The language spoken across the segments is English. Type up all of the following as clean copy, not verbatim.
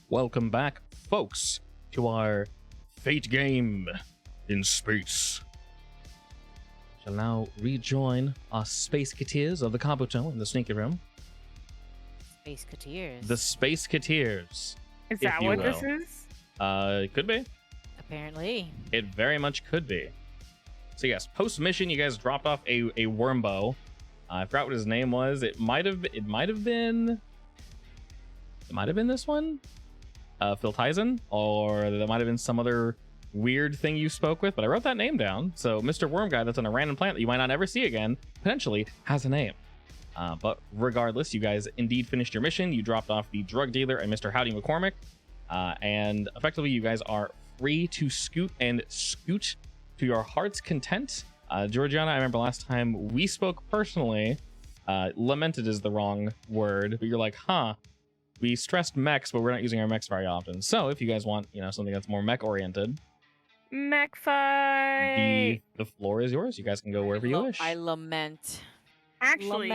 Welcome back, folks, to our Fate game in space. Shall now rejoin our Space Cateers of the Kabuto in the sneaky room. Space Cateers. The Space Cateers. Is that what this is? It could be. Apparently. It very much could be. So yes, post mission, you guys dropped off a wormbo. I forgot what his name was. It might have been this one, Phil Tyson, or that might have been some other weird thing you spoke with. But I wrote that name down. So Mr. Worm Guy, that's on a random planet that you might not ever see again, potentially has a name. But regardless, you guys indeed finished your mission. You dropped off the drug dealer and Mr. Howdy McCormick, and effectively you guys are free to scoot to your heart's content. Georgiana, I remember last time we spoke personally, lamented is the wrong word, but you're like, we stressed mechs, but we're not using our mechs very often. So if you guys want, something that's more mech oriented, Mech fight. the floor is yours. You guys can go wherever you wish. I lament. Actually,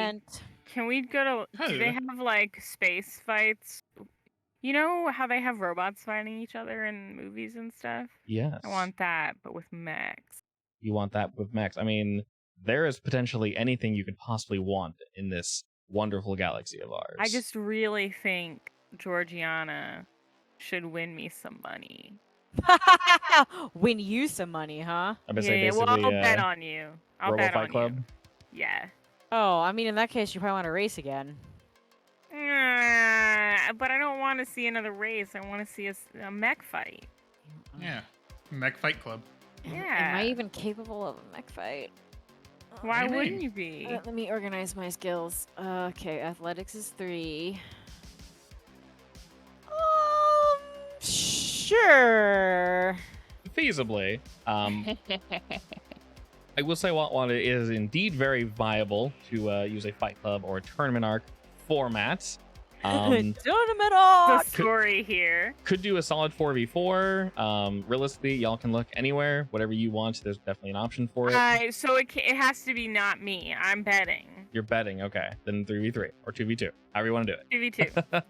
can we go to? Do they have like space fights? You know how they have robots fighting each other in movies and stuff? Yes. I want that, but with mechs. You want that with mechs. I mean, there is potentially anything you could possibly want in this wonderful galaxy of ours. I just really think Georgiana should win me some money. Win you some money, huh? I'm gonna say basically, well, I'll bet on you. I'll bet Fight on Club. you. Yeah. Oh, I mean, in that case, you probably want to race again. But I don't want to see another race. I want to see a mech fight. Yeah, Mech Fight Club. Yeah. Am I even capable of a mech fight? Why Maybe. wouldn't you be? Let me organize my skills. Okay, athletics is 3. Sure. Feasibly. I will say while it is indeed very viable to use a Fight Club or a Tournament Arc format. Tournament The arc! story here. Could do a solid 4v4. Realistically, y'all can look anywhere, whatever you want. There's definitely an option for it. So it has to be not me. I'm betting. You're betting, okay. Then 3v3 or 2v2, however you want to do it.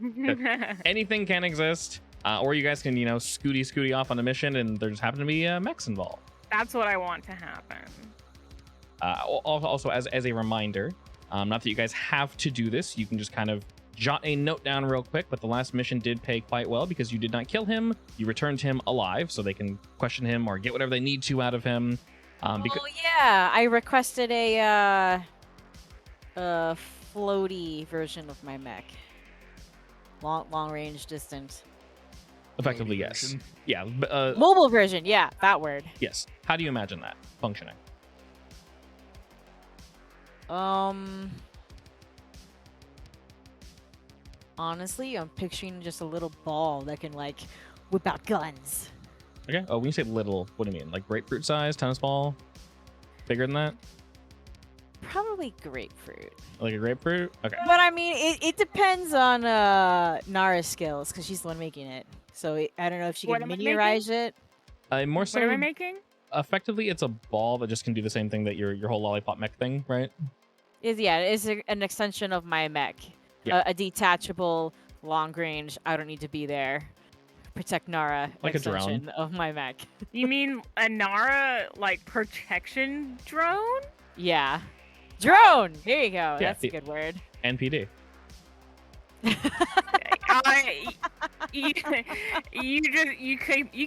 2v2. Anything can exist, or you guys can, scooty off on a mission and there just happen to be mechs involved. That's what I want to happen. Also, as a reminder, not that you guys have to do this, you can just kind of jot a note down real quick, but the last mission did pay quite well because you did not kill him. You returned him alive, so they can question him or get whatever they need to out of him. Yeah, I requested a floaty version of my mech. Long range distance. Effectively, yes. Version. Yeah. Mobile version, yeah, that word. Yes. How do you imagine that functioning? Honestly, I'm picturing just a little ball that can, whip out guns. Okay. Oh, when you say little, what do you mean? Like grapefruit size, tennis ball? Bigger than that? Probably grapefruit. Like a grapefruit? Okay. But I mean, it depends on Nara's skills, because she's the one making it. So I don't know if she What can am I miniaturize it. More so, What am I making? effectively, it's a ball that just can do the same thing that your whole lollipop mech thing, right? It's an extension of my mech. Yeah. A detachable, long range, I don't need to be there. Protect Nara Like a drone. extension of my mech. You mean a Nara, protection drone? Yeah. Drone! There you go. Yeah, That's a good word. NPD. You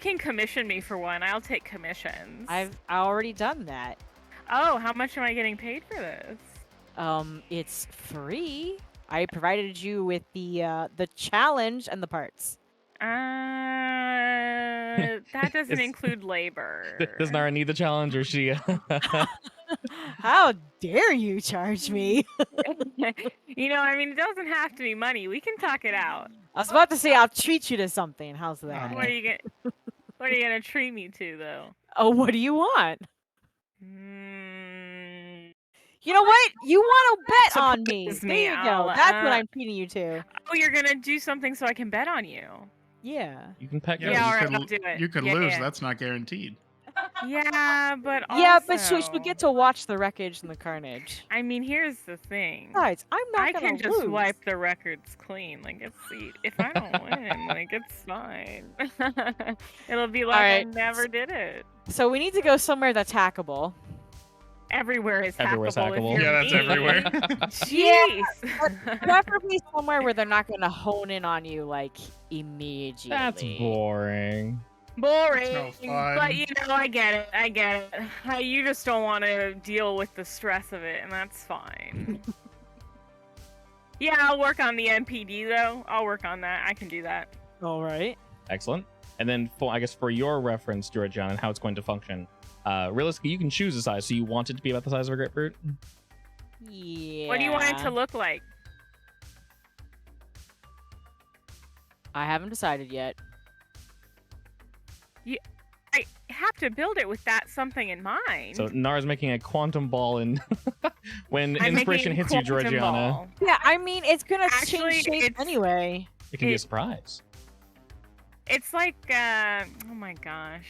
can commission me for one. I'll take commissions. I've already done that. Oh, how much am I getting paid for this? It's free. I provided you with the challenge and the parts. That doesn't include labor. Does Nara need the challenge, or she? How dare you charge me? It doesn't have to be money. We can talk it out. I was about to say I'll treat you to something. How's that? What are you gonna treat me to, though? Oh, what do you want? You know what? You want to bet on me. Surprise There me. you go. I'll, That's what I'm treating you to. Oh, you're gonna do something so I can bet on you. Yeah. You can peck. Yeah, you all right, could, I'll do it. You could Yeah, lose. yeah. That's not guaranteed. Yeah, but Yeah, but also, she'll get to watch the wreckage and the carnage. I mean, here's the thing. Besides, I'm not I gonna can just lose. wipe the records clean. Like, if I don't win, like, it's fine. It'll be like I never did it. So we need to go somewhere that's hackable. Everywhere is Everywhere's hackable. hackable. Yeah, that's everywhere. Jeez. But preferably somewhere where they're not gonna hone in on you like immediately. That's boring. Boring. No fun. But you know, I get it. You just don't want to deal with the stress of it, and that's fine. Yeah, I'll work on the NPD though. I'll work on that. I can do that. All right. Excellent. And then, I guess for your reference, Georgiana, and how it's going to function, realistically, you can choose the size. So you want it to be about the size of a grapefruit? Yeah. What do you want it to look like? I haven't decided yet. I have to build it with that something in mind. So Nara's making a quantum ball, and when I'm inspiration making hits you, quantum Georgiana, ball. Yeah, I mean it's gonna Actually, change shape anyway. it can be a surprise. It's like, oh my gosh.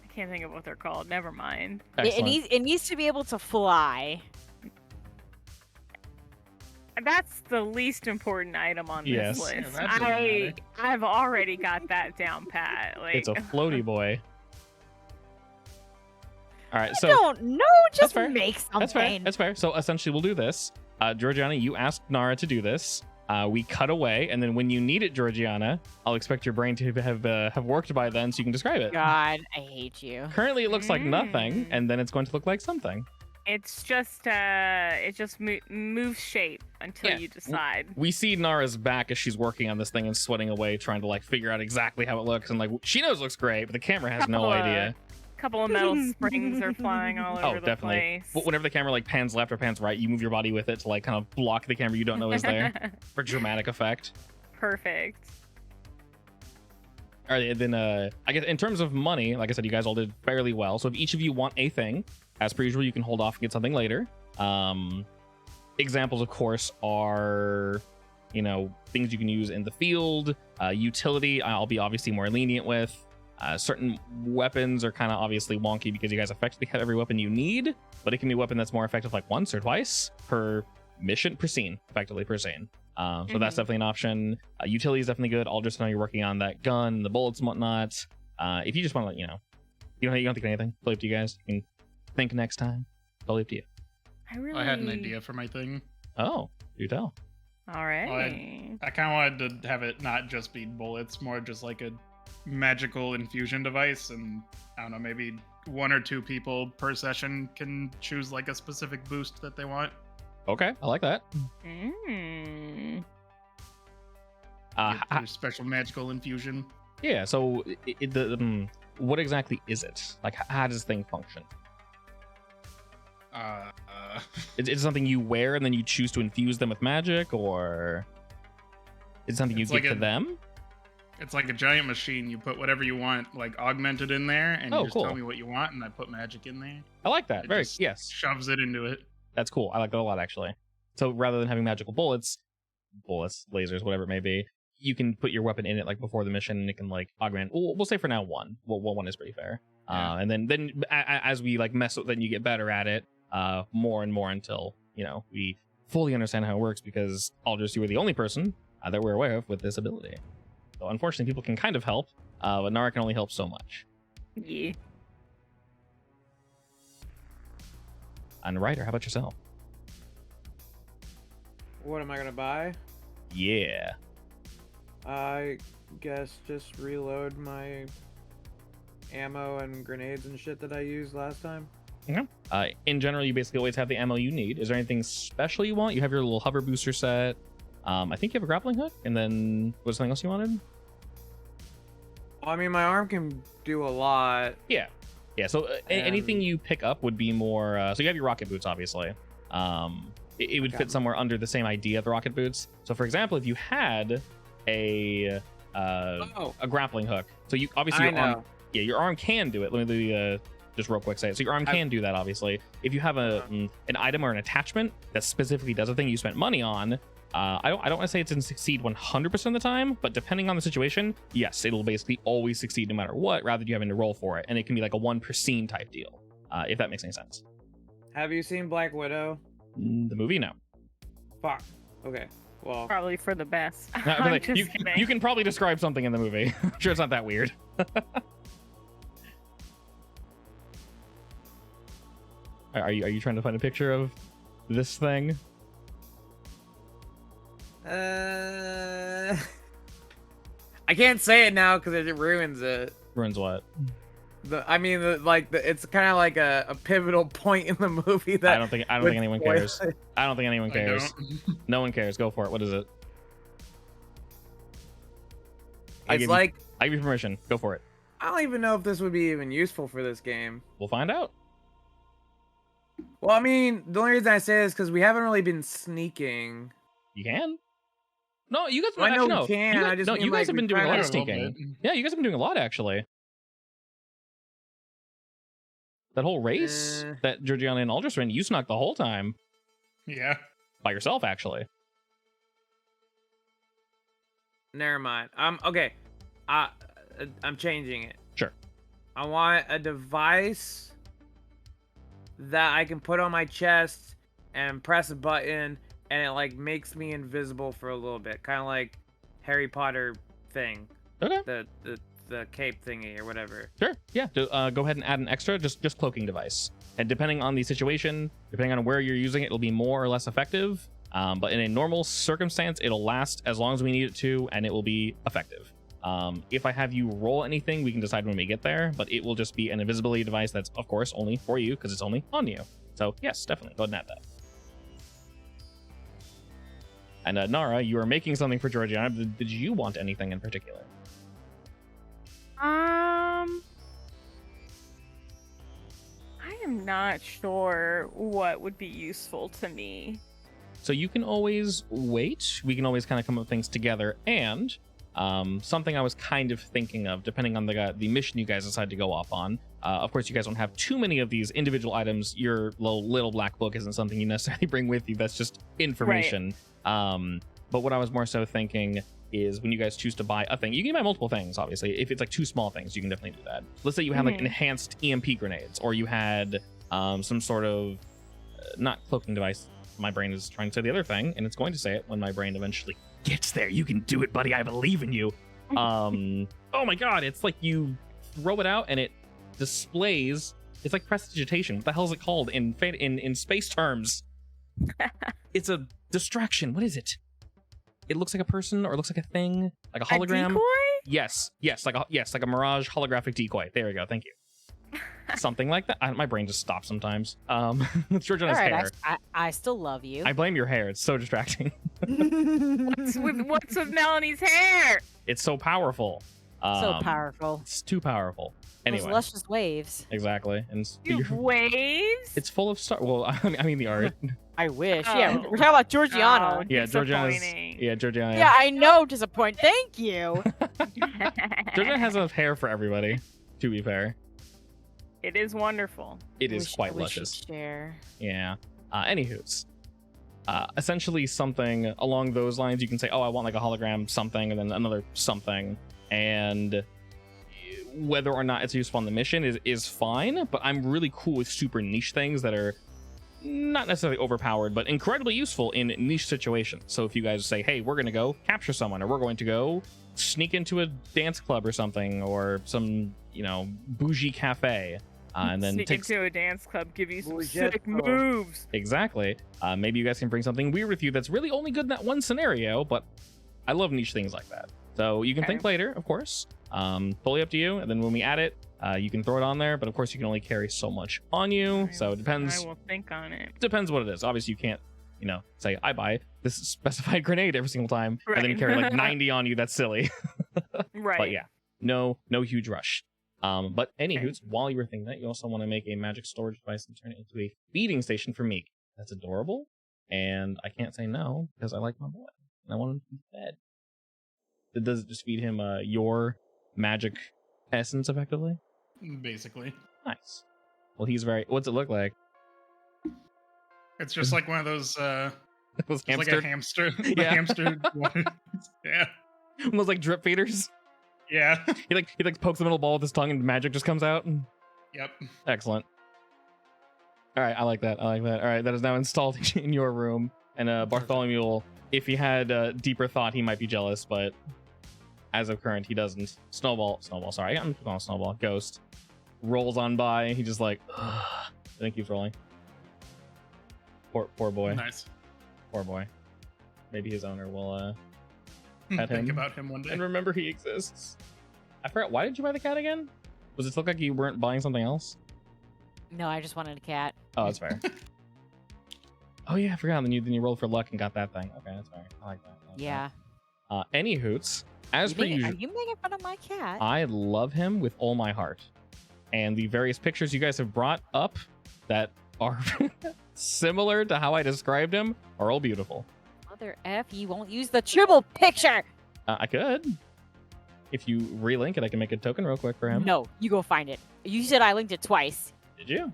I can't think of what they're called. Never mind. It needs to be able to fly. That's the least important item on Yes. this list. Yeah, that doesn't matter. I've already got that down pat. Like, It's a floaty boy. All right, I so don't know. Just fair. make something. that's fair. That's fair. So essentially, we'll do this. Georgiana, you asked Nara to do this. We cut away, and then when you need it, Georgiana, I'll expect your brain to have worked by then, so you can describe it. God, I hate you. Currently, it looks like nothing, and then it's going to look like something. it's just moves shape until you decide. We see Nara's back as she's working on this thing and sweating away, trying to like figure out exactly how it looks, and like she knows it looks great, but the camera has no idea. Couple of metal springs are flying all over the place. But whenever the camera like pans left or pans right, you move your body with it to like kind of block the camera you don't know is there for dramatic effect. Perfect. All right, and then I guess in terms of money, like I said, you guys all did fairly well. So if each of you want a thing, as per usual, you can hold off and get something later. Examples, of course, are things you can use in the field. Utility, I'll be obviously more lenient with. Certain weapons are kind of obviously wonky because you guys effectively have every weapon you need, but it can be a weapon that's more effective like once or twice per mission, per scene, effectively per scene. So that's definitely an option. Utility is definitely good. I'll just know you're working on that gun, the bullets and whatnot. If you just want to, you don't think of anything. Totally up to you guys. You can think next time. Totally up to you. I had an idea for my thing. Oh, do tell. All right. Well, I kind of wanted to have it not just be bullets, more just like a magical infusion device, and I don't know, maybe 1 or 2 people per session can choose like a specific boost that they want. Okay, I like that. Your special magical infusion. Yeah. So what exactly is it? Like, how does this thing function? Is it something you wear and then you choose to infuse them with magic, or is it something you give to them? It's like a giant machine. You put whatever you want, like augmented in there, and you just cool. tell me what you want, and I put magic in there. I like that. It shoves it into it. That's cool. I like that a lot, actually. So rather than having magical bullets, lasers, whatever it may be, you can put your weapon in it like before the mission, and it can like augment. We'll say for now 1. Well, 1 is pretty fair. Yeah. And then as we like mess with, then you get better at it, more and more until we fully understand how it works. Because Aldous, you were the only person that we're aware of with this ability. So unfortunately, people can kind of help, but Nara can only help so much. Yeah. And Ryder, how about yourself? What am I gonna buy? Yeah. I guess just reload my ammo and grenades and shit that I used last time. Okay. In general, you basically always have the ammo you need. Is there anything special you want? You have your little hover booster set. I think you have a grappling hook, and then was something else you wanted? I mean, my arm can do a lot. Yeah. So anything you pick up would be more. So you have your rocket boots, obviously. It would fit somewhere under the same idea of the rocket boots. So, for example, if you had a grappling hook, so you obviously your arm can do it. Let me just real quick say it. So your arm can do that, obviously. If you have an item or an attachment that specifically does a thing you spent money on, I don't want to say it's going to succeed 100% of the time, but depending on the situation, yes, it'll basically always succeed no matter what, rather than you having to roll for it. And it can be like a 1 per scene type deal, if that makes any sense. Have you seen Black Widow? The movie, no. Fuck. Okay. Well, Probably for the best. No, but I'm like, just kidding. you can probably describe something in the movie. I'm sure it's not that weird. Are you trying to find a picture of this thing? I can't say it now because it ruins it. Ruins what? It's kind of like a pivotal point in the movie that I don't think anyone cares. I don't think anyone cares. No one cares. Go for it. What is it? I give you permission. Go for it. I don't even know if this would be even useful for this game. We'll find out. Well, I mean, the only reason I say this is because we haven't really been sneaking. You can. No, you guys. I know actually, no. we can. You guys, I just no, mean, you guys like, have been we doing a lot kinda- of sneaking. Yeah, you guys have been doing a lot actually. That whole race that Georgiana and Aldous ran, you snuck the whole time Yeah. by yourself, actually. Never mind. Okay. I'm changing it. Sure. I want a device that I can put on my chest and press a button, and it like makes me invisible for a little bit, kind of like Harry Potter thing. Okay. The cape thingy or whatever. Sure. Yeah. Go ahead and add an extra, just cloaking device. And depending on the situation, depending on where you're using it, it'll be more or less effective. But in a normal circumstance, it'll last as long as we need it to, and it will be effective. If I have you roll anything, we can decide when we get there, but it will just be an invisibility device that's, of course, only for you because it's only on you. So yes, definitely go ahead and add that. And Nara, you are making something for Georgiana. Did you want anything in particular? I am not sure what would be useful to me. So you can always wait. We can always kind of come up with things together. And something I was kind of thinking of, depending on the mission you guys decide to go off on. Of course, you guys don't have too many of these individual items. Your little black book isn't something you necessarily bring with you. That's just information. Right. But what I was more so thinking is when you guys choose to buy a thing, you can buy multiple things, obviously. If it's like 2 small things, you can definitely do that. Let's say you had like enhanced EMP grenades, or you had some sort of not cloaking device. My brain is trying to say the other thing, and it's going to say it when my brain eventually gets there. You can do it, buddy. I believe in you. Oh my god, it's like you throw it out and it displays. It's like prestidigitation. What the hell is it called in space terms? It's a distraction. What is it? It looks like a person, or it looks like a thing, like a hologram. A decoy? Yes, like a mirage holographic decoy. There we go. Thank you. Something like that. My brain just stops sometimes. It's Georgiana's hair. I still love you. I blame your hair. It's so distracting. What's with Melanie's hair? It's so powerful. So powerful. It's too powerful. Anyway. Those luscious waves. Exactly. And Waves? it's full of star. Well, I mean the art. I wish. Oh. Yeah, we're talking about Georgiana. Oh, Yeah, Georgiana's. disappointing. Yeah, Georgiana. Yeah, I know. Disappoint. Thank you. Georgiana has enough hair for everybody. To be fair, It is wonderful. it is quite we should luscious. share. Yeah. Anywho's. Essentially something along those lines. You can say, oh, I want like a hologram something, and then another something, and whether or not it's useful on the mission is fine. But I'm really cool with super niche things that are not necessarily overpowered, but incredibly useful in niche situations. So if you guys say, hey, we're going to go capture someone, or we're going to go sneak into a dance club or something, or some, bougie cafe, and then Sneak into a dance club, give you some sick Bougetto. moves. Exactly. Maybe you guys can bring something weird with you that's really only good in that one scenario, but I love niche things like that. So you can think later, of course. Fully up to you. And then when we add it, you can throw it on there, but of course you can only carry so much on you. So it depends. I will think on it. Depends what it is. Obviously you can't, say I buy this specified grenade every single time, and then Right. carry like 90 on you. That's silly. Right. But yeah, no huge rush. But anywho's, while you were thinking that, you also want to make a magic storage device and turn it into a feeding station for Meek. That's adorable, and I can't say no because I like my boy and I want him to be fed. Does it just feed him your magic essence effectively? Basically. Nice. Well, he's very. What's it look like? It's just like one of those Those It's like a hamster. The Yeah. hamster. Yeah. Those like drip feeders. Yeah. He like pokes the middle ball with his tongue and magic just comes out. Yep. Excellent. All right, I like that. All right, that is now installed in your room. And Bartholomew, if he had deeper thought, he might be jealous, but as of current, he doesn't. Snowball. Sorry, I'm calling Snowball. Ghost rolls on by. He just like, I think he's rolling. Poor boy. Nice. Poor boy. Maybe his owner will pet Think him about him one day. and remember he exists. I forgot. Why did you buy the cat again? Was it look like you weren't buying something else? No, I just wanted a cat. Oh, that's fair. Oh yeah, I forgot. Then you rolled for luck and got that thing. Okay, that's fair. I like that. Yeah. Any hoots. As per Are usual, you making fun of my cat? I love him with all my heart. And the various pictures you guys have brought up that are similar to how I described him are all beautiful. Mother F, you won't use the triple picture. I could. If you relink it, I can make a token real quick for him. No, you go find it. You said I linked it twice. Did you?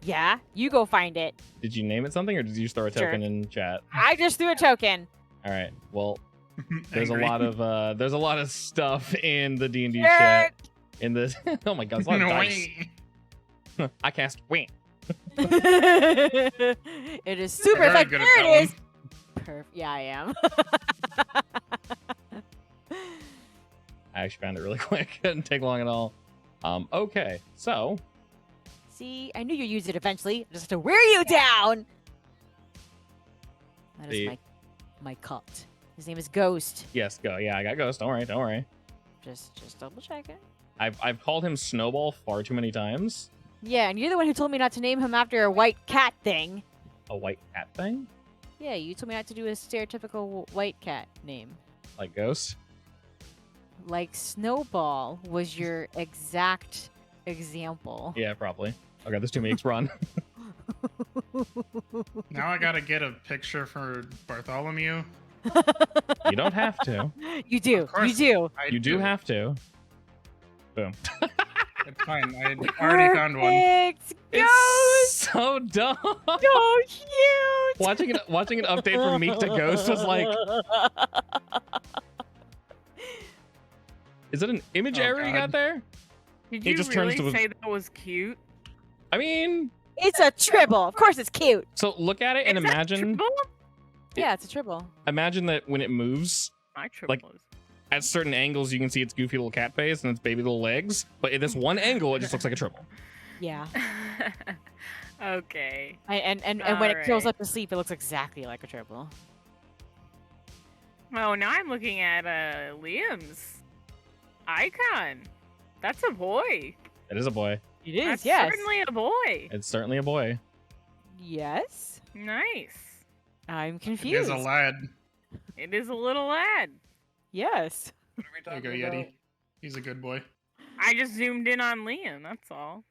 Yeah, you go find it. Did you name it something, or did you just throw a Sure. token in chat? I just threw a token. All right. Well, there's Angry. a lot of stuff in the D&D Jerk. chat. In this, oh my god, there's a lot of dice. Wait. I cast wing. It is super Very effective. good at There that it is. Yeah, I am. I actually found it really quick. Didn't take long at all. Okay, so See, I knew you'd use it eventually. I just have to wear you down. That See. is my cult. His name is Ghost. yes, go. Yeah, I got Ghost. Don't worry. Just double check it. I've called him Snowball far too many times. Yeah, and you're the one who told me not to name him after a white cat thing. A white cat thing, Yeah, you told me not to do a stereotypical white cat name. like Ghost. Like Snowball was your exact example. Yeah, probably. Okay, there's 2 weeks. Run. Now I gotta get a picture for Bartholomew. You don't have to. You do. Of course. You do. I You do have to. Boom. It's fine. I already found one. Perfect. Ghost. It's so dumb. So cute. watching an update from Meek to Ghost was like, is it an image Oh, error you got God. there? Did He you just turns really to a- say that was cute? I mean, It's a tribble. Of course it's cute. so look at it and Is that imagine triple? Yeah, it's a tribble. that when it moves My triple like- is. at certain angles, you can see its goofy little cat face and its baby little legs. But in this one angle, it just looks like a triple. Yeah. Okay. And when it curls Alright. up to sleep, it looks exactly like a tribble. Oh, now I'm looking at Liam's icon. That's a boy. It is a boy. It is, That's yes. certainly a boy. It's certainly a boy. Yes. Nice. I'm He is confused. a lad. It is a little lad. Yes. There you go, Yeti. He's a good boy. I just zoomed in on Liam. That's all.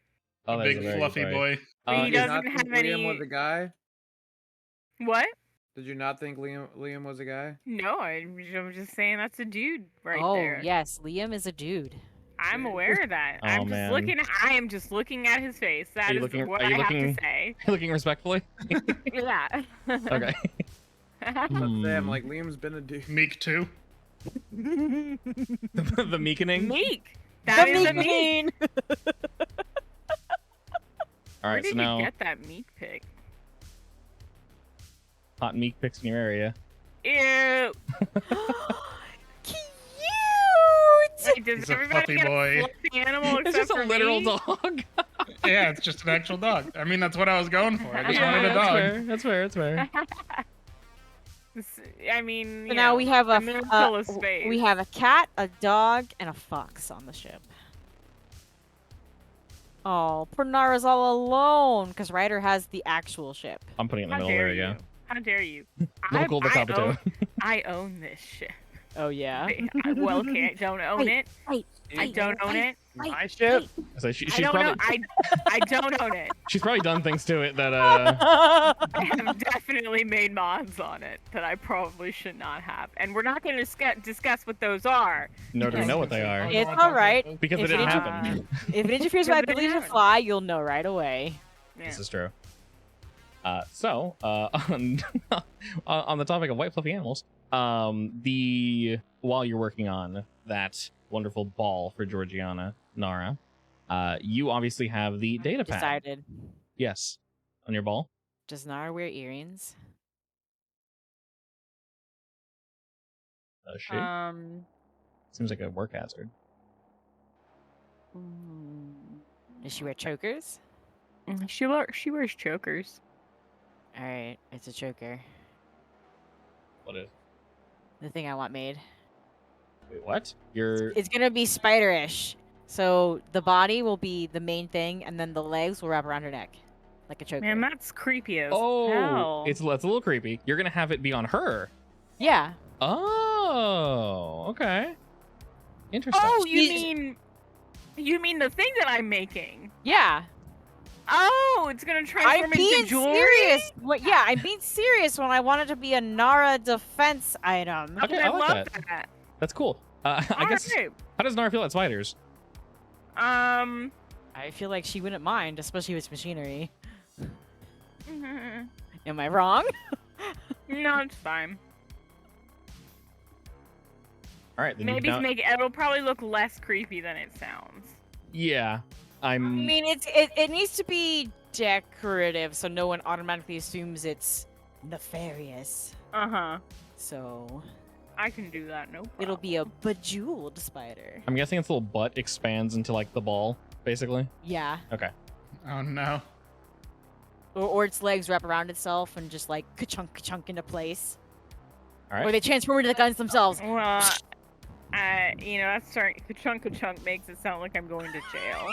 Oh, A that's big very fluffy good boy. But he Did you doesn't not have think Liam any- was a guy? What? Did you not think Liam was a guy? No, I'm just saying that's a dude right oh, there. yes. Liam is a dude. I'm aware of that. Oh, I'm just man. looking. I am just looking at his face. That you is looking- what are I you have looking- to say. Looking respectfully. Yeah. Okay. But Hmm. Sam, like Liam's been a dude. Meek too. the meekening. Meek. That is a meek. mean. All Where right, did so now you get that meek pic? hot meek picks in your area. Ew. Cute. Wait, does He's a everybody fluffy get boy. a fluffy animal It's except just a for literal me? dog. Yeah, it's just an actual dog. I mean, that's what I was going for. I just Yeah, wanted a that's dog. fair. That's fair. That's fair. I mean, So now we have a a middle of space. we have a cat, a dog, and a fox on the ship. Oh, poor Nara's all alone because Ryder has the actual ship. I'm putting it in the How middle. dare There you you? go. How dare you? Local the Capito. I own this shit. Oh yeah. Well, okay, I don't own it. I don't own it. My ship. So I she's don't probably know. I don't own it. she's probably done things to it that I have definitely made mods on it that I probably should not have, and we're not going to discuss what those are. nor do we know what they are It's all right. because they If didn't it- happen. If it interferes with my Because they ability to haven't. fly, you'll know right away. Yeah. This is true. On on the topic of white fluffy animals, while you're working on that wonderful ball for Georgiana, Nara, you obviously have the data pad. Decided. Yes, on your ball. Does Nara wear earrings? Does she? Seems like a work hazard. Does she wear chokers? She wears chokers. All right, it's a choker. What is? The thing I want made. Wait, what? You're. It's gonna be spider-ish. So the body will be the main thing, and then the legs will wrap around her neck, like a choker. Man, that's creepy as Oh, hell. it's a little creepy. You're gonna have it be on her. Yeah. Oh, okay. Interesting. Oh, you mean the thing that I'm making? Yeah. Oh, it's gonna transform I'm being into jewelry. serious. Yeah, I'm being serious when I want it to be a Nara defense item. Okay, I I like love that. that. That's cool. I guess. Alright. How does Nara feel at spiders? I feel like she wouldn't mind, especially with machinery. Am I wrong? No, it's fine. All right, then Maybe you to make it'll probably look less creepy than it sounds. Yeah, I mean, it needs to be decorative, so no one automatically assumes it's nefarious. So I can do that. No problem. it'll be a bejeweled spider. I'm guessing its little butt expands into like the ball, basically. Yeah. Okay. Oh no. Or its legs wrap around itself and just like ka-chunk into place. All right. Or they transform into the guns themselves. Well, that's starting. Ka-chunk makes it sound like I'm going to jail.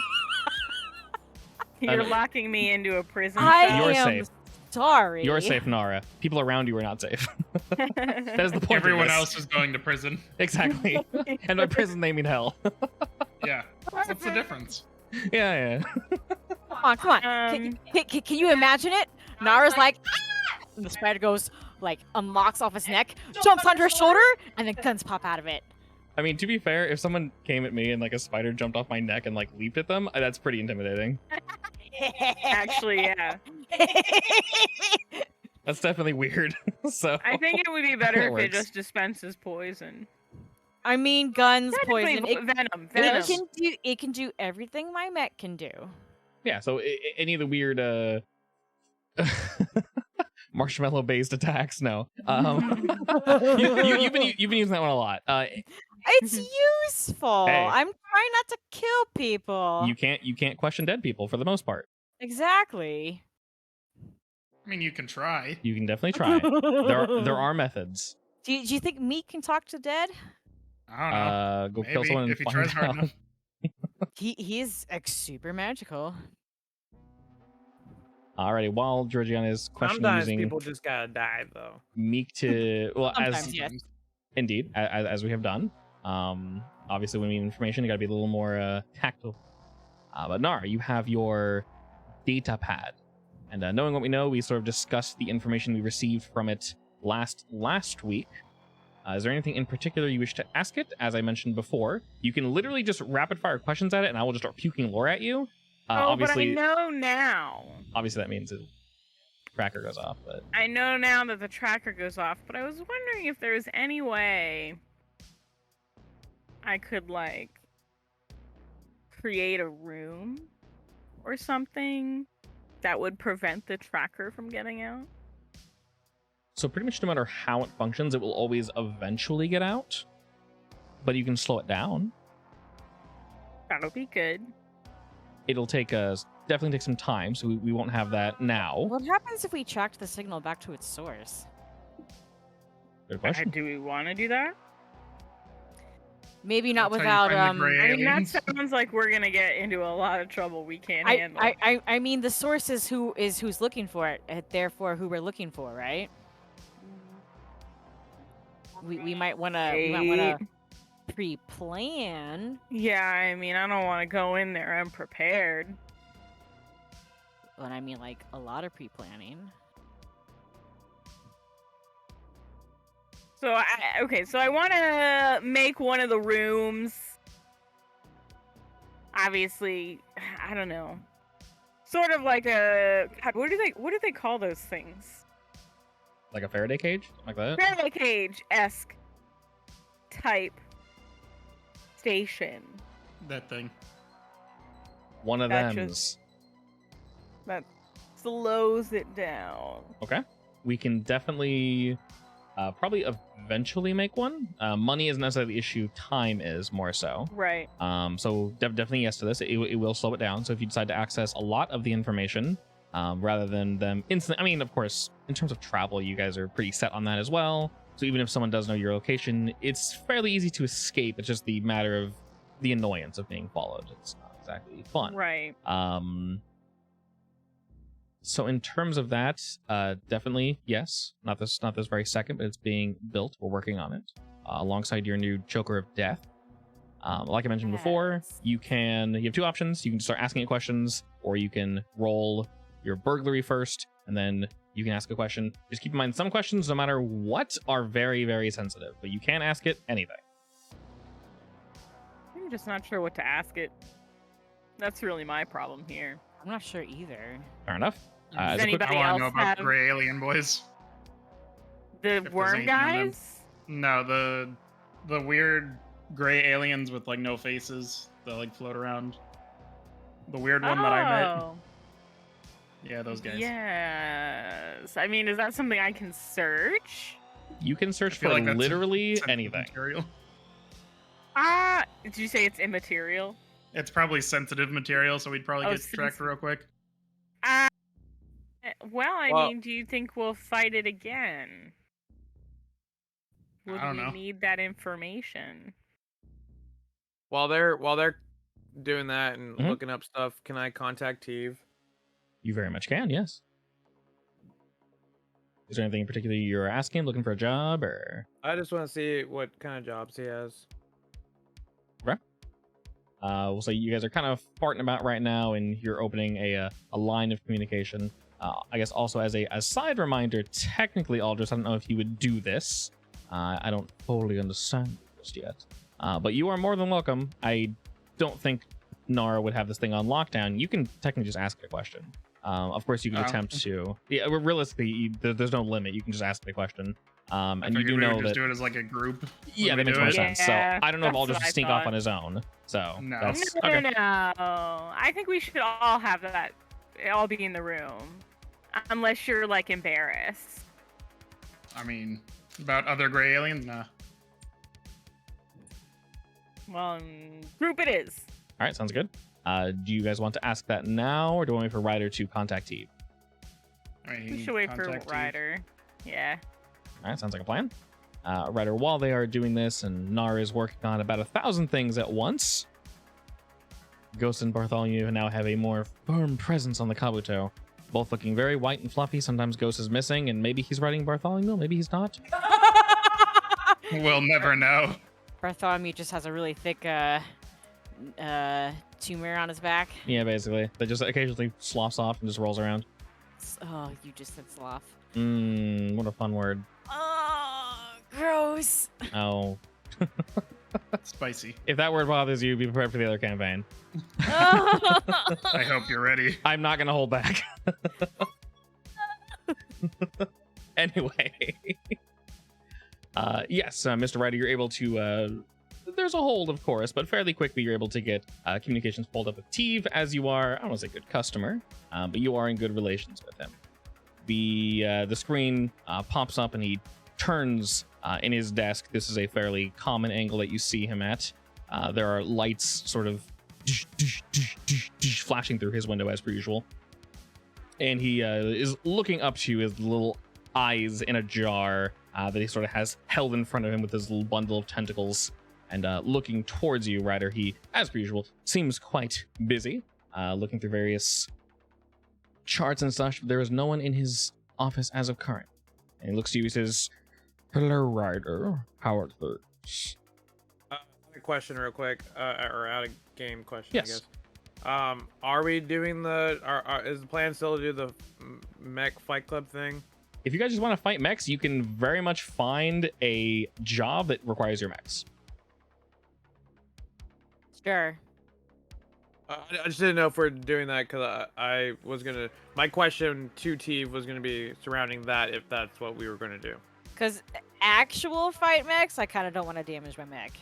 You're locking me into a prison cell. You're am safe. sorry. You're safe, Nara. People around you are not safe. That is the point. Everyone of this. else is going to prison. Exactly. And by prison they mean hell. Yeah. What's the difference? Yeah. Come on. Can you imagine it? Nara's like, "Ah!" And the spider goes, like, unlocks off his neck, jumps onto her shoulder, and then guns pop out of it. I mean, to be fair, if someone came at me and like a spider jumped off my neck and like leaped at them, that's pretty intimidating. Actually, yeah. That's definitely weird. So I think it would be better That if it works. just dispenses poison. I mean, guns, Technically, poison. venom. It can do everything my mech can do. yeah. So any of the weird marshmallow-based attacks, no. You've been using that one a lot. It's useful. Hey. I'm trying not to kill people. You can't question dead people for the most part. Exactly. I mean, you can try. You can definitely try. There are methods. Do you think meat can talk to dead? I don't know. Go Maybe kill someone and if he find tries hard out. enough. He is super magical. Alrighty, while Georgiana is questioning Sometimes using people just gotta die, though. Meek to Sometimes, yes. Indeed, as we have done. Obviously, when we need information, you got to be a little more tactile. But Nara, you have your data pad, and knowing what we know, we sort of discussed the information we received from it last week. Is there anything in particular you wish to ask it? As I mentioned before, you can literally just rapid fire questions at it, and I will just start puking lore at you. Obviously, but I know now. Obviously, that means the tracker goes off. But I know now that the tracker goes off, but I was wondering if there was any way I could, like, create a room or something that would prevent the tracker from getting out. so pretty much no matter how it functions, it will always eventually get out. But you can slow it down. That'll be good. It'll definitely take some time, so we won't have that now. What happens if we tracked the signal back to its source? Good question. Do we want to do that? Maybe not That's how you without find the gray I mean, that aliens. sounds like we're gonna get into a lot of trouble we can't handle. I mean the source is who's looking for it, therefore who we're looking for, right? We might wanna pre-plan. Yeah, I mean, I don't want to go in there unprepared. But I mean like a lot of pre-planning. So I want to make one of the rooms. Obviously, I don't know, sort of like a God, what do they call those things? Like a Faraday cage, something like that. Faraday cage-esque type station. That thing. One of That them's. That slows it down. Okay. We can definitely probably eventually make one. Money isn't necessarily the issue. Time is more so. Right. So definitely yes to this. It will slow it down. So if you decide to access a lot of the information, rather than them instant. I mean, of course, in terms of travel, you guys are pretty set on that as well. So even if someone does know your location, it's fairly easy to escape. It's just the matter of the annoyance of being followed. It's not exactly fun. Right. So in terms of that, definitely yes. Not this very second, but it's being built. We're working on it alongside your new Choker of Death. Like I mentioned before, you have two options. You can start asking it questions, or you can roll your burglary first, and then you can ask a question. Just keep in mind, some questions, no matter what, are very, very sensitive, but you can ask it anything. I'm just not sure what to ask it. That's really my problem here. I'm not sure either. Fair enough. Does As a quick- anybody I want else to know about have gray alien boys. the there's worm anything on them. guys? No, the weird gray aliens with like no faces that like float around. The weird one that I met. Oh, Yeah, those guys. yes. I mean, is that something I can search? You can search I feel for like that's literally sensitive anything. Material. Did you say it's immaterial? It's probably sensitive material, so we'd probably Oh, get tracked real quick. Well, I Well- mean, do you think we'll fight it again? Would don't we know. need that information? While they're doing that and Mhm. looking up stuff, can I contact Thieve? You very much can, yes. Is there anything in particular you're asking, looking for a job, or? I just want to see what kind of jobs he has. We'll say you guys are kind of farting about right now, and you're opening a line of communication. I guess also as a side reminder, technically, Aldous, I don't know if you would do this. I don't fully understand just yet. But you are more than welcome. I don't think Nara would have this thing on lockdown. You can technically just ask it a question. Of course, you can Oh. attempt to. Yeah, realistically, there's no limit. You can just ask the question. I And you figured do we know would just that. do it as like a group. Yeah, that when we makes do more it. sense. Yeah, So I don't know if that's I'll just what I sneak off thought. on his own. So No. that's No, okay. no. I think we should all have that. All be in the room, unless you're like embarrassed. I mean, about other gray aliens? Nah. Well, group it is. All right, sounds good. Do you guys want to ask that now, or do you want me for Ryder to contact Eve? I mean, We should wait for contact you. Ryder. Yeah. All right, sounds like a plan. Ryder, while they are doing this, and Nara is working on about 1,000 things at once, Ghost and Bartholomew now have a more firm presence on the Kabuto, both looking very white and fluffy. Sometimes Ghost is missing, and maybe he's riding Bartholomew, maybe he's not. We'll never know. Bartholomew just has a really thick tumor on his back. Yeah, basically. That just occasionally sloughs off and just rolls around. Oh, you just said sloth. What a fun word. Oh, gross. Oh. Spicy. If that word bothers you, be prepared for the other campaign. I hope you're ready. I'm not going to hold back. Anyway. Yes, Mr. Ryder, you're able to... there's a hold, of course, but fairly quickly you're able to get communications pulled up with Thieve, as you are, I don't want to say good customer, but you are in good relations with him. The screen pops up and he turns in his desk. This is a fairly common angle that you see him at. There are lights sort of flashing through his window as per usual. And he is looking up to you, his little eyes in a jar that he sort of has held in front of him with his little bundle of tentacles. And looking towards you, Ryder, he, as per usual, seems quite busy, looking through various charts and such. But there is no one in his office as of current. And he looks to you, he says, "Hello, Ryder. How are things?" A question real quick, or out of game question, Yes. I guess. Are we doing the? Is the plan still to do the mech fight club thing? If you guys just want to fight mechs, you can very much find a job that requires your mechs. Sure. I just didn't know if we're doing that because I was gonna. My question to Teve was gonna be surrounding that if that's what we were gonna do. Because actual fight mechs, I kind of don't want to damage my mech.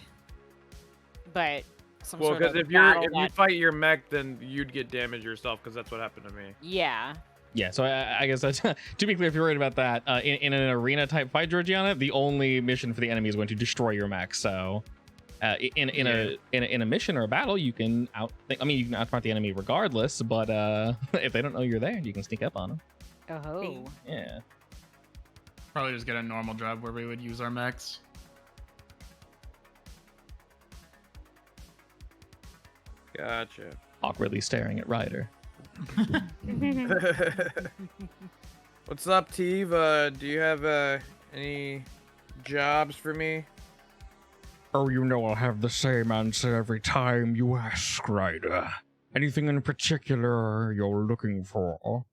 But some Well, sort of because if battle you that- fight your mech, then you'd get damage yourself because that's what happened to me. yeah. Yeah, so I guess that's, to be clear, if you're worried about that, in an arena type fight, Georgiana, the only mission for the enemy is going to destroy your mech. So, in a mission or a battle, you can you can outsmart the enemy regardless. But if they don't know you're there, you can sneak up on them. Oh. Yeah. Probably just get a normal job where we would use our mechs. Gotcha. Awkwardly staring at Ryder. What's up, Teve? Do you have any jobs for me? Oh, you know I'll have the same answer every time you ask, Ryder. Anything in particular you're looking for?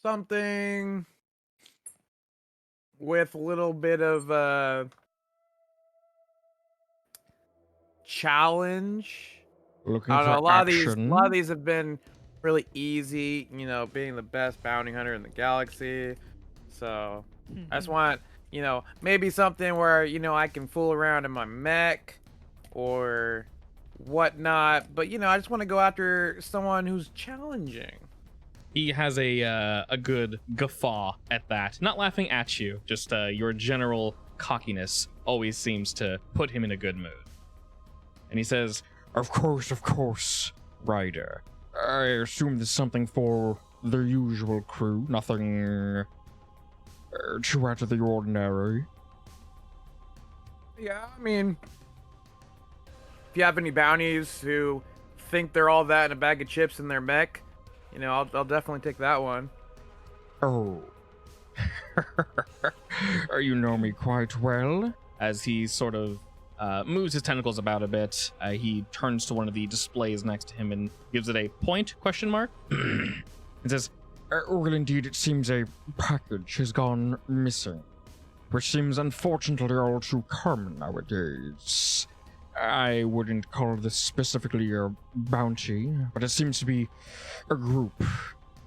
Something with a little bit of challenge. Looking I don't know, for a lot action? of these have been really easy, you know, being the best bounty hunter in the galaxy. So I just want, you know, maybe something where, you know, I can fool around in my mech or whatnot. But, you know, I just want to go after someone who's challenging. He has a good guffaw at that. Not laughing at you, just your general cockiness always seems to put him in a good mood. And he says, Of course, Ryder. I assume there's something for the usual crew, nothing too out of the ordinary. Yeah, I mean, if you have any bounties who think they're all that in a bag of chips in their mech, you know, I'll definitely take that one. Oh. You know me quite well. as he sort of moves his tentacles about a bit, he turns to one of the displays next to him and gives it a point ? It says, Well, indeed, it seems a package has gone missing, which seems unfortunately all too common nowadays. I wouldn't call this specifically a bounty, but it seems to be a group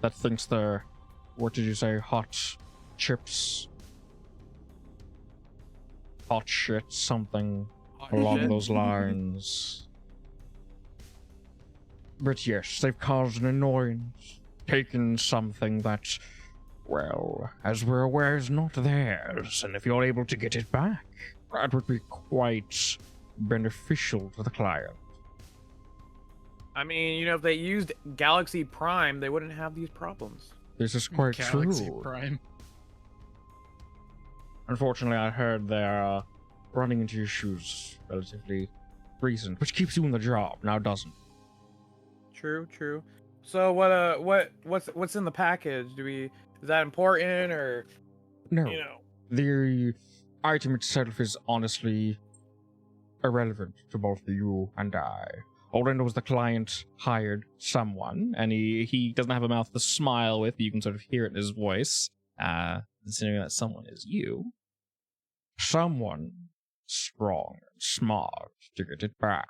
that thinks they're, what did you say, hot chips? Hot shit, something along those lines. But yes, they've caused an annoyance, taken something that, well, as we're aware, is not theirs, and if you're able to get it back, that would be quite beneficial to the client. I mean, you know, if they used Galaxy Prime, they wouldn't have these problems. This is quite Galaxy true. Prime. Unfortunately, I heard they're running into issues relatively recent, which keeps you in the job, now doesn't. True, true. So what's in the package? Is that important or No, you know? the item itself is honestly irrelevant to both you and I. All I know is the client hired someone, and he doesn't have a mouth to smile with, but you can sort of hear it in his voice. Considering that someone is you. Someone strong and smart to get it back.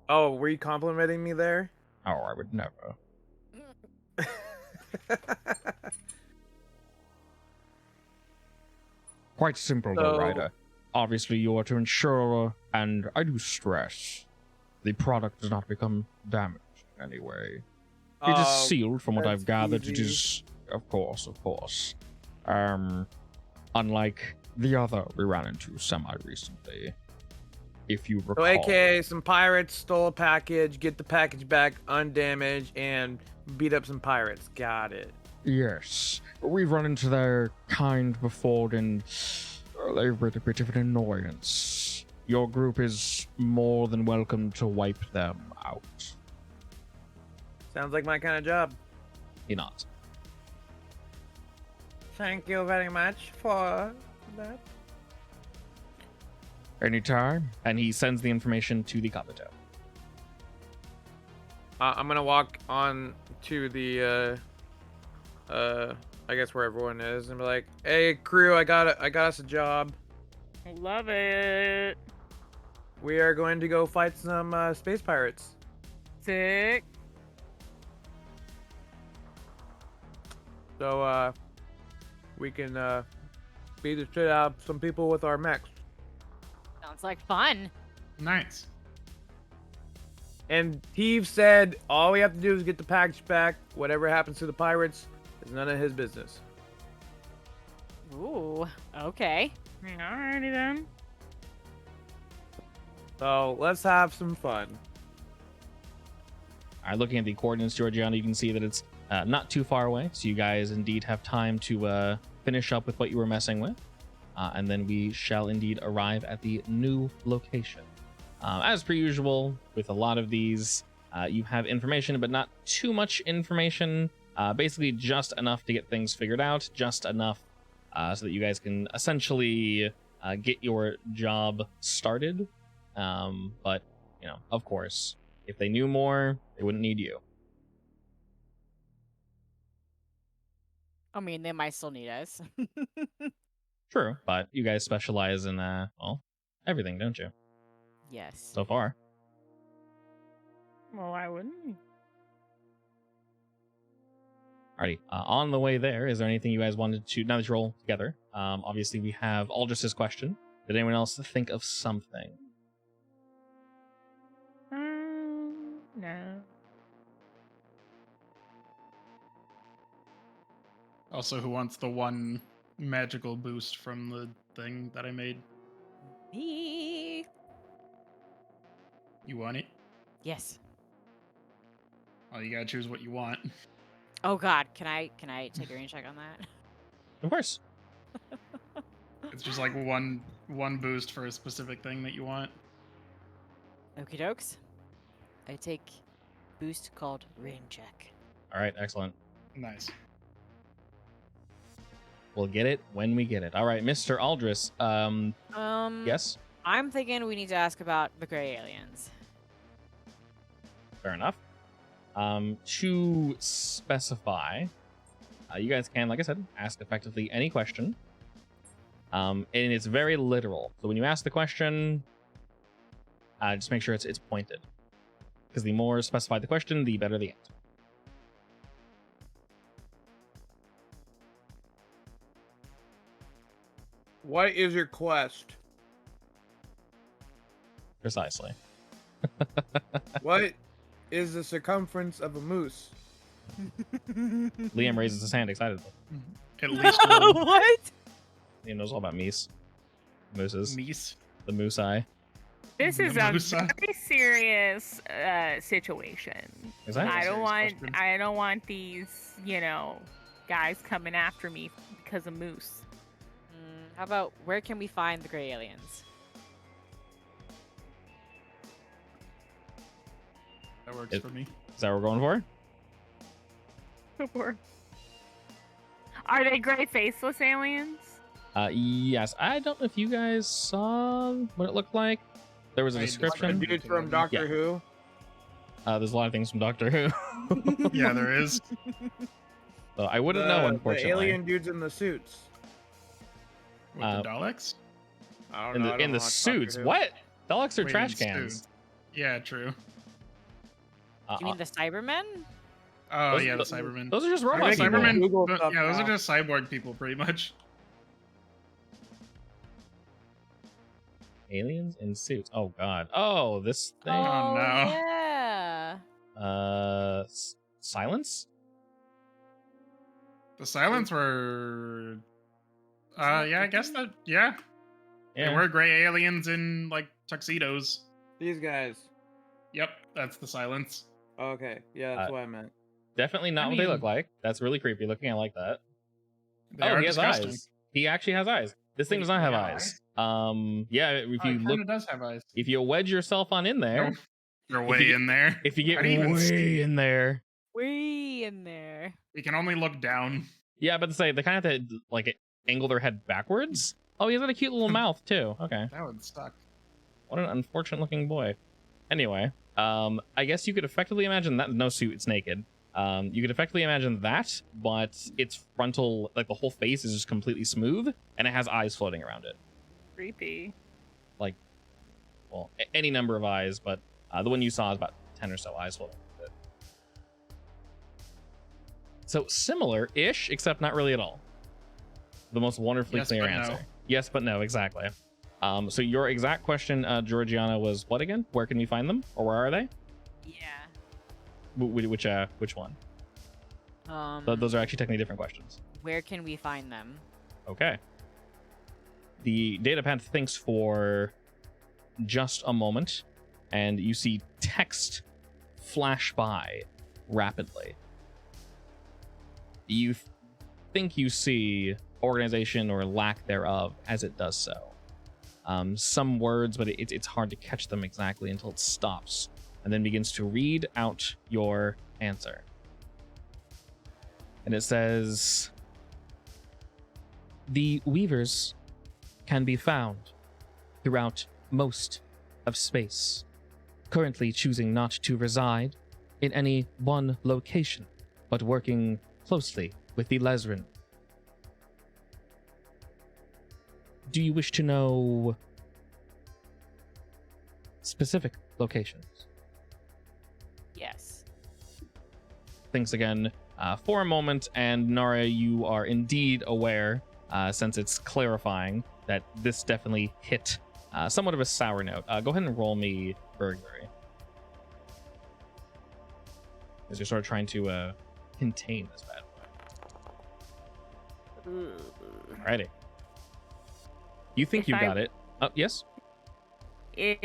Oh, were you complimenting me there? Oh, I would never. Quite simple, though, So- Ryder. Obviously, you are to ensure, and I do stress, the product does not become damaged in any way. It is Oh, sealed, from what I've that's gathered. It easy. is, of course. Unlike the other we ran into semi-recently, if you recall. So AKA some pirates stole a package, get the package back undamaged, and beat up some pirates. Got it. Yes, we've run into their kind before, and they've been a bit of an annoyance. Your group is more than welcome to wipe them out. Sounds like my kind of job. He nods. Thank you very much for that. Anytime. And he sends the information to the Kabuto. I'm gonna walk on to the I guess where everyone is, and be like, "Hey, crew, I got us a job." Love it. we are going to go fight some space pirates. Sick. So we can beat the shit out of some people with our mechs. Sounds like fun. Nice. And Thieves said all we have to do is get the package back. Whatever happens to the pirates is none of his business. Ooh, okay. Alrighty then. So let's have some fun. All right, looking at the coordinates, Georgiana, you can see that it's not too far away. So you guys indeed have time to finish up with what you were messing with. And then we shall indeed arrive at the new location. As per usual, with a lot of these, you have information, but not too much information. Basically, just enough to get things figured out, just enough so that you guys can essentially get your job started. But, you know, of course, if they knew more, they wouldn't need you. I mean, they might still need us. True, but you guys specialize in, well, everything, don't you? Yes. So far. Well, why wouldn't we? Alrighty, on the way there, is there anything you guys wanted to, now that you're all together, obviously we have Aldris's question. Did anyone else think of something? No. Also, who wants the one magical boost from the thing that I made? Me. You want it? Yes. Oh, you gotta choose what you want. Oh God, can I take a rain check on that? Of course. It's just like one boost for a specific thing that you want. Okie dokes. I take boost called rain check. Alright, excellent. Nice. We'll get it when we get it. Alright, Mr. Aldris, yes? I'm thinking we need to ask about the gray aliens. Fair enough. To specify, you guys can, like I said, ask effectively any question. And it's very literal. So when you ask the question, just make sure it's pointed. Because the more specified the question, the better the answer. What is your quest? Precisely. What is the circumference of a moose? Liam raises his hand excitedly. At least one. What? He knows all about meese. Mooses. Meese. The moose eye. This is a Musa. very serious situation. Is that? I Serious question. don't want these, guys coming after me because of moose. How about where can we find the gray aliens? That works for me. Is that what we're going for? Are they gray faceless aliens? Yes. I don't know if you guys saw what it looked like. There was a I The description. dude from Doctor Yeah. Who. There's a lot of things from Doctor Who. Yeah, there is. So I wouldn't know, The unfortunately. alien dudes in the suits. With the Daleks? I don't in know. I the, don't in the watch suits. Doctor Who. What? Daleks are Wait, trash in cans. suits. Yeah, true. Do you mean the Cybermen? Oh, Those- yeah, the those- Cybermen. Those are just I robot think people. Cybermen- Cybermen. Google Yeah, stuff those are now. just cyborg people, pretty much. Aliens in suits. Oh god. Oh, this thing. Oh, no. Yeah. Silence. The Silence were. Yeah, I guess that. Yeah, Yeah. they were gray aliens in like tuxedos. These guys. Yep, that's the Silence. Okay, yeah, that's what I meant. Definitely not I what they mean- look like. That's really creepy looking. I like that. They Oh, are he has disgusting. eyes. He actually has eyes. This thing does not have Yeah. eyes. Yeah, if Oh, you it look, kinda does have eyes. if you wedge yourself on in there, Nope. They're way you- in there. if you get How do you even way see? in there, Way in there. We can only look down. yeah, but to say they kind of have to like angle their head backwards. Oh, he's got a cute little mouth too. Okay, That would suck. what an unfortunate looking boy. Anyway, I guess you could effectively imagine that no suit, it's naked. You could effectively imagine that, but its frontal, like the whole face is just completely smooth, and it has eyes floating around it. Creepy. well, any number of eyes, but the one you saw is about 10 or so eyes floating. So similar-ish, except not really at all. The most wonderfully Yes, clear but answer. no. Yes, but no, exactly. So your exact question, Georgiana, was what again? Where can we find them, or where are they? Yeah. Which one? Um. Those are actually technically different questions. Where can we find them? Okay. The datapad thinks for just a moment, and you see text flash by rapidly. You think you see organization or lack thereof as it does so. Some words, but it's hard to catch them exactly until it stops and then begins to read out your answer. And it says, the weavers can be found throughout most of space, currently choosing not to reside in any one location, but working closely with the Lesrin. Do you wish to know specific locations? Yes. Thinks again for a moment, and Nara, you are indeed aware, since it's clarifying, that this definitely hit somewhat of a sour note. Go ahead and roll me burglary. As you're sort of trying to contain this bad boy. Alrighty. You think If you I- got it. Yes? You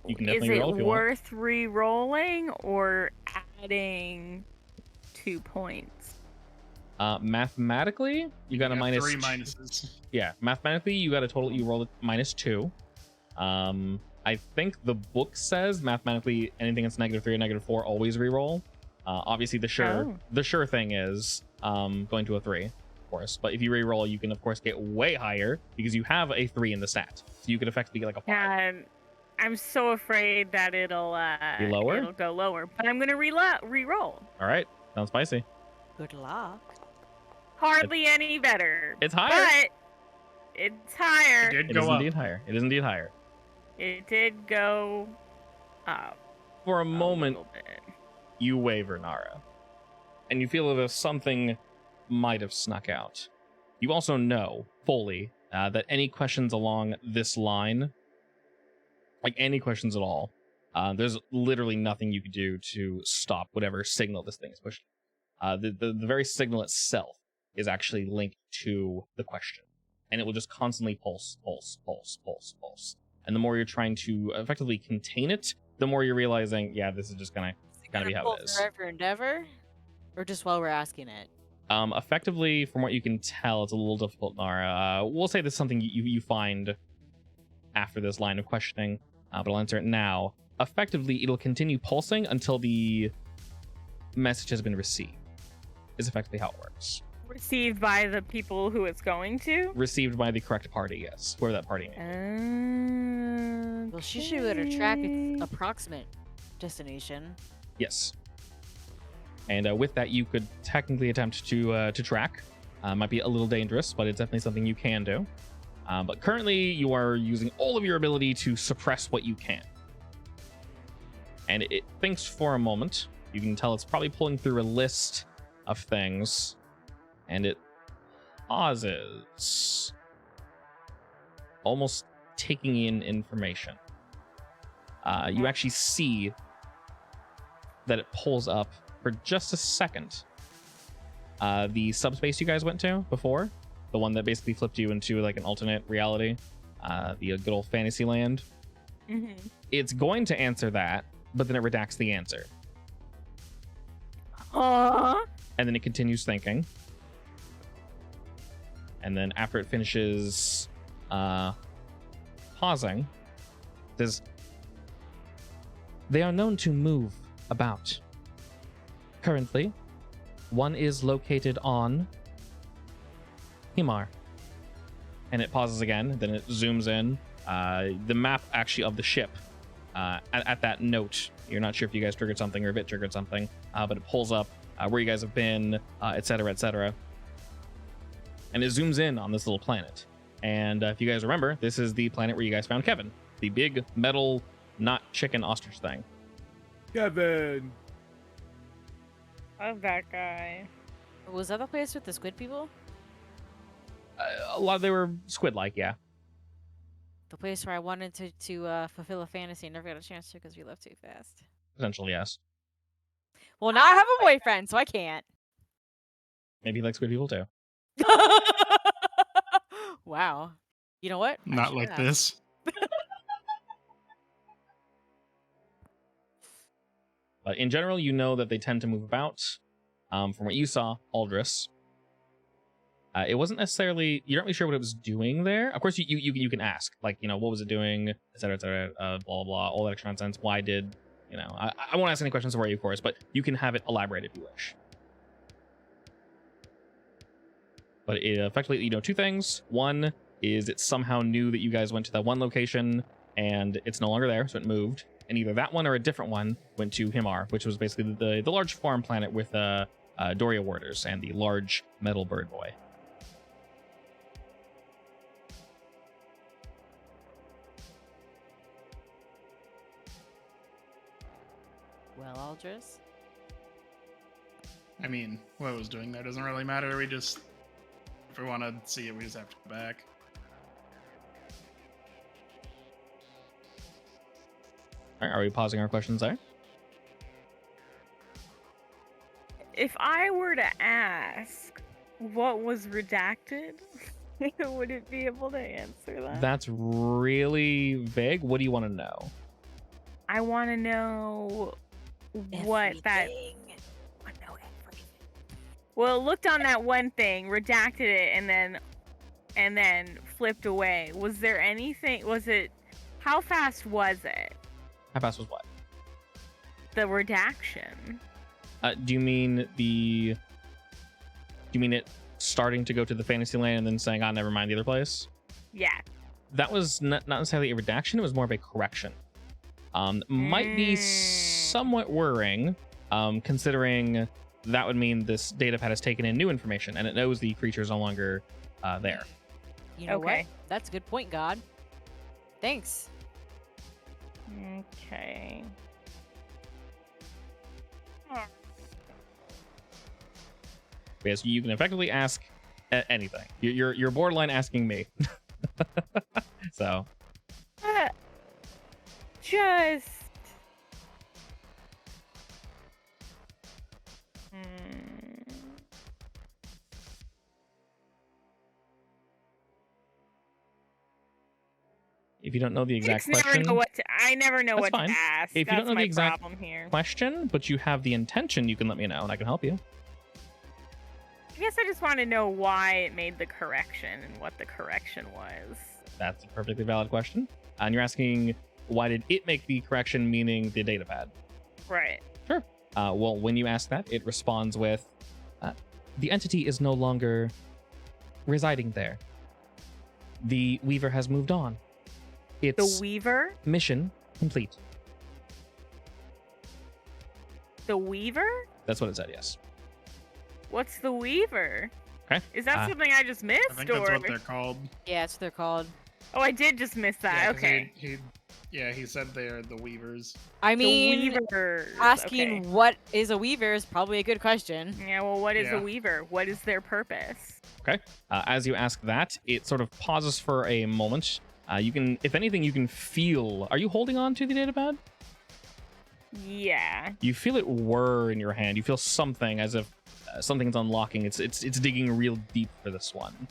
You can is definitely it roll if you want. worth re-rolling or adding 2 points? Mathematically, you got a got minus 3 two. minuses. Yeah, mathematically, you got a total. You rolled a -2. I think the book says mathematically anything that's -3 or -4 always re-roll. Obviously, the sure thing is going to a 3, of course. But if you re-roll, you can of course get way higher because you have a 3 in the stat, so you could effectively get like a 5. Yeah, I'm so afraid that it'll Be lower? It'll go lower, but I'm gonna re-roll. All right, sounds spicy. Good luck. Hardly any better. It's higher. But it's higher. It did It go is up. indeed higher. It is indeed higher. It did go up For a a moment, little bit. you waver, Nara, and you feel as if something might have snuck out. You also know fully that any questions along this line, like any questions at all, there's literally nothing you could do to stop whatever signal this thing is pushing. The very signal itself is actually linked to the question, and it will just constantly pulse. And the more you're trying to effectively contain it, the more you're realizing, yeah, this is just gonna be how it is. Forever and ever, or just while we're asking it. Effectively, from what you can tell, it's a little difficult, Nara. We'll say this is something you find after this line of questioning, but I'll answer it now. Effectively, it'll continue pulsing until the message has been received, is effectively how it works. Received by the people who it's going to. Received by the correct party, yes, whoever that party may be. Well, she should be able to track its approximate destination. Yes. And with that, you could technically attempt to track. Might be a little dangerous, but it's definitely something you can do. But currently, you are using all of your ability to suppress what you can. And it thinks for a moment. You can tell it's probably pulling through a list of things. And it pauses. Almost taking in information. You actually see that it pulls up for just a second. The subspace you guys went to before, the one that basically flipped you into like an alternate reality, the good old fantasy land. Mm-hmm. It's going to answer that, but then it redacts the answer. And then it continues thinking. And then after it finishes pausing, it says, they are known to move about. Currently, one is located on Himar. And it pauses again, then it zooms in. The map actually of the ship at that note, you're not sure if you guys triggered something or if it triggered something, but it pulls up where you guys have been, etc., etc. And it zooms in on this little planet. And if you guys remember, this is the planet where you guys found Kevin, the big metal, not chicken ostrich thing. Kevin. Love that guy. Was that the place with the squid people? A lot of they were squid-like, yeah. The place where I wanted to fulfill a fantasy and never got a chance to because we left too fast. Essentially, yes. Well, now I have a boyfriend, so I can't. Maybe he likes squid people too. Wow. You know what? I Not should like ask. this. But in general, you know that they tend to move about. From what you saw, Aldris. It wasn't necessarily, you're not really sure what it was doing there. Of course, you can ask, like, you know, what was it doing, et cetera, blah, blah, blah, all that extra nonsense. Why did, you know, I won't ask any questions for you, of course, but you can have it elaborate if you wish. But it effectively, you know, two things. One is it somehow knew that you guys went to that one location and it's no longer there, so it moved. And either that one or a different one went to Himar, which was basically the large farm planet with Doria warders and the large metal bird boy. Well, Aldris. I mean, what it was doing there doesn't really matter. We just, if we want to see it, we just have to go back. All right, are we pausing our questions there? If I were to ask what was redacted, would it be able to answer that? That's really vague. What do you want to know? I want to know what that. Everything. I know everything. Well, it looked on that one thing, redacted it, and then flipped away. Was there anything? Was it? How fast was it? How fast was what? The redaction. Do you mean it starting to go to the fantasy land and then saying, "Ah, never mind the other place"? Yeah. That was not necessarily a redaction. It was more of a correction. Might be somewhat worrying, considering that would mean this data pad has taken in new information and it knows the creature is no longer there. You know Okay. what? That's a good point, God. Thanks. Okay. Yes, you can effectively ask anything. You're borderline asking me. So Just. if you don't know the exact I never question, know what to. I never know That's what fine. to ask. If you That's don't know the my exact problem here. question, but you have the intention, you can let me know and I can help you. I guess I just want to know why it made the correction and what the correction was. That's a perfectly valid question. And you're asking, why did it make the correction, meaning the data pad? Right. Sure. Well, when you ask that, it responds with, the entity is no longer residing there. The Weaver has moved on. Its The Weaver? mission complete. The Weaver? That's what it said, yes. What's the Weaver? Okay. Is that something I just missed, I think or? that's what they're called. Yeah, that's what they're called. Oh, I did just miss that. Yeah, 'cause okay. He said they're the Weavers. I The mean, Weavers. asking Okay. what is a weaver is probably a good question. Yeah, well, what is Yeah. a Weaver? What is their purpose? As you ask that, it sort of pauses for a moment. You can, if anything, you can feel. Are you holding on to the data pad? Yeah. You feel it whir in your hand. You feel something as if something's unlocking. It's digging real deep for this one.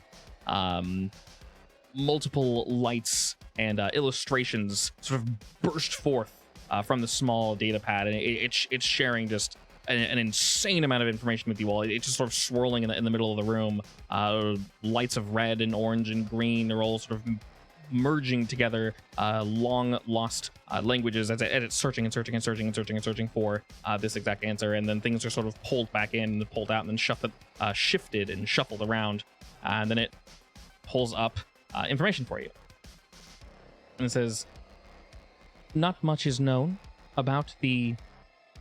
Multiple lights and illustrations sort of burst forth from the small data pad, and it's sharing just an insane amount of information with you all. It's just sort of swirling in the middle of the room. Lights of red and orange and green are all sort of merging together, long lost languages as it's searching for this exact answer, and then things are sort of pulled back in and pulled out and then shifted and shuffled around, and then it pulls up information for you. And it says, not much is known about the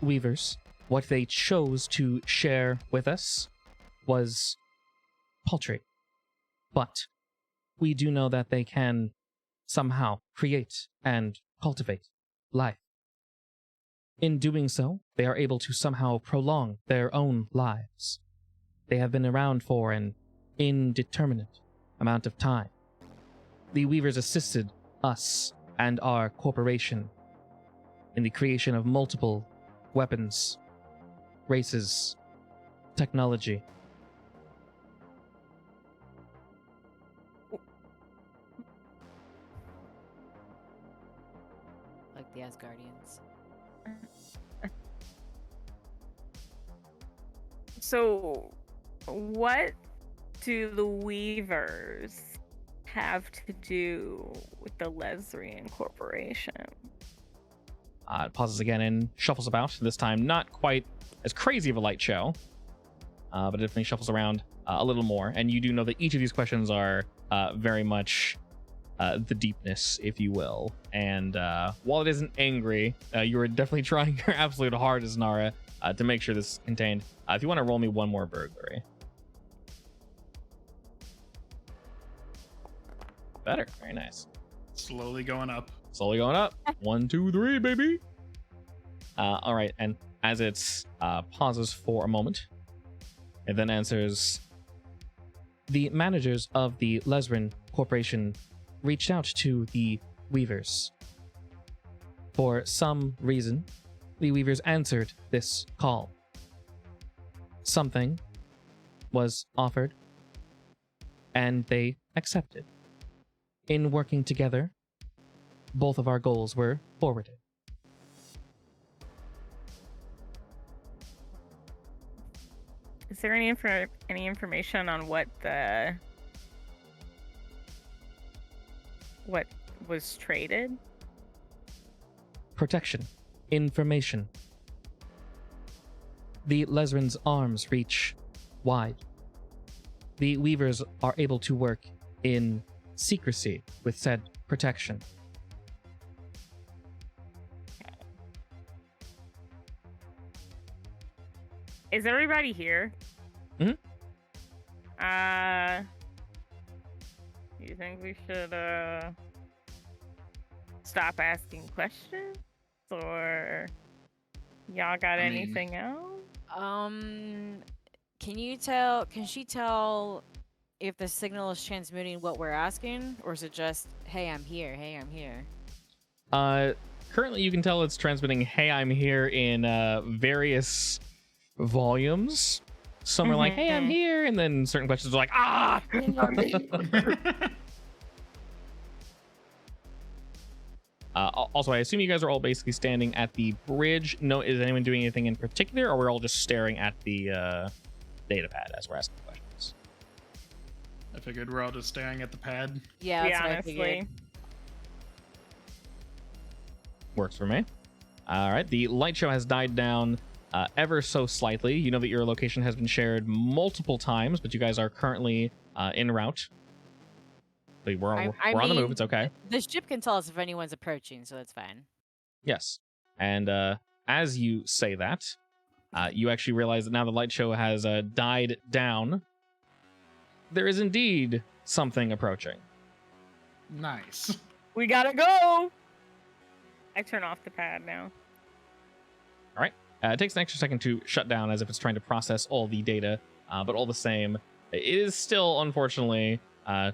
Weavers. What they chose to share with us was paltry. But we do know that they can somehow create and cultivate life. In doing so, they are able to somehow prolong their own lives. They have been around for an indeterminate amount of time. The Weavers assisted us and our corporation in the creation of multiple weapons, races, technology. Like the Asgardians. So, what do the Weavers have to do with the Lesrian Corporation? It pauses again and shuffles about. This time, not quite as crazy of a light show, but it definitely shuffles around a little more. And you do know that each of these questions are very much the deepness, if you will. And while it isn't angry, you are definitely trying your absolute hardest, Nara, to make sure this is contained. If you want to roll me one more burglary. Better. Very nice. Slowly going up. Slowly going up. 1, 2, 3, baby. All right. And as it pauses for a moment, it then answers, the managers of the Lesrian Corporation reached out to the Weavers. For some reason, the Weavers answered this call. Something was offered, and they accepted. In working together, both of our goals were forwarded. Is there any information on what was traded? Protection. Information. The Lesrian's arms reach wide. The Weavers are able to work in secrecy with said protection. Is everybody here? Mhm. You think we should stop asking questions, or y'all got I mean- anything else? Can she tell if the signal is transmitting what we're asking, or is it just, hey, I'm here, hey, I'm here? Currently, you can tell it's transmitting, hey, I'm here, in various volumes. Some are like, hey, I'm here, and then certain questions are like, ah! Also, I assume you guys are all basically standing at the bridge. No, is anyone doing anything in particular, or we're all just staring at the data pad as we're asking questions? I figured we're all just staring at the pad. Yeah, that's Yeah, what I honestly. figured. Works for me. All right, the light show has died down ever so slightly. You know that your location has been shared multiple times, but you guys are currently en route. We're on the move. It's okay. The ship can tell us if anyone's approaching, so that's fine. Yes. And as you say that, you actually realize that now the light show has died down. There is indeed something approaching. Nice. We gotta go! I turn off the pad now. All right. It takes an extra second to shut down as if it's trying to process all the data, but all the same, it is still, unfortunately,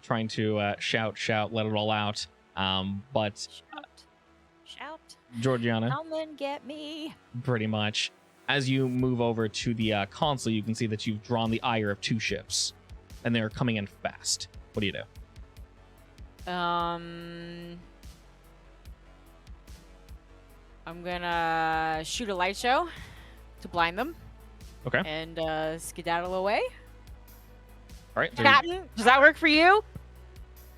trying to shout, let it all out. But Shout. Georgiana, Come and get me. pretty much, as you move over to the console, you can see that you've drawn the ire of 2 ships, and they're coming in fast. What do you do? I'm gonna shoot a light show to blind them. Okay. And skedaddle away. All right. So Captain, does that work for you?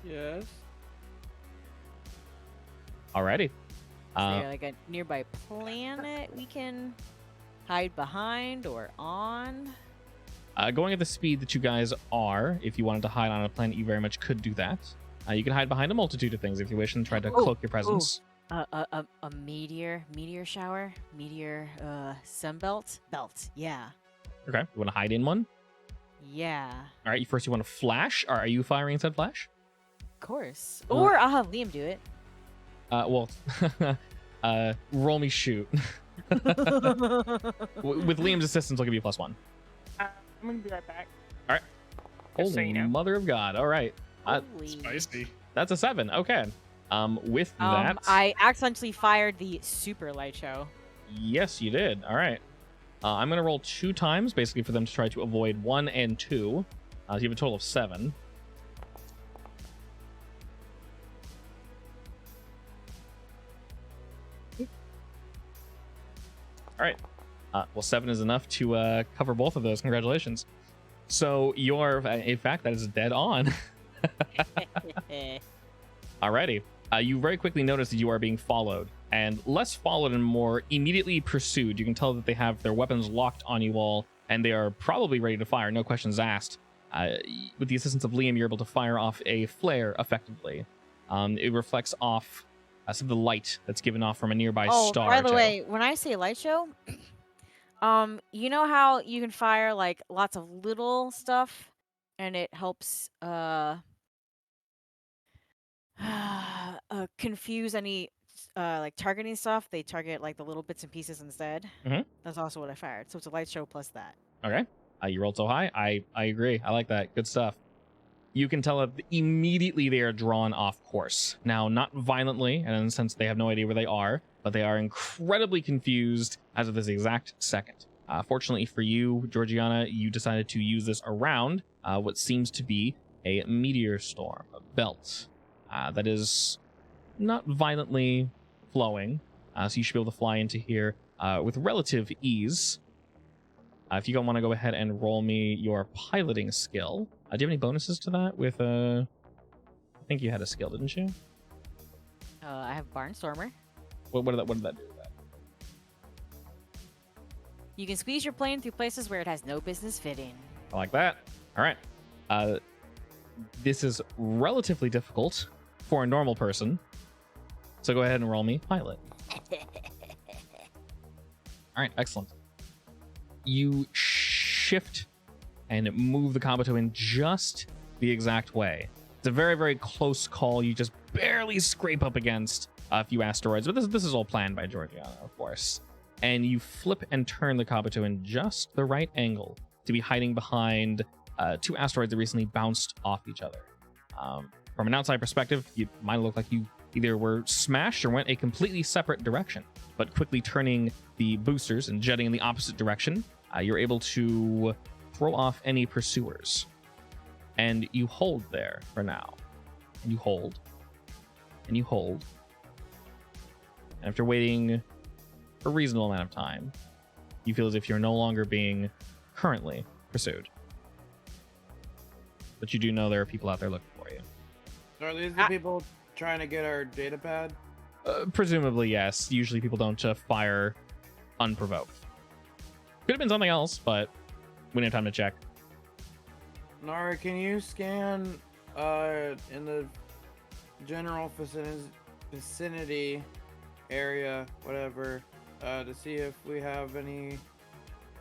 Yes. alrighty. Is there like a nearby planet we can hide behind or on? Going at the speed that you guys are, if you wanted to hide on a planet, you very much could do that. You can hide behind a multitude of things if you wish and try to cloak your presence. A meteor shower, sunbelt belt. Yeah. Okay. You want to hide in one? Yeah. All right. First, you want to flash. Are you firing said flash? course. Or I'll have Liam do it. Well, roll me shoot. With Liam's assistance, I'll give you +1. I'm gonna be right back. All right. Just Oh, so you know. mother of God! All right, Holy. Spicy. that's a 7. Okay. With that, I accidentally fired the super light show. yes, you did. All right. I'm gonna roll 2 times, basically for them to try to avoid 1 and 2. So you have a total of 7. All right. Well, 7 is enough to cover both of those. Congratulations. So you're, in fact, that is dead on. Alrighty. You very quickly notice that you are being followed, and less followed and more immediately pursued. You can tell that they have their weapons locked on you all, and they are probably ready to fire, no questions asked. With the assistance of Liam, you're able to fire off a flare effectively. It reflects off some of the light that's given off from a nearby star. By the Joe. way, when I say light show, you know how you can fire like lots of little stuff, and it helps confuse any like targeting stuff. They target like the little bits and pieces instead. Mhm. That's also what I fired. So it's a light show plus that. Okay. You rolled so high. I agree. I like that. Good stuff. You can tell that immediately they are drawn off course. Now, not violently, and in a sense they have no idea where they are, but they are incredibly confused as of this exact second. Fortunately for you, Georgiana, you decided to use this around what seems to be a meteor storm, a belt that is not violently flowing, so you should be able to fly into here with relative ease. If you want to go ahead and roll me your piloting skill. Do you have any bonuses to that? With I think you had a skill, didn't you? I have Barnstormer. What did that do? With that? You can squeeze your plane through places where it has no business fitting. I like that. All right. This is relatively difficult for a normal person, so go ahead and roll me pilot. All right, excellent. You shift and move the Kabuto in just the exact way. It's a very, very close call. You just barely scrape up against a few asteroids, but this is all planned by Georgiana, of course. And you flip and turn the Kabuto in just the right angle to be hiding behind 2 asteroids that recently bounced off each other. From an outside perspective, it might look like you either were smashed or went a completely separate direction, but quickly turning the boosters and jetting in the opposite direction, you're able to throw off any pursuers. And you hold there for now. And you hold. And you hold. And after waiting a reasonable amount of time, you feel as if you're no longer being currently pursued. But you do know there are people out there looking for you. So are these the people trying to get our data pad? Presumably, yes. Usually people don't fire unprovoked. Could have been something else, but we didn't have time to check. Nara, can you scan in the general vicinity area, whatever, to see if we have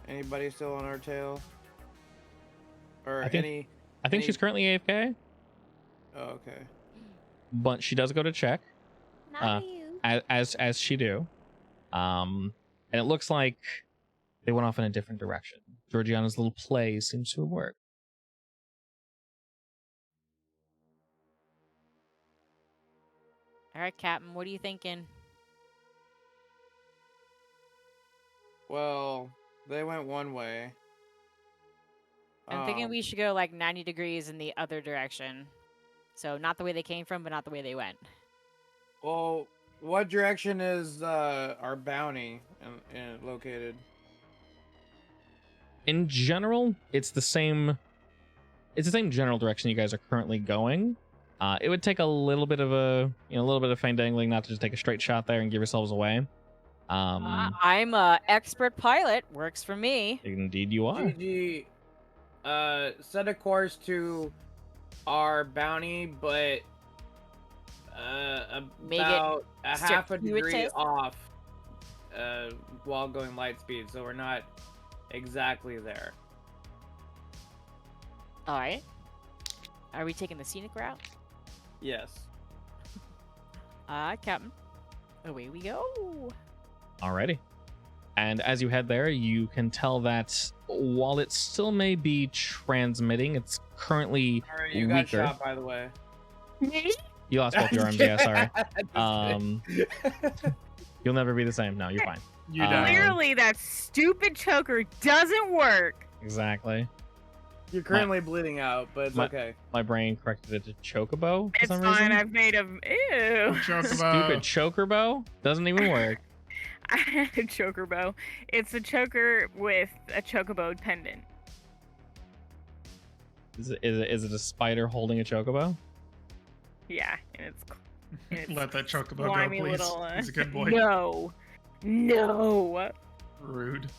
anybody still on our tail? Or I think she's currently AFK, Oh, okay. but she does go to check, Not you. as she do. And it looks like they went off in a different direction. Georgiana's little play seems to have worked. All right, Captain, what are you thinking? Well, they went one way. I'm thinking we should go like 90 degrees in the other direction. So not the way they came from, but not the way they went. Well, what direction is our bounty located? In general, it's the same general direction you guys are currently going. It would take a little bit of fang-dangling not to just take a straight shot there and give yourselves away. I'm a expert pilot. Works for me. Indeed you are. GG, set a course to our bounty, but Make it about a half a degree circuitous. off while going light speed, so we're not exactly there. All right. Are we taking the scenic route? Yes. Captain. Away we go. Alrighty. And as you head there, you can tell that while it still may be transmitting, it's currently Alright, you weaker. got shot, by the way. You lost both your arms, yeah, sorry. You'll never be the same. No, you're fine. You die. Clearly, that stupid choker doesn't work. Exactly. You're currently bleeding out, but it's okay. My brain corrected it to chocobo for It's some fine. reason. I've made a ew. Stupid chokerbo doesn't even work. I had a choker bow. It's a choker with a chocobo pendant. Is it a spider holding a chocobo? Yeah, and it's Let that chocobo go, slimy please. little, He's a good boy. No. Rude.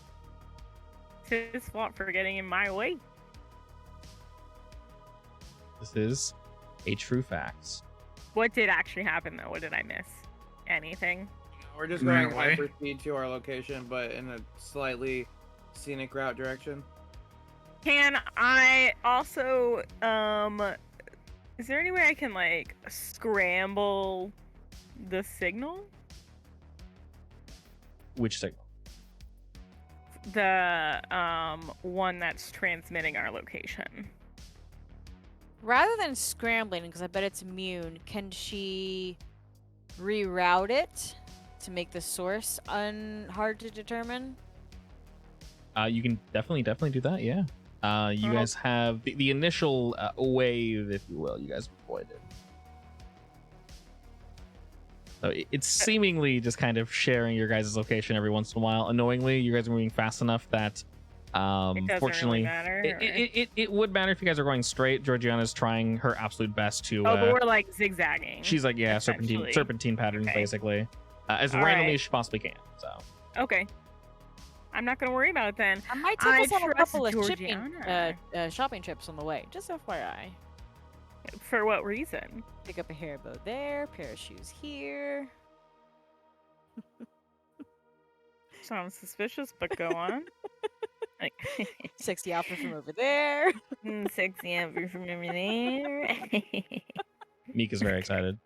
It's his fault for getting in my way. This is a true fact. What did actually happen though? What did I miss? Anything? We're just Ran going away. hyper speed to our location, but in a slightly scenic route direction. Can I also is there any way I can like scramble the signal? Which signal? The one that's transmitting our location. Rather than scrambling, because I bet it's immune, can she reroute it to make the source hard to determine? You can definitely do that. Yeah. You guys have the initial wave, if you will. You guys avoided. So it's seemingly just kind of sharing your guys' location every once in a while. Annoyingly, you guys are moving fast enough that, It doesn't fortunately, really matter. it would matter if you guys are going straight. Georgiana's trying her absolute best to. But we're like zigzagging. She's like, yeah, essentially. serpentine patterns, Okay. basically, as All randomly right. as she possibly can. So. Okay. I'm not gonna worry about it then. I might take us on a trust couple of Georgiana. shopping trips on the way. Just FYI. For what reason? Pick up a hair bow there, pair of shoes here. Sounds suspicious, but go on. Like, Sexy outfit from over there. sexy outfit from over there. Meek is very excited.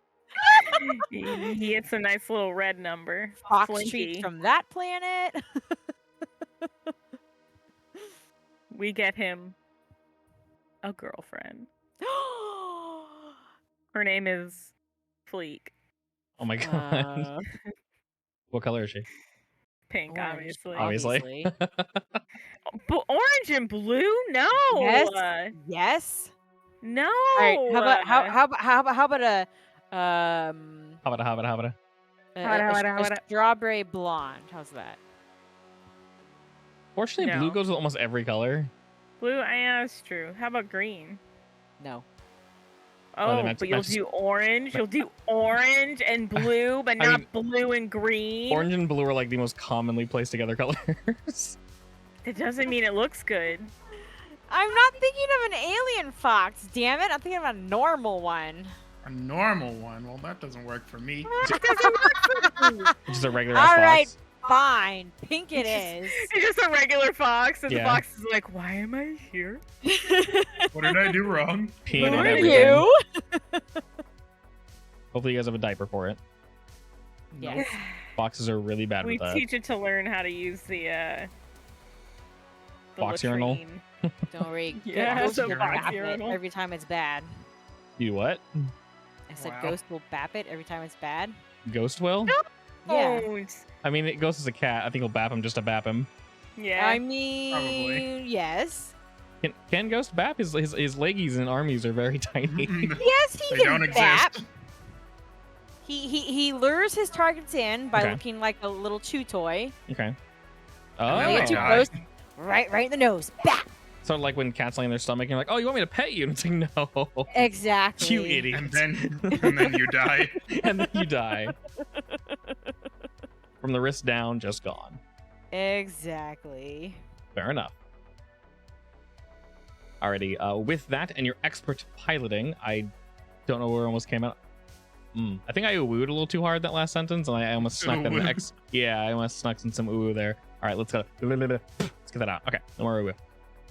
He gets a nice little red number. Fox Slinky. treats from that planet. We get him a girlfriend. Her name is Fleek. Oh my god. What color is she? Pink, Orange, obviously. Obviously. But orange and blue? No. Yes. Yes. No. All right. How about a How about a How about- strawberry blonde? How's that? Fortunately, No. blue goes with almost every color. Blue? Yeah, that's true. How about green? No. Oh, they Oh, meant- but you'll meant to- do orange. You'll do orange and blue, but I not mean, blue and green. Orange and blue are like the most commonly placed together colors. That doesn't mean it looks good. I'm not thinking of an alien fox. Damn it! I'm thinking of a normal one. A normal one? Well, that doesn't work for me. Just a regular ass All right, fox. fine. Pink it is. It's just a regular fox, and Yeah. the fox is like, "Why am I here?" What did I do wrong? Peeing Who and are everything. you? Hopefully, you guys have a diaper for it. Yes. Foxes are really bad We with that. teach it to learn how to use the Fox urinal? latrine. Don't worry. Yeah, Ghost it's a will fox bap it urinal. every time it's bad. You what? I said Wow. Ghost will bap it every time it's bad. Ghost will? Yeah. Oh, it's- I mean, Ghost is a cat. I think he'll bap him just to bap him. yeah. I mean, yes. Can Ghost bap? His leggies and armies are very tiny. Yes, he They can don't bap. exist. He lures his targets in by Okay. looking like a little chew toy. Okay. And then Lay Oh. it to die. Ghost, right in the nose. Bap. Sort of like when cats lay in their stomach and you're like, oh, you want me to pet you? And it's like, no. Exactly. You idiot. And then you die. And then you die. From the wrist down, just gone. Exactly. Fair enough. Alrighty, with that and your expert piloting, I don't know where it almost came out. I think I oohed a little too hard that last sentence, and I almost snuck in Ooh. Yeah, I almost snuck in some ooh there. All right, let's go. Let's get that out. Okay, no more ooh.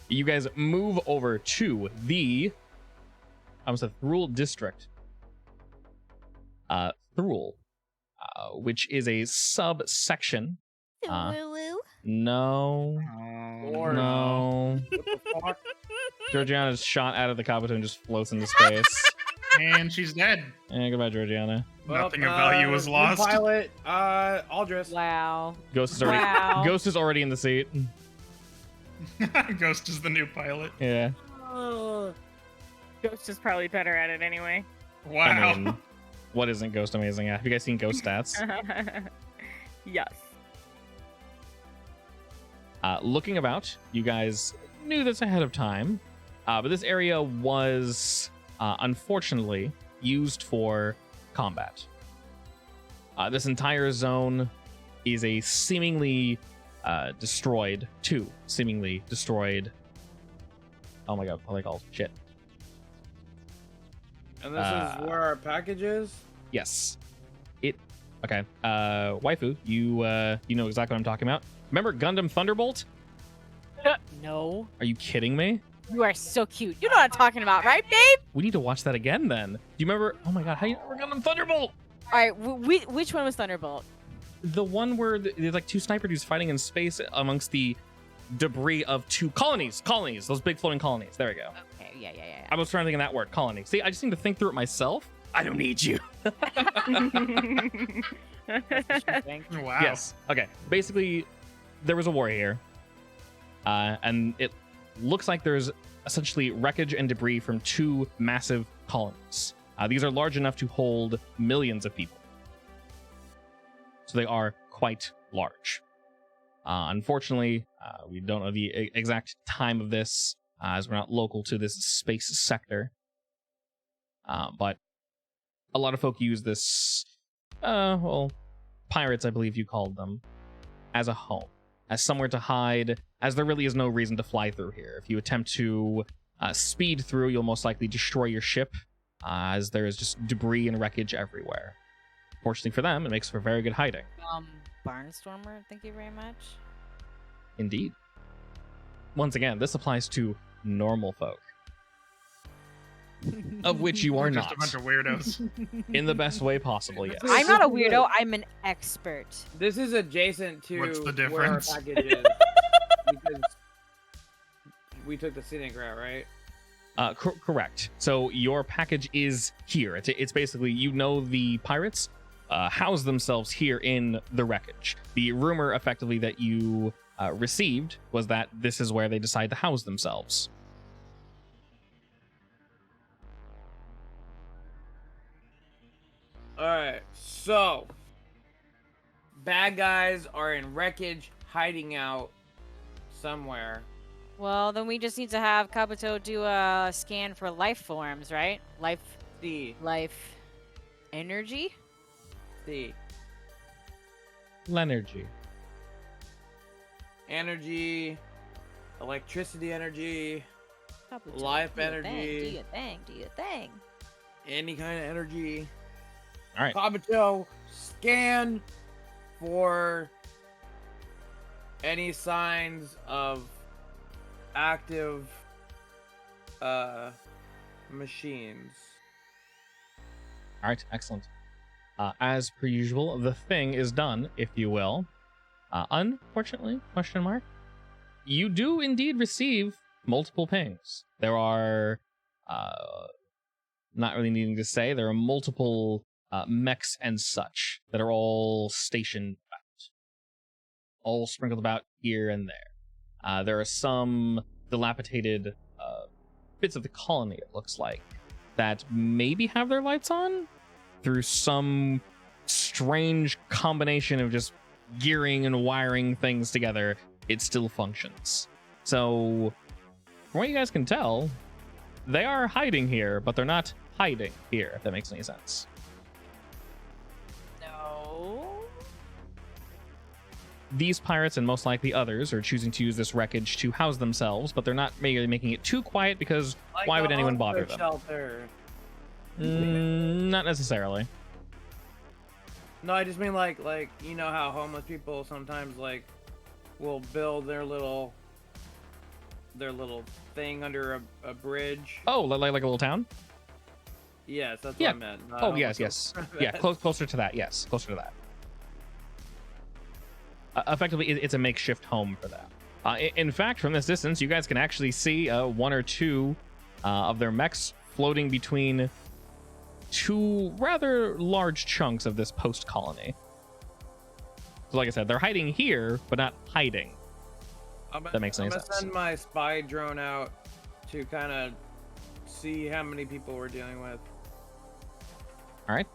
You guys move over to the, I almost said Thule District. Thruel, which is a subsection. Woo-woo. No. Or No. what the fuck? Georgiana's shot out of the Kabuto and just floats into space. And she's dead. And goodbye, Georgiana. Nothing of value was new lost. Pilot, Aldris. Wow. Ghost is already Wow. Ghost is already in the seat. Ghost is the new pilot. Yeah. Ghost is probably better at it anyway. Wow. I mean, what isn't Ghost amazing at? Have you guys seen Ghost stats? Yes. Looking about, you guys knew this ahead of time, but this area was unfortunately used for combat. This entire zone is a seemingly destroyed, seemingly destroyed. Oh my god, what are they called? Shit. And this is where our package is? Yes. Okay. Waifu, you know exactly what I'm talking about. Remember Gundam Thunderbolt? No. Are you kidding me? You are so cute. You know what I'm talking about, right, babe? We need to watch that again then. Do you remember? Oh my god, how do you remember Gundam Thunderbolt? All right. Which one was Thunderbolt? The one where there's like two sniper dudes fighting in space amongst the debris of two colonies. Colonies, those big floating colonies. There we go. Okay. Yeah. I was trying to think of that word, colony. See, I just need to think through it myself. I don't need you. Wow. Yes. Okay. Basically, there was a war here, and it looks like there's essentially wreckage and debris from two massive colonies. These are large enough to hold millions of people, so they are quite large. Unfortunately, we don't know the exact time of this, as we're not local to this space sector. But a lot of folk use this, well, pirates, I believe you called them, as a home, as somewhere to hide, as there really is no reason to fly through here. If you attempt to speed through, you'll most likely destroy your ship, as there is just debris and wreckage everywhere. Fortunately for them, it makes for very good hiding. Barnstormer. Thank you very much. Indeed. Once again, this applies to normal folk, of which you are Just not. a bunch of weirdos. In the best way possible, yes. I'm not a weirdo. I'm an expert. This is adjacent to What's the where our difference? package is. Because we took the scenic route, right? Correct. So your package is here. It's basically, you know, the pirates house themselves here in the wreckage. The rumor, effectively, that you received was that this is where they decide to house themselves. Alright, so bad guys are in wreckage hiding out somewhere. Well, then we just need to have Kabuto do a scan for life forms, right? Life energy? C. Lenergy. Energy, electricity energy, Kabuto, Life do your energy. thing, do your thing. Do your thing. any kind of energy. All right. Kabuto, scan for any signs of active machines. All right. Excellent. As per usual, the thing is done, if you will. Unfortunately, question mark, you do indeed receive multiple pings. There are, not really needing to say, there are multiple mechs and such that are all stationed about, all sprinkled about here and there. There are some dilapidated bits of the colony, it looks like, that maybe have their lights on through some strange combination of just gearing and wiring things together. It still functions. So, from what you guys can tell, they are hiding here, but they're not hiding here, if that makes any sense. No. These pirates, and most likely others, are choosing to use this wreckage to house themselves, but they're not maybe making it too quiet because Like why would a anyone bother homeless them? Shelter. Not necessarily. No, I just mean like you know how homeless people sometimes like will build their little thing under a bridge. Oh, like a little town? Yes, that's Yeah. what I meant. I Oh, don't yes, wanna yes. go Yeah, that. closer to that. Yes, closer to that. Effectively, it's a makeshift home for that. In fact, from this distance, you guys can actually see one or two of their mechs floating between two rather large chunks of this post colony. So, like I said, they're hiding here, but not hiding. That makes any I'm sense. gonna send my spy drone out to kind of see how many people we're dealing with. All right.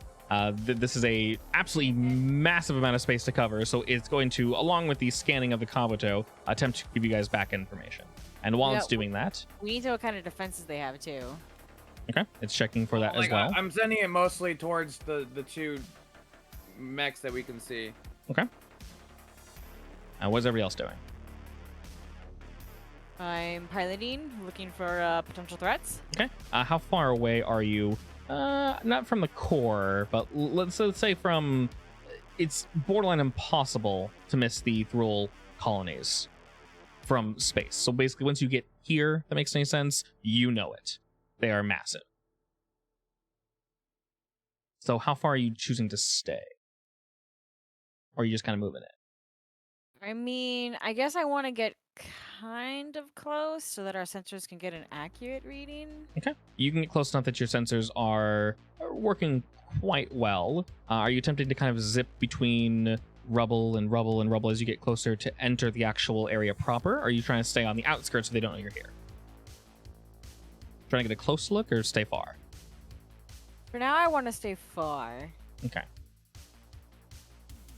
This is a absolutely massive amount of space to cover, so it's going to, along with the scanning of the Kabuto, attempt to give you guys back information. And while Yeah, it's doing that, We need to know what kind of defenses they have too. okay, it's checking for that as Like, well. I'm sending it mostly towards the two mechs that we can see. Okay. What's everybody else doing? I'm piloting, looking for potential threats. Okay. How far away are you? Not from the core, but let's say from. It's borderline impossible to miss the Thrall colonies from space. So basically, once you get here, that makes any sense. You know it. They are massive. So how far are you choosing to stay? Or are you just kind of moving it? I mean, I guess I want to get kind of close so that our sensors can get an accurate reading. Okay. You can get close enough that your sensors are working quite well. Are you attempting to kind of zip between rubble and rubble and rubble as you get closer to enter the actual area proper? Or are you trying to stay on the outskirts so they don't know you're here? Trying to get a close look or stay far? For now, I want to stay far. Okay.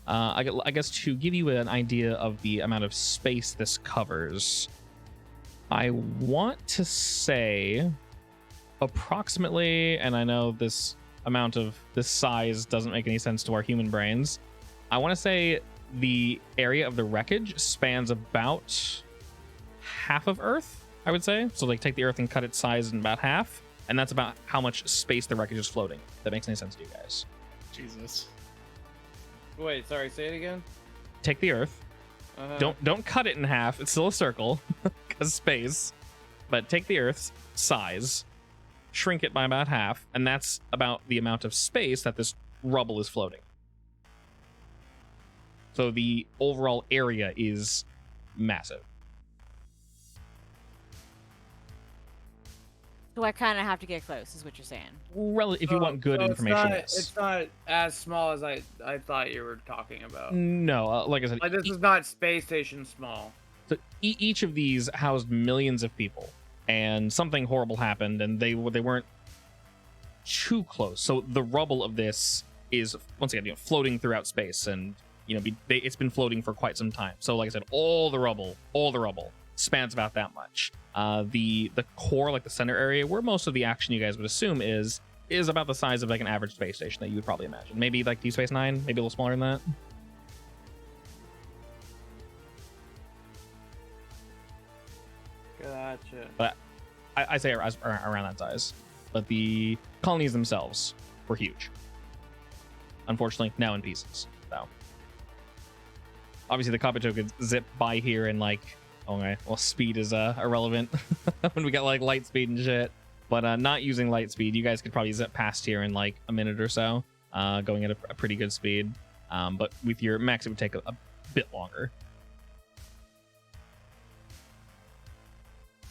I guess to give you an idea of the amount of space this covers, I want to say approximately, and I know this amount of this size doesn't make any sense to our human brains, I want to say the area of the wreckage spans about half of Earth, I would say. So like take the Earth and cut its size in about half, and that's about how much space the wreckage is floating. If that makes any sense to you guys. Jesus. Wait, sorry, say it again. Take the Earth. Don't cut it in half. It's still a circle because space. But take the Earth's size, shrink it by about half, and that's about the amount of space that this rubble is floating. So the overall area is massive. So I kind of have to get close, is what you're saying. If you want good information, yes. It's not as small as I thought you were talking about. No, like I said, Like, this is not space station small. so each of these housed millions of people, and something horrible happened, and they weren't too close. So the rubble of this is once again floating throughout space, and it's been floating for quite some time. So like I said, all the rubble spans about that much. The core, like the center area, where most of the action you guys would assume is about the size of like an average space station that you would probably imagine. Maybe like Deep Space Nine, maybe a little smaller than that. Gotcha. But I say around that size. But the colonies themselves were huge. Unfortunately, now in pieces. So obviously the Kabuto could zip by here and like, okay, well, speed is irrelevant when we got like light speed and shit. But not using light speed, you guys could probably zip past here in like a minute or so, going at a pretty good speed. But with your mechs, it would take a bit longer.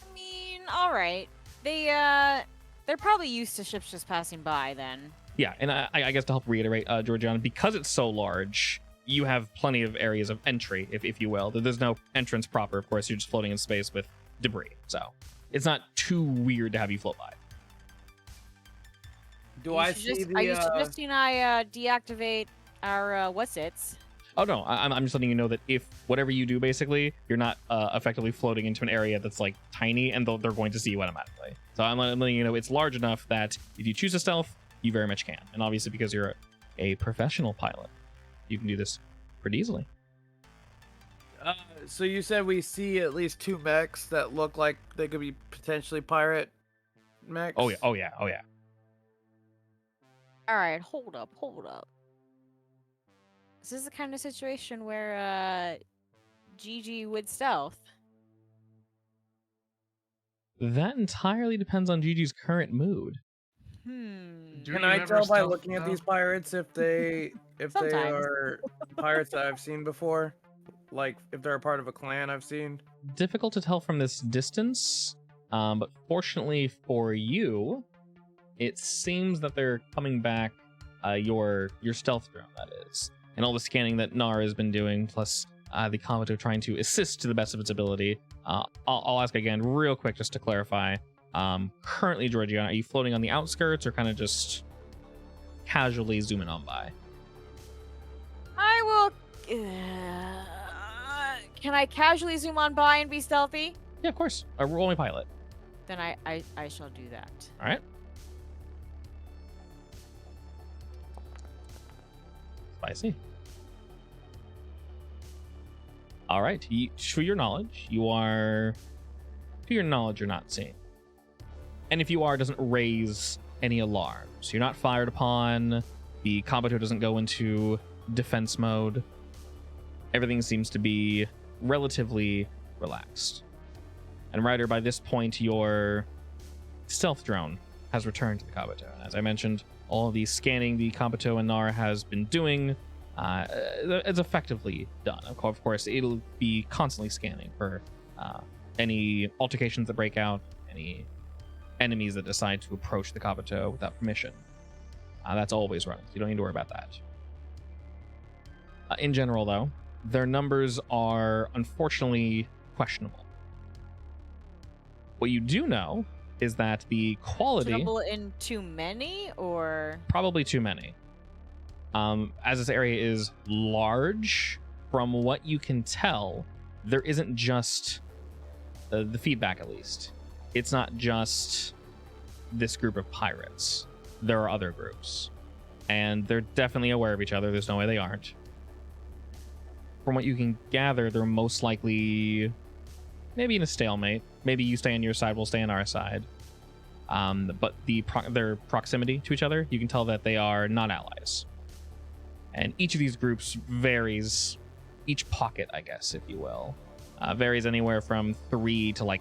I mean, all right. They're probably used to ships just passing by then. Yeah, and I guess to help reiterate, Georgiana, because it's so large, you have plenty of areas of entry, if you will. There's no entrance proper, of course. You're just floating in space with debris, so it's not too weird to have you float by. Do I see Are you suggesting I deactivate our what's-its? Oh no, I'm just letting you know that if whatever you do, basically, you're not effectively floating into an area that's like tiny, and they're going to see you automatically. So I'm letting you know it's large enough that if you choose to stealth, you very much can. And obviously, because you're a professional pilot, you can do this pretty easily. So you said we see at least two mechs that look like they could be potentially pirate mechs? Oh yeah. All right, hold up. This is the kind of situation where GG would stealth. That entirely depends on Gigi's current mood. Do Can you I ever tell by stealth, looking at though? these pirates if they Sometimes. are pirates that I've seen before? Like if they're a part of a clan I've seen? Difficult to tell from this distance, but fortunately for you, it seems that they're coming back your stealth drone, that is. And all the scanning that Nara has been doing, plus the Commodore trying to assist to the best of its ability. I'll ask again real quick just to clarify. Currently, Georgiana, are you floating on the outskirts or kind of just casually zooming on by? I will. Can I casually zoom on by and be stealthy? Yeah, of course. Roll me pilot. Then I shall do that. All right. Spicy. All right. To your knowledge, you're not seeing. And if you are, it doesn't raise any alarms. You're not fired upon. The combator doesn't go into defense mode. Everything seems to be relatively relaxed. And Ryder, by this point, your stealth drone has returned to the Kabuto. And as I mentioned, all the scanning the Kabuto and Nara has been doing is effectively done. Of course, it'll be constantly scanning for any altercations that break out, any enemies that decide to approach the Kabuto without permission. That's always running, so you don't need to worry about that. In general, though, their numbers are unfortunately questionable. What you do know is that the quality... Trouble in too many, or...? Probably too many. As this area is large, from what you can tell, there isn't just... the feedback, at least. It's not just this group of pirates. There are other groups. And they're definitely aware of each other. There's no way they aren't. From what you can gather, they're most likely maybe in a stalemate. Maybe you stay on your side, we'll stay on our side. But their proximity to each other, you can tell that they are not allies. And each of these groups varies, each pocket, I guess, if you will, varies anywhere from 3 to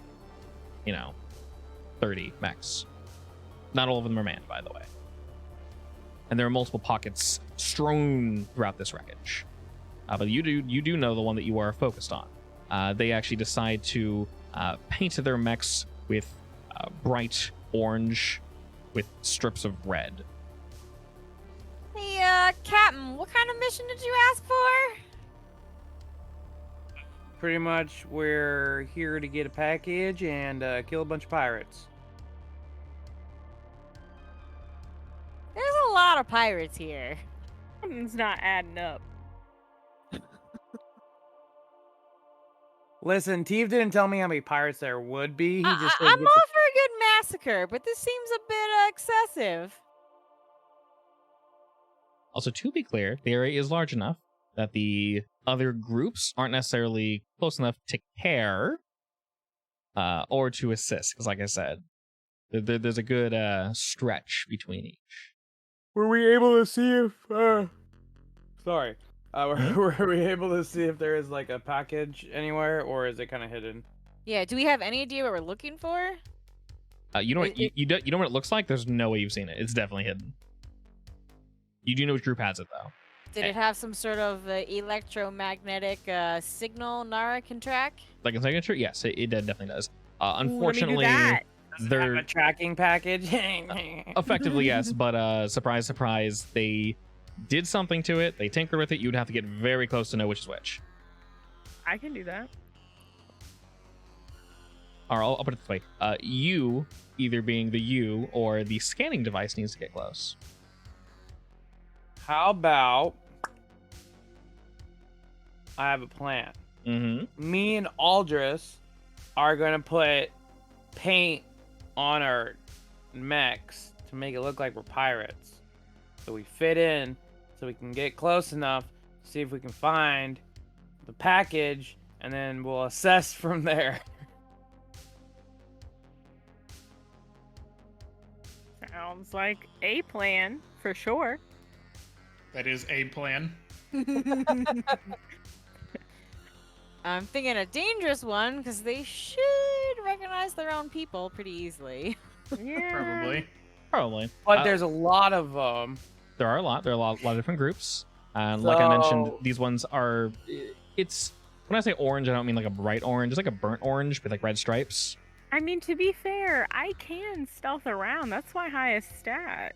30 max. Not all of them are manned, by the way. And there are multiple pockets strewn throughout this wreckage. But you do know the one that you are focused on. They actually decide to paint their mechs with bright orange with strips of red. Hey, Captain, what kind of mission did you ask for? Pretty much, we're here to get a package and kill a bunch of pirates. There's a lot of pirates here. Something's not adding up. Listen, Thieve didn't tell me how many pirates there would be. He just said I'm get all for a good massacre, but this seems a bit excessive. Also, to be clear, the area is large enough that the other groups aren't necessarily close enough to care or to assist. Because like I said, there's a good stretch between each. Were we able to see if... Sorry. Were we able to see if there is like a package anywhere, or is it kind of hidden? Yeah, do we have any idea what we're looking for? You know what you know what it looks like? There's no way you've seen it. It's definitely hidden. You do know which group has it, though. Did it have some sort of electromagnetic signal Nara can track? Like a signature? Yes, it definitely does. Unfortunately, Let me do that. Does it they're have a tracking package? effectively yes, but surprise, surprise, they did something to it. They tinkered with it. You'd have to get very close to know which is which. I can do that. Or I'll put it this way: you, either being the you or the scanning device, needs to get close. How about I have a plan. Mm-hmm. Me and Aldris are gonna put paint on our mechs to make it look like we're pirates. So we fit in, so we can get close enough, see if we can find the package, and then we'll assess from there. Sounds like a plan, for sure. That is a plan. I'm thinking a dangerous one, because they should recognize their own people pretty easily. Yeah. Probably. Probably. But there's a lot of There are a lot. There are a lot of different groups. And like I mentioned, So- these ones are. It's when I say orange, I don't mean like a bright orange. It's like a burnt orange with like red stripes. I mean, to be fair, I can stealth around. That's my highest stat.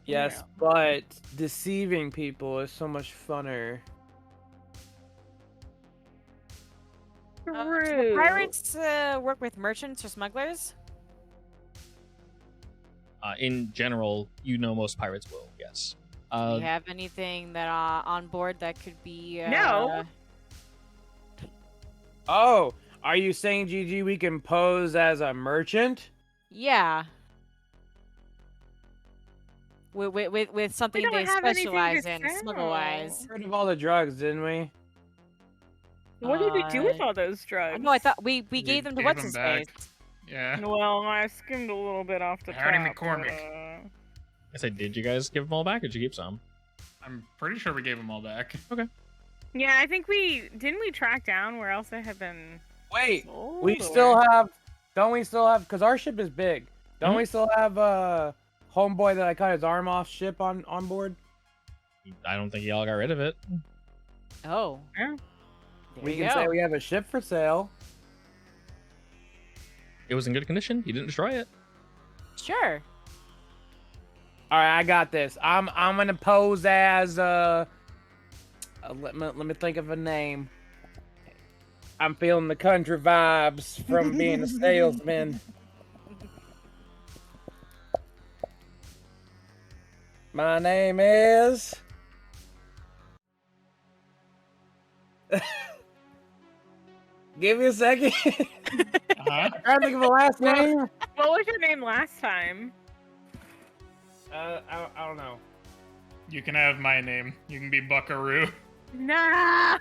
Yes, but deceiving people is so much funner. Do the pirates work with merchants or smugglers? In general, most pirates will. Yes. Do you have anything that on board that could be? No. Oh, are you saying, GG, we can pose as a merchant? Yeah. With something don't they have anything to specialize in, sell. smuggle-wise. Rid of all the drugs, didn't we? What did we do with Uh, all those drugs? No, I thought we gave them to gave what's them his back. face. Yeah. Well, I skimmed a little bit off the Howdy top. McCormick. I said, did you guys give them all back, or did you keep some? I'm pretty sure we gave them all back. Yeah, I think we track down where else it had been. Wait, sold, we or- still have. Don't we still have? Because our ship is big. Don't we still have homeboy that I cut his arm off ship on board? I don't think y'all got rid of it. Oh. Yeah. There We you can go. say we have a ship for sale. It was in good condition. You didn't destroy it. Sure. All right, I got this. I'm gonna pose as let me think of a name. I'm feeling the country vibes from being a salesman. My name is. Give me a second. Uh-huh. I'm trying to think of a last name. What was your name last time? I don't know. You can have my name. You can be Buckaroo. Nah.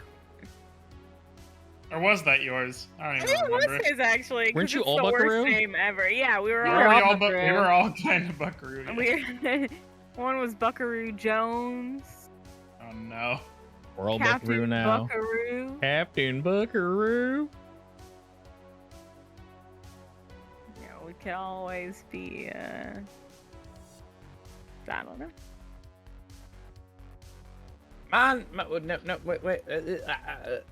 Or was that yours? I I don't think even it was remember. his actually. 'cause Weren't you it's all the Buckaroo? worst name ever. Yeah, we were We all. were, Buckaroo. we were all kind of Buckaroo. Yeah. We one was Buckaroo Jones. Oh no. We're all Captain Buckaroo now. Buckaroo. Captain Buckaroo. Yeah, we could always be. I don't know. No, wait.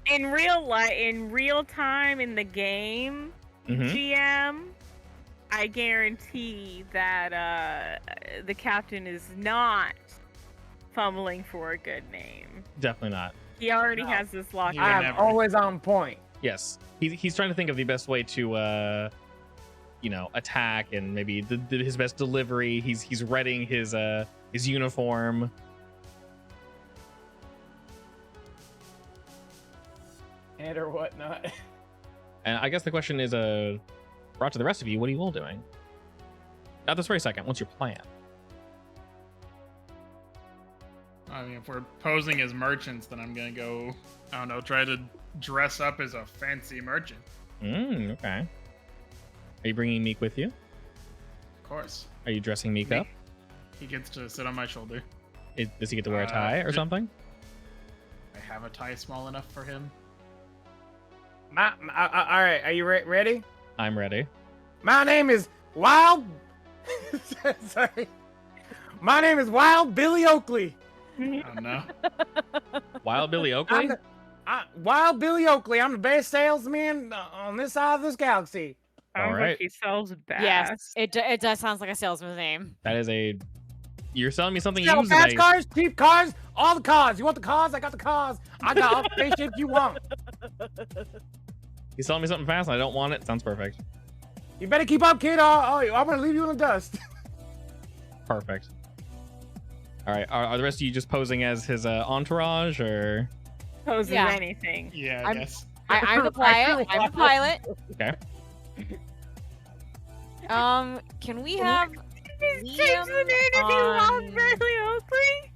In real time in the game, Mm-hmm. GM, I guarantee that the captain is not fumbling for a good name. Definitely not. He already No. has this locked. You would in. I'm never. always on point. Yes, he's trying to think of the best way to, attack and maybe his best delivery. He's readying his uniform. And or whatnot. And I guess the question is, brought to the rest of you, what are you all doing? At this very second, what's your plan? I mean, if we're posing as merchants, then I'm gonna go, I don't know, try to dress up as a fancy merchant. Okay. Are you bringing Meek with you? Of course. Are you dressing Meek up? He gets to sit on my shoulder. Does he get to wear a tie or something? I have a tie small enough for him. All right, are you ready? I'm ready. My name is Wild. Sorry. My name is Wild Billy Oakley. Oh no. Wild Billy Oakley? Wild Billy Oakley. I'm the best salesman on this side of this galaxy. Sounds Alright. like he sells bass. Yes, it does sounds like a salesman's name. That is a... You're selling me something Sell used fast today. cars, cheap cars, all the cars. You want the cars? I got the cars. I got all the spaceship you want. He's selling me something fast and I don't want it. Sounds perfect. You better keep up, kid. I'm gonna leave you in the dust. Perfect. All right. Are the rest of you just posing as his entourage, or? Poses Yeah. anything. Yeah, I I'm- guess. I'm the pilot. I'm the pilot. Okay. Can we have Just change the name to be Wild on- Billy Oakley.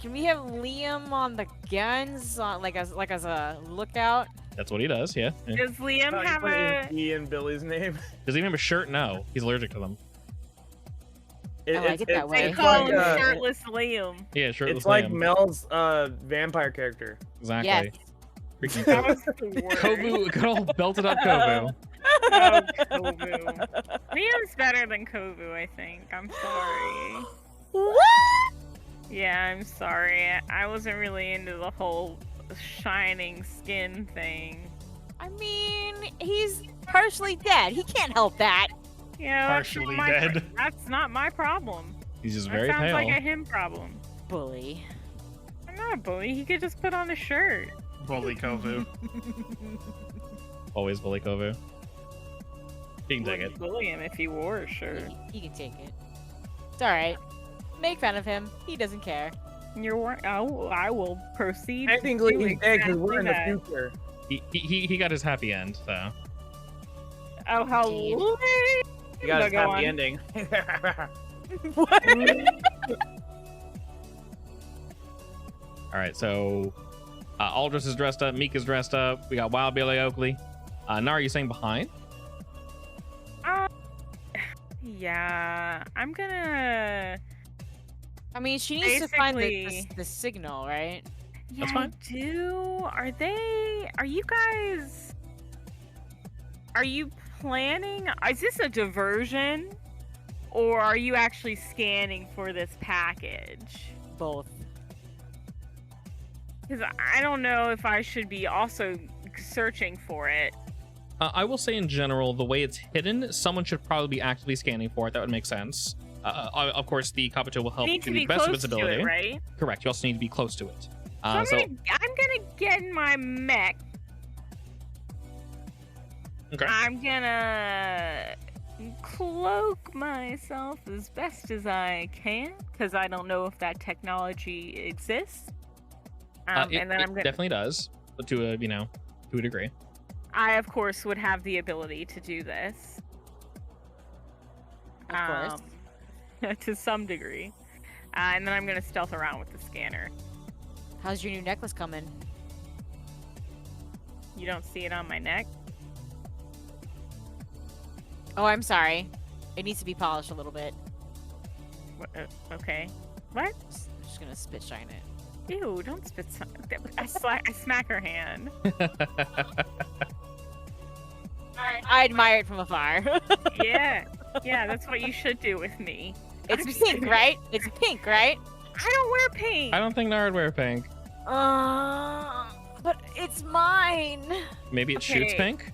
Can we have Liam on the guns, like as a lookout? That's what he does. Yeah. Yeah. Does Liam have a? Ian Billy's name. Does he have a shirt? No. He's allergic to them. I like it that way. They It's call like, him Shirtless Liam. Yeah, shirtless. it's like Liam. Mel's vampire character. Exactly. Yes. Freaking That Kovu. was the worst. Kovu, good old belted up Kovu. Oh, Kovu. Liam's better than Kovu, I think. I'm sorry. What? Yeah, I'm sorry. I wasn't really into the whole shining skin thing. I mean, he's partially dead. He can't help that. Yeah, Partially dead. That's not my problem. He's just That very sounds pale. like a him problem. Bully. I'm not a bully. He could just put on a shirt. Bully Kovu. Always bully Kovu. He can take Wouldn't it. bully him if he wore a shirt. He can take it. It's alright. Make fun of him. He doesn't care. I will proceed. to Technically, do he's dead because we're in the exactly future. He got his happy end, so. that. Oh, how Indeed. lame. You got his Go happy on. ending. What? Alright, so Aldris is dressed up, Meek is dressed up, we got Wild Billy Oakley. Nara, you saying behind? Yeah, I'm gonna. I mean, she needs to find Basically- the signal, right? Yeah, That's fine. I do. Are you guys? Are you planning? Is this a diversion? Or are you actually scanning for this package? Both. Because I don't know if I should be also searching for it. I will say in general, the way it's hidden, someone should probably be actively scanning for it. That would make sense. Of course, the Kabuto will help You need to to the be best of close its to ability. it, right? Correct. You also need to be close to it. I'm So gonna get in my mech. okay. I'm gonna cloak myself as best as I can because I don't know if that technology exists. It, and then it I'm gonna. definitely does, but to a to a degree. I of course would have the ability to do this. Of course. To some degree. And then I'm gonna stealth around with the scanner. How's your new necklace coming? You don't see it on my neck. Oh, I'm sorry. It needs to be polished a little bit. Okay. What? I'm just gonna spit shine it. Ew! Don't spit. I smack her hand. I admire it from afar. Yeah, yeah. That's what you should do with me. It's pink, right? It's pink, right? I don't wear pink. I don't think Nara would wear pink. But it's mine. Maybe it shoots Okay. pink.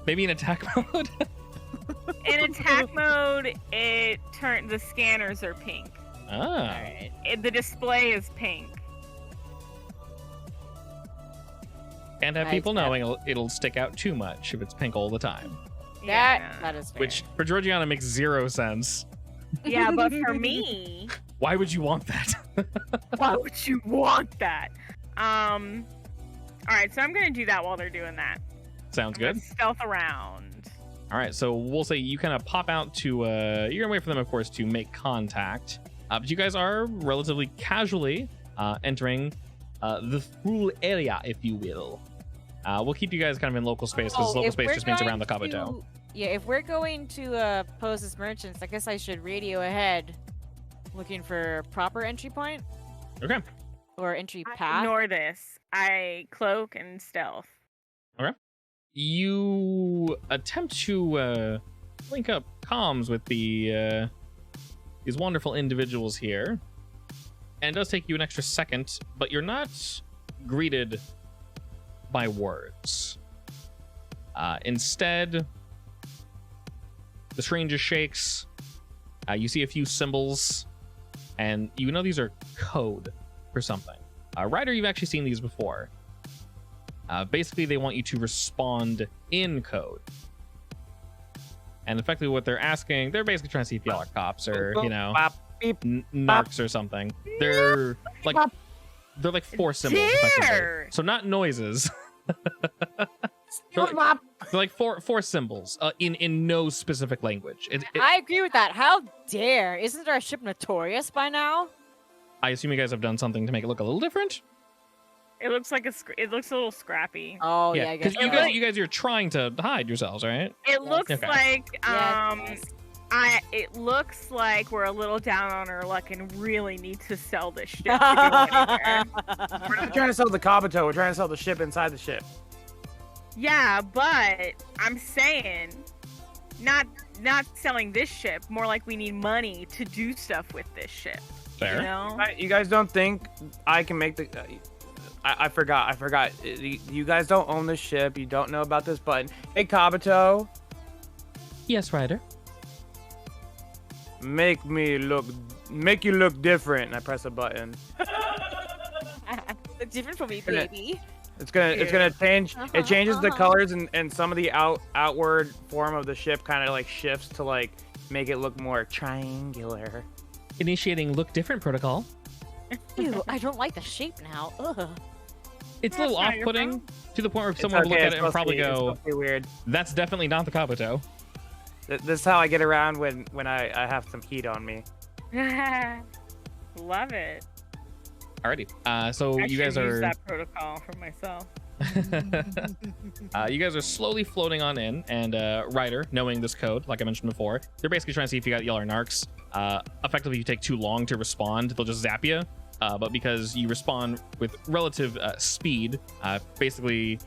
Maybe in attack mode. In attack mode, the scanners are pink. Ah. Alright. The display is pink. Can't have Nice, people man. knowing it'll stick out too much if it's pink all the time. That is fair. Which for Georgiana makes zero sense. Yeah, but for me, Why would you want that? why would you want that? All right, so I'm gonna do that while they're doing that. Sounds I'm gonna good. Stealth around. All right, so we'll say you kind of pop out to. You're gonna wait for them, of course, to make contact. But you guys are relatively casually entering the full area, if you will. We'll keep you guys kind of in local space because local if space we're just means going around the Kabuto. to- Yeah, if we're going to pose as merchants, I guess I should radio ahead, looking for proper entry point Okay. or entry I path. ignore this. I cloak and stealth. You attempt to link up comms with the these wonderful individuals here, and it does take you an extra second, but you're not greeted by words. Instead, the screen just shakes. You see a few symbols, and you know these are code for something. Ryder, you've actually seen these before. Basically, they want you to respond in code. And effectively, what they're asking, they're basically trying to see if y'all are cops or, narcs or something. They're like four symbols. effectively. Dare! So not noises. They're like four symbols in no specific language. I agree with that. How dare? Isn't our ship notorious by now? I assume you guys have done something to make it look a little different. It looks like it looks a little scrappy. Oh yeah, I guess. because you guys are trying to hide yourselves, right? It looks Okay. like Yes. It looks like we're a little down on our luck and really need to sell this ship to go anywhere. We're not trying to sell the Kabuto. We're trying to sell the ship inside the ship. Yeah, but I'm saying, not selling this ship. More like we need money to do stuff with this ship. Fair. You know? You guys don't think I can make the? I forgot. You guys don't own this ship. You don't know about this button. Hey, Kabuto, Yes, Ryder. make you look different. And I press a button. Different from me, Gonna- baby. It's gonna change. It changes the uh-huh. colors and some of the outward form of the ship kind of like shifts to like make it look more triangular. Initiating look different protocol. Ew, I don't like the shape now. Ugh. It's a That's little not your off-putting problem. to the point where It's someone would look okay, at it's it and supposed to probably be- it's go, supposed to be weird. "That's definitely not the Kabuto." This is how I get around when I have some heat on me. Love it. Alrighty. So I you guys should use are that protocol for myself. you guys are slowly floating on in, and Ryder, knowing this code, like I mentioned before, they're basically trying to see if you got narcs. Effectively, if you take too long to respond, they'll just zap you. But because you respond with relative speed, basically,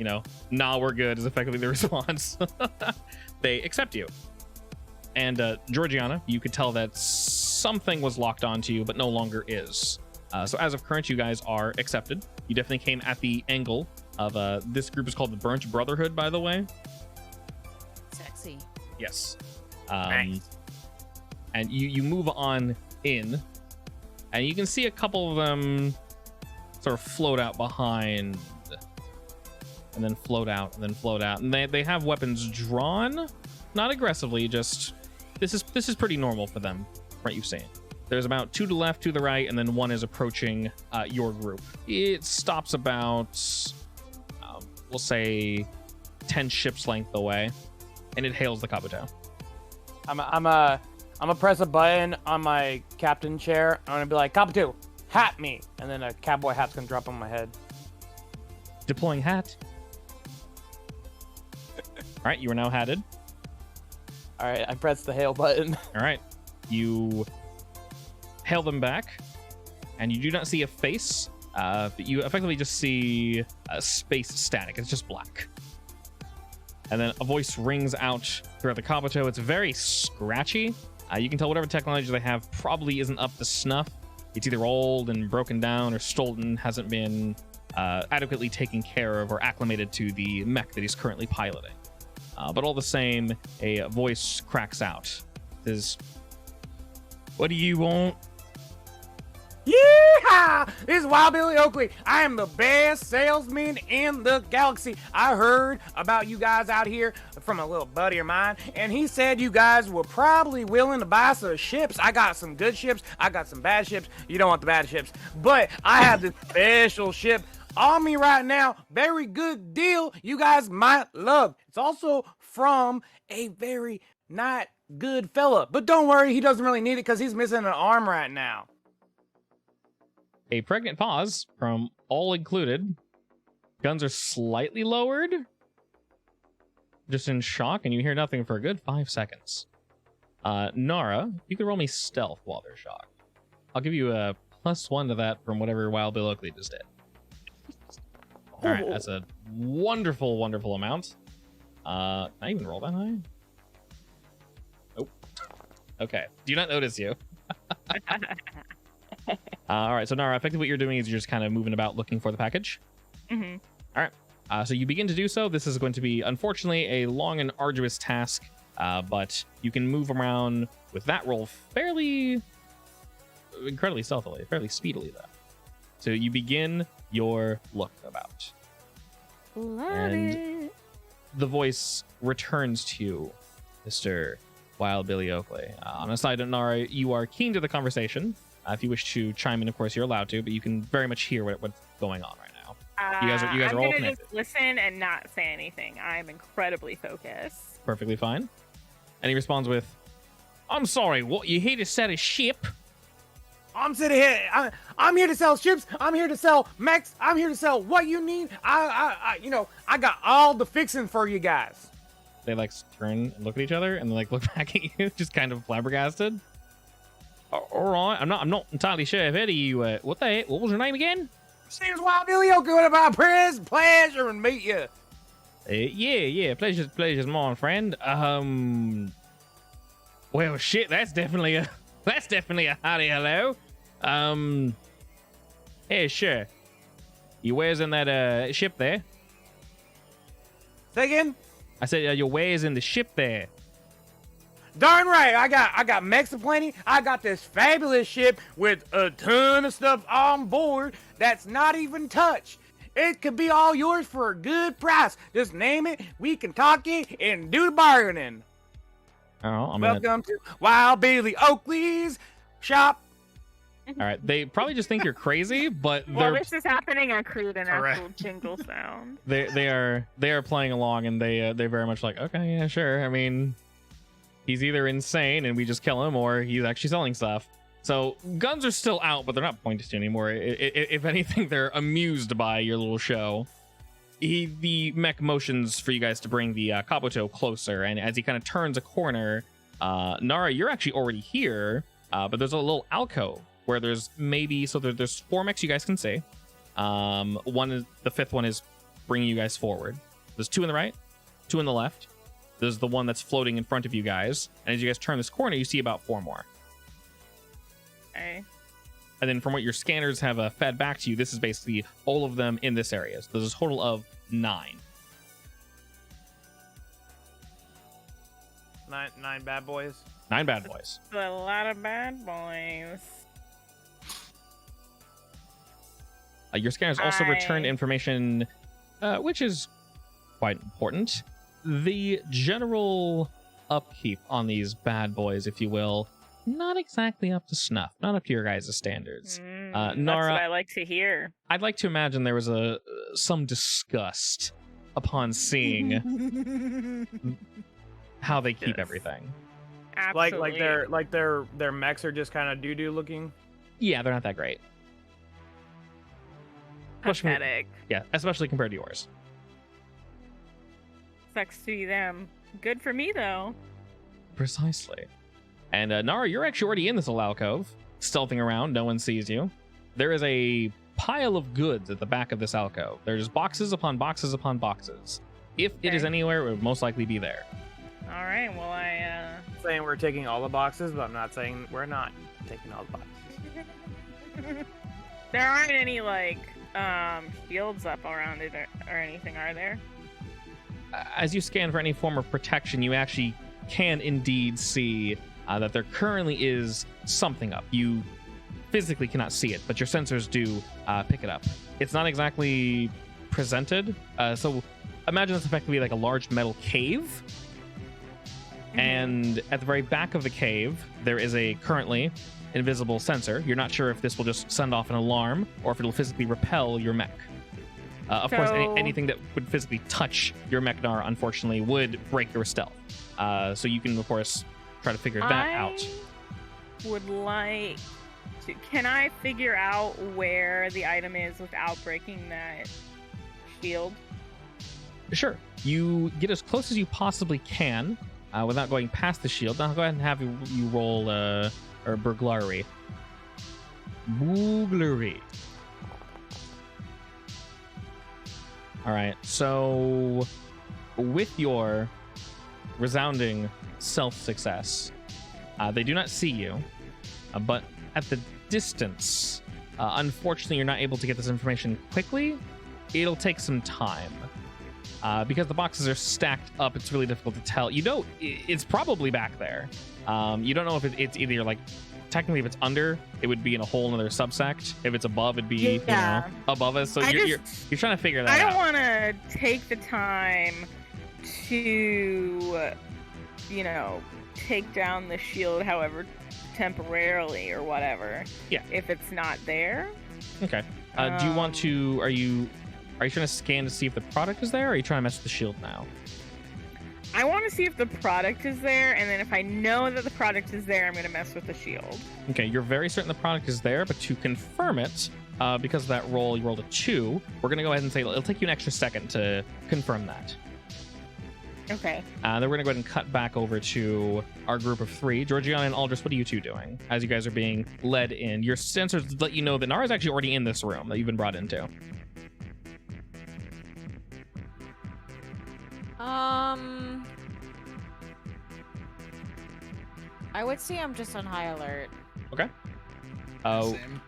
nah, we're good is effectively the response. They accept you. And Georgiana, you could tell that something was locked onto you, but no longer is. So as of current, you guys are accepted. You definitely came at the angle of this group is called the Burnt Brotherhood, by the way. Sexy. Yes. Nice. And you move on in, and you can see a couple of them sort of float out behind, and then float out, and then float out. And they have weapons drawn, not aggressively, just this is pretty normal for them, right? You've seen. There's about 2 to the left, 2 to the right, and then 1 is approaching your group. It stops about, we'll say, 10 ships length away, and it hails the Kabuto. I'm gonna press a button on my captain chair. I'm gonna be like, Kabuto, hat me, and then a cowboy hat's gonna drop on my head. Deploying hat. All right, you are now hatted. All right, I press the hail button. All right, you hail them back, and you do not see a face, but you effectively just see a space static. It's just black. And then a voice rings out throughout the Kabuto. It's very scratchy. You can tell whatever technology they have probably isn't up to snuff. It's either old and broken down or stolen, hasn't been adequately taken care of or acclimated to the mech that he's currently piloting. But all the same, a voice cracks out. It says, "What do you want?" Yeehaw! This is Wild Billy Oakley. I am the best salesman in the galaxy. I heard about you guys out here from a little buddy of mine, and he said you guys were probably willing to buy some ships. I got some good ships. I got some bad ships. You don't want the bad ships. But I have this special ship on me right now. Very good deal you guys might love. It's also from a very not good fella. But don't worry, he doesn't really need it because he's missing an arm right now. A pregnant pause from all included. Guns are slightly lowered. Just in shock, and you hear nothing for a good 5 seconds. Nara, you can roll me stealth while they're shocked. I'll give you a +1 to that from whatever Wild Bill Oakley just did. All right, that's a wonderful, wonderful amount. Can I even roll that high? Nope. Okay, do not notice you. All right, so Nara, effectively what you're doing is you're just kind of moving about looking for the package. Mm-hmm. All right, so you begin to do so. This is going to be, unfortunately, a long and arduous task, but you can move around with that roll fairly, incredibly stealthily, fairly speedily, though. So you begin your look about. Love And it. the voice returns to you, Mr. Wild Billy Oakley. On a side note, Nara, you are keen to the conversation. If you wish to chime in, of course, you're allowed to, but you can very much hear what's going on right now. You guys are I'm all gonna connected. just listen and not say anything. I'm incredibly focused. Perfectly fine. And he responds with, "I'm sorry, what, you here to set a ship?" I'm sitting here. I'm here to sell ships. I'm here to sell mechs. I'm here to sell what you need. I got all the fixing for you guys. they like turn and look at each other and like look back at you, just kind of flabbergasted. All right, I'm not entirely sure if any of you. What was your name again? Seems Wild Billy Oak, good about pleasure and meet you. Yeah, pleasure's mine, friend. Well, shit, that's definitely a howdy hello. Yeah, sure. You wares in that ship there? Say again? I said your wares in the ship there. Darn right, I got mechs aplenty. I got this fabulous ship with a ton of stuff on board that's not even touched. It could be all yours for a good price. Just name it, we can talk it and do the bargaining. Oh, Welcome to Wild Billy Oakley's shop. All right, they probably just think you're crazy, but Well, this is happening. I create an Correct. actual jingle sound. they are playing along, and they're very much like, okay, yeah, sure. I mean, he's either insane and we just kill him, or he's actually selling stuff. So guns are still out, but they're not pointed to anymore. If anything, they're amused by your little show. The mech motions for you guys to bring the Kabuto closer, and as he kind of turns a corner, Nara, you're actually already here, but there's a little alcove where there's there's 4 mechs you guys can see. The 5th one is bringing you guys forward. There's 2 on the right, 2 on the left. There's the one that's floating in front of you guys, and as you guys turn this corner, you see about 4 more. Okay. And then from what your scanners have fed back to you, this is basically all of them in this area. So there's a total of 9. 9 bad boys. 9 bad boys. A lot of bad boys. Your scanners also returned Hi. information, which is quite important. The general upkeep on these bad boys, if you will, not exactly up to snuff, not up to your guys' standards. That's Nara, what I like to hear. I'd like to imagine there was some disgust upon seeing how they keep Yes. everything. Absolutely. Like their mechs are just kind of doo-doo looking. Yeah, they're not that great. Especially- Pathetic. Yeah, especially compared to yours. Sucks to be them. Good for me though. Precisely. And Nara, you're actually already in this little alcove, stealthing around. No one sees you. There is a pile of goods at the back of this alcove. There's boxes upon boxes upon boxes. If it is Okay. anywhere, it would most likely be there. All right. Well, Saying we're taking all the boxes, but I'm not saying we're not taking all the boxes. there aren't any like shields up around it or anything, are there? As you scan for any form of protection, you actually can indeed see that there currently is something up. You physically cannot see it, but your sensors do pick it up. It's not exactly presented, so imagine it's effectively like a large metal cave. And at the very back of the cave, there is a currently invisible sensor. You're not sure if this will just send off an alarm or if it'll physically repel your mech. Of course, So- anything that would physically touch your mech, Nara, unfortunately, would break your stealth. So you can, of course, try to figure that out. Would like to. Can I figure out where the item is without breaking that shield? Sure. You get as close as you possibly can without going past the shield. Now I'll go ahead and have you roll or burglary. Burglary. All right. So with your resounding self-success, they do not see you, but at the distance, unfortunately, you're not able to get this information quickly. It'll take some time. Because the boxes are stacked up, it's really difficult to tell. You know, it's probably back there. You don't know if it's either like, technically, if it's under, it would be in a whole other subsect. If it's above, it'd be Yeah. above us. So you're trying to figure that I out. don't want to take the time to, take down the shield, however, temporarily or whatever. Yeah. If it's not there. Okay. Do you want to? Are you trying to scan to see if the product is there, or are you trying to mess with the shield now? I want to see if the product is there, and then if I know that the product is there, I'm going to mess with the shield. Okay, you're very certain the product is there, but to confirm it, because of that roll, you rolled a 2. We're gonna go ahead and say it'll take you an extra second to confirm that. Okay. Then we're gonna go ahead and cut back over to our group of 3. Georgiana and Aldris, what are you two doing as you guys are being led in? Your sensors let you know that Nara's actually already in this room that you've been brought into. I would say I'm just on high alert. Okay. Same.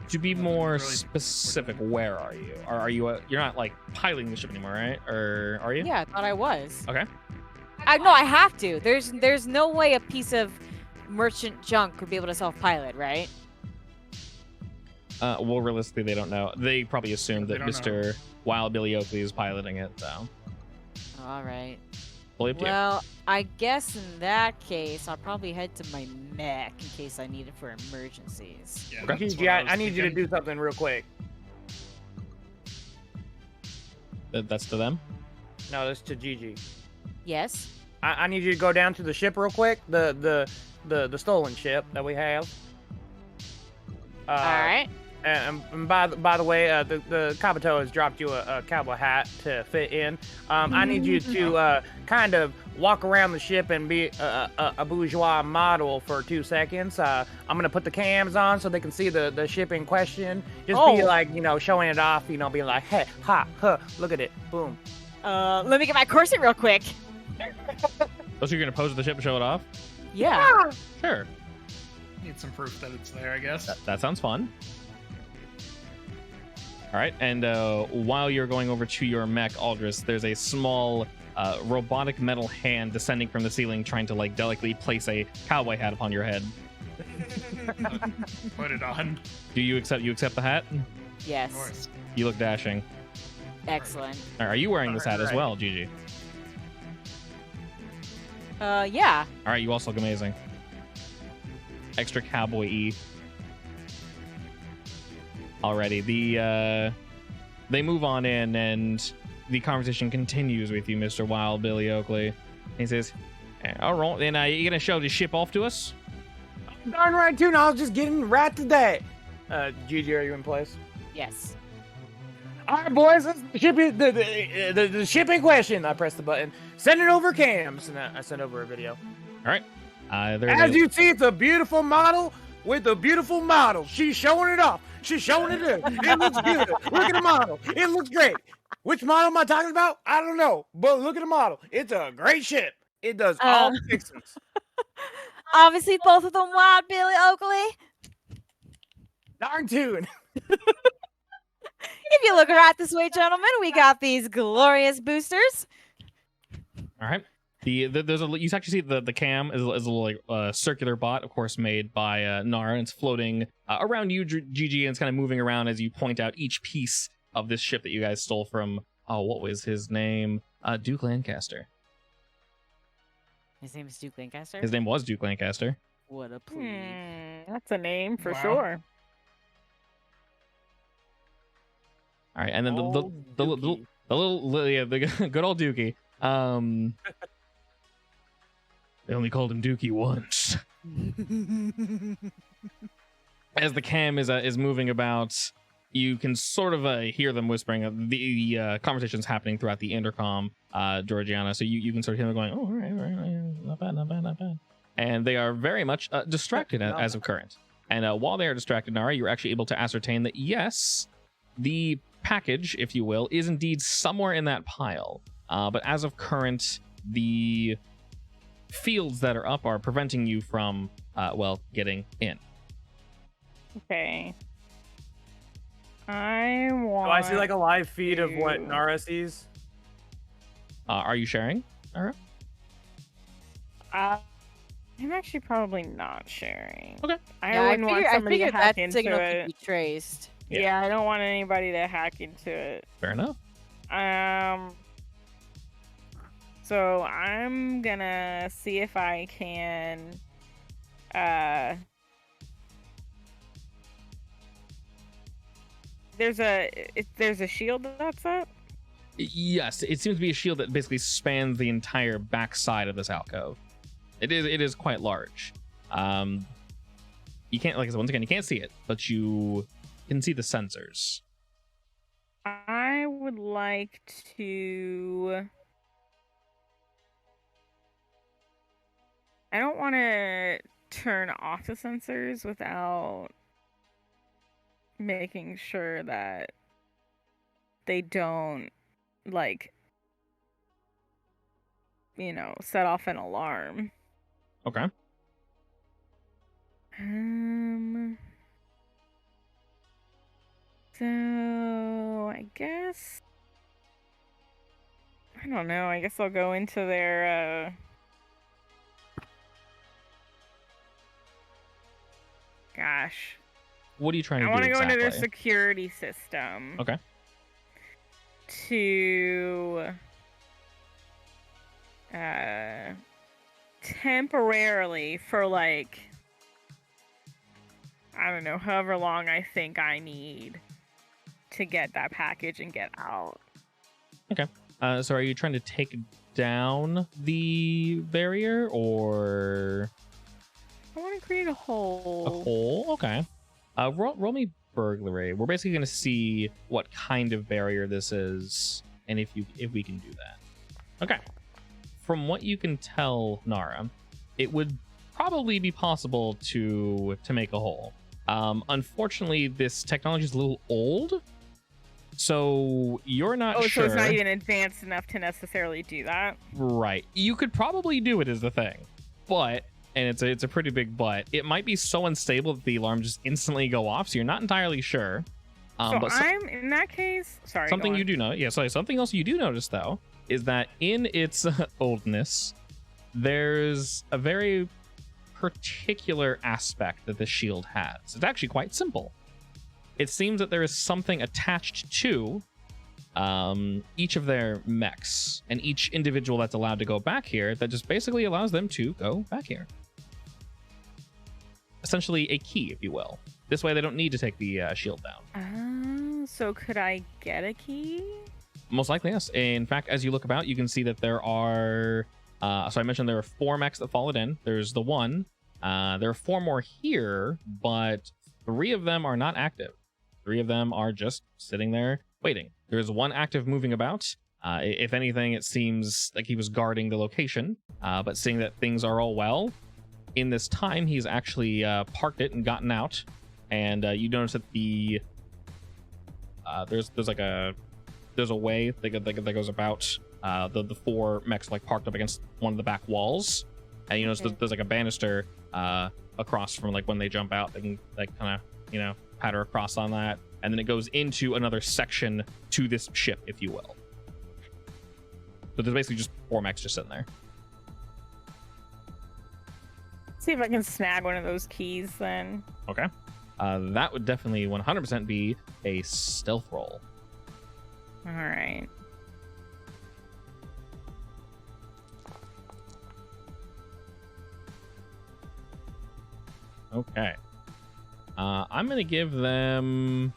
To be Nothing more really specific, where are you? Are you? You're not like piloting the ship anymore, right? Or are you? Yeah, I thought I was. Okay. No, I have to. There's no way a piece of merchant junk would be able to self-pilot, right? Well, realistically, they don't know. They probably assumed They that don't know. Mr. Wild Billy Oakley is piloting it, so. All right. Fully up to you. Well, I guess in that case, I'll probably head to my mech in case I need it for emergencies. Yeah, Okay. that's GG, what I I was need you to thinking. do something real quick. That's to them. No, that's to GG. Yes. I need you to go down to the ship real quick. The stolen ship that we have. All right. And by the way, the Kabuto has dropped you a cowboy hat to fit in. I need you to kind of walk around the ship and be a bourgeois model for 2 seconds. I'm gonna put the cams on so they can see the ship in question. Just be like, showing it off. Be like, hey, ha, huh, look at it, boom. Let me get my corset real quick. Oh, so you're gonna pose the ship and show it off? Yeah. Sure. Need some proof that it's there, I guess. That sounds fun. All right, and while you're going over to your mech, Aldris, there's a small robotic metal hand descending from the ceiling, trying to like delicately place a cowboy hat upon your head. Put it on. Do you accept? You accept the hat? Of Yes. course. You look dashing. Excellent. All right, are you wearing this hat as Alright. well, Gigi? Yeah. All right, you also look amazing. Extra cowboy-y. Alrighty, they move on in, and the conversation continues with you, Mr. Wild Billy Oakley. He says, "All right, then you gonna show the ship off to us?" Darn right, too. I was just getting right today. GG, are you in place? Yes. All right, boys, let's ship the ship in question. I press the button. Send it over cams. And I send over a video. All right. There As they- you see, it's a beautiful model with a beautiful model. She's showing it off. She's showing it in. It looks good. Look at the model. It looks great. Which model am I talking about? I don't know. But look at the model. It's a great ship. It does all fixings. Obviously, both of them Wild Billy Oakley. Darn tune. If you look right this way, gentlemen, we got these glorious boosters. All right. There's you actually see the cam is a little like circular bot, of course, made by Nara, and it's floating around you, GG, and it's kind of moving around as you point out each piece of this ship that you guys stole from. Oh, what was his name? Duke Lancaster. His name is Duke Lancaster. His name was Duke Lancaster. What a plebe. That's a name for Wow. sure. All right, and then Oh, the good old Dookie. They only called him Dookie once. As the cam is moving about, you can sort of hear them whispering. The conversation's happening throughout the intercom, Georgiana. So you can sort of hear them going, "Oh, all right, not bad, not bad, not bad." And they are very much distracted as of current. And while they are distracted, Nara, you're actually able to ascertain that yes, the package, if you will, is indeed somewhere in that pile. But as of current, the fields that are up are preventing you from, getting in. Okay. I want. Do I see like a live feed of what to- Nara sees? Are you sharing, Nara? I'm actually probably not sharing. Okay. I wouldn't want somebody to figured hack that into signal it. could be traced. Yeah, I don't want anybody to hack into it. Fair enough. So I'm gonna see if I can there's a shield that's up. Yes, it seems to be a shield that basically spans the entire backside of this alcove. It is quite large. You can't, like I said, once again, you can't see it, but you can see the sensors. I would like to I don't want to turn off the sensors without making sure that they don't, like, set off an alarm. Okay. So I guess I don't know. I guess I'll go into their gosh. What are you trying to do? I want to go into their exactly? security system. Okay. To temporarily for like I don't know, however long I think I need to get that package and get out. Okay. So are you trying to take down the barrier or I want to create a hole. a hole? Okay. Roll me burglary. We're basically going to see what kind of barrier this is, and if we can do that. Okay. From what you can tell, Nara, it would probably be possible to make a hole. Unfortunately, this technology is a little old, so you're not sure. So it's not even advanced enough to necessarily do that. Right. You could probably do it, is the thing, but. And it's a pretty big but. It might be so unstable that the alarm just instantly go off, so you're not entirely sure. But I'm in that case. Sorry. Something you do know. Yeah, sorry. Something else you do notice though is that in its oldness, there's a very particular aspect that this shield has. It's actually quite simple. It seems that there is something attached to each of their mechs, and each individual that's allowed to go back here that just basically allows them to go back here. Essentially a key, if you will. This way they don't need to take the shield down. So could I get a key? Most likely, yes. In fact, as you look about, you can see that there are so I mentioned there are 4 mechs that followed in. There's the one. There are 4 more here, but 3 of them are not active. 3 of them are just sitting there waiting. There's 1 active moving about. If anything, it seems like he was guarding the location, but seeing that things are all well, in this time, he's actually parked it and gotten out. And you notice that the there's a way that goes about the 4 mechs like parked up against one of the back walls, and you notice there's like a banister across from like when they jump out. They can like kind of patter across on that, and then it goes into another section to this ship, if you will. So there's basically just 4 mechs just sitting there. See if I can snag one of those keys then. Okay. That would definitely 100% be a stealth roll. All right. Okay. I'm going to give them...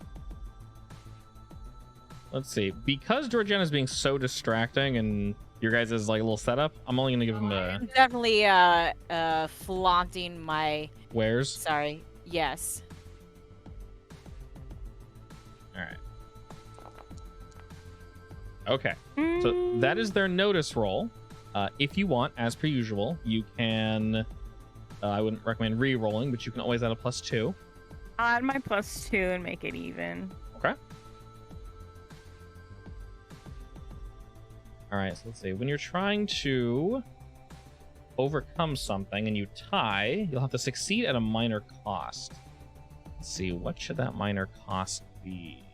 Let's see. Because Georgiana's being so distracting and your guys' like little setup, I'm only going to give them a... I'm definitely flaunting my... Wares? Sorry. Yes. All right. Okay. So that is their notice roll. If you want, as per usual, you can... I wouldn't recommend re-rolling, but you can always add a +2. I'll add my +2 and make it even. Okay. All right, so let's see. When you're trying to overcome something and you tie, you'll have to succeed at a minor cost. Let's see, what should that minor cost be?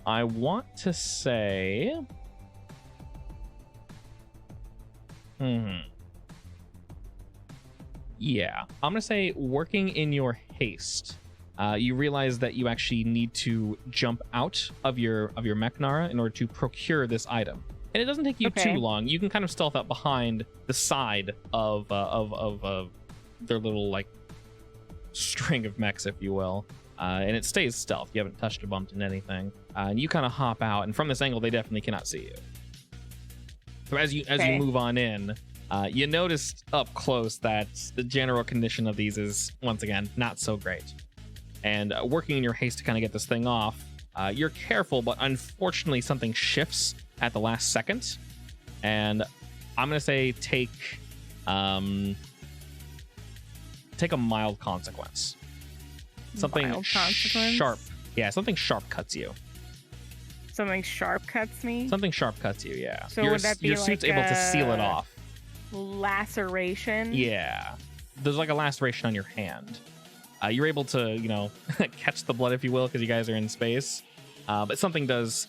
I want to say... Yeah, I'm gonna say working in your haste. You realize that you actually need to jump out of your mech, Nara, in order to procure this item, and it doesn't take you too long. You can kind of stealth up behind the side of their little like string of mechs, if you will, and it stays stealth. You haven't touched or bumped into anything, and you kind of hop out, and from this angle, they definitely cannot see you. So as you move on in, you noticed up close that the general condition of these is, once again, not so great. And working in your haste to kind of get this thing off, you're careful, but unfortunately something shifts at the last second. And I'm gonna say take a mild consequence. Something Mild consequence? sharp. Yeah, something sharp cuts you. Something sharp cuts me. Something sharp cuts you. Yeah. So your would that be your suit's like able to seal it a- off. Laceration. Yeah. There's like a laceration on your hand. You're able to, you know, catch the blood, if you will, because you guys are in space. But something does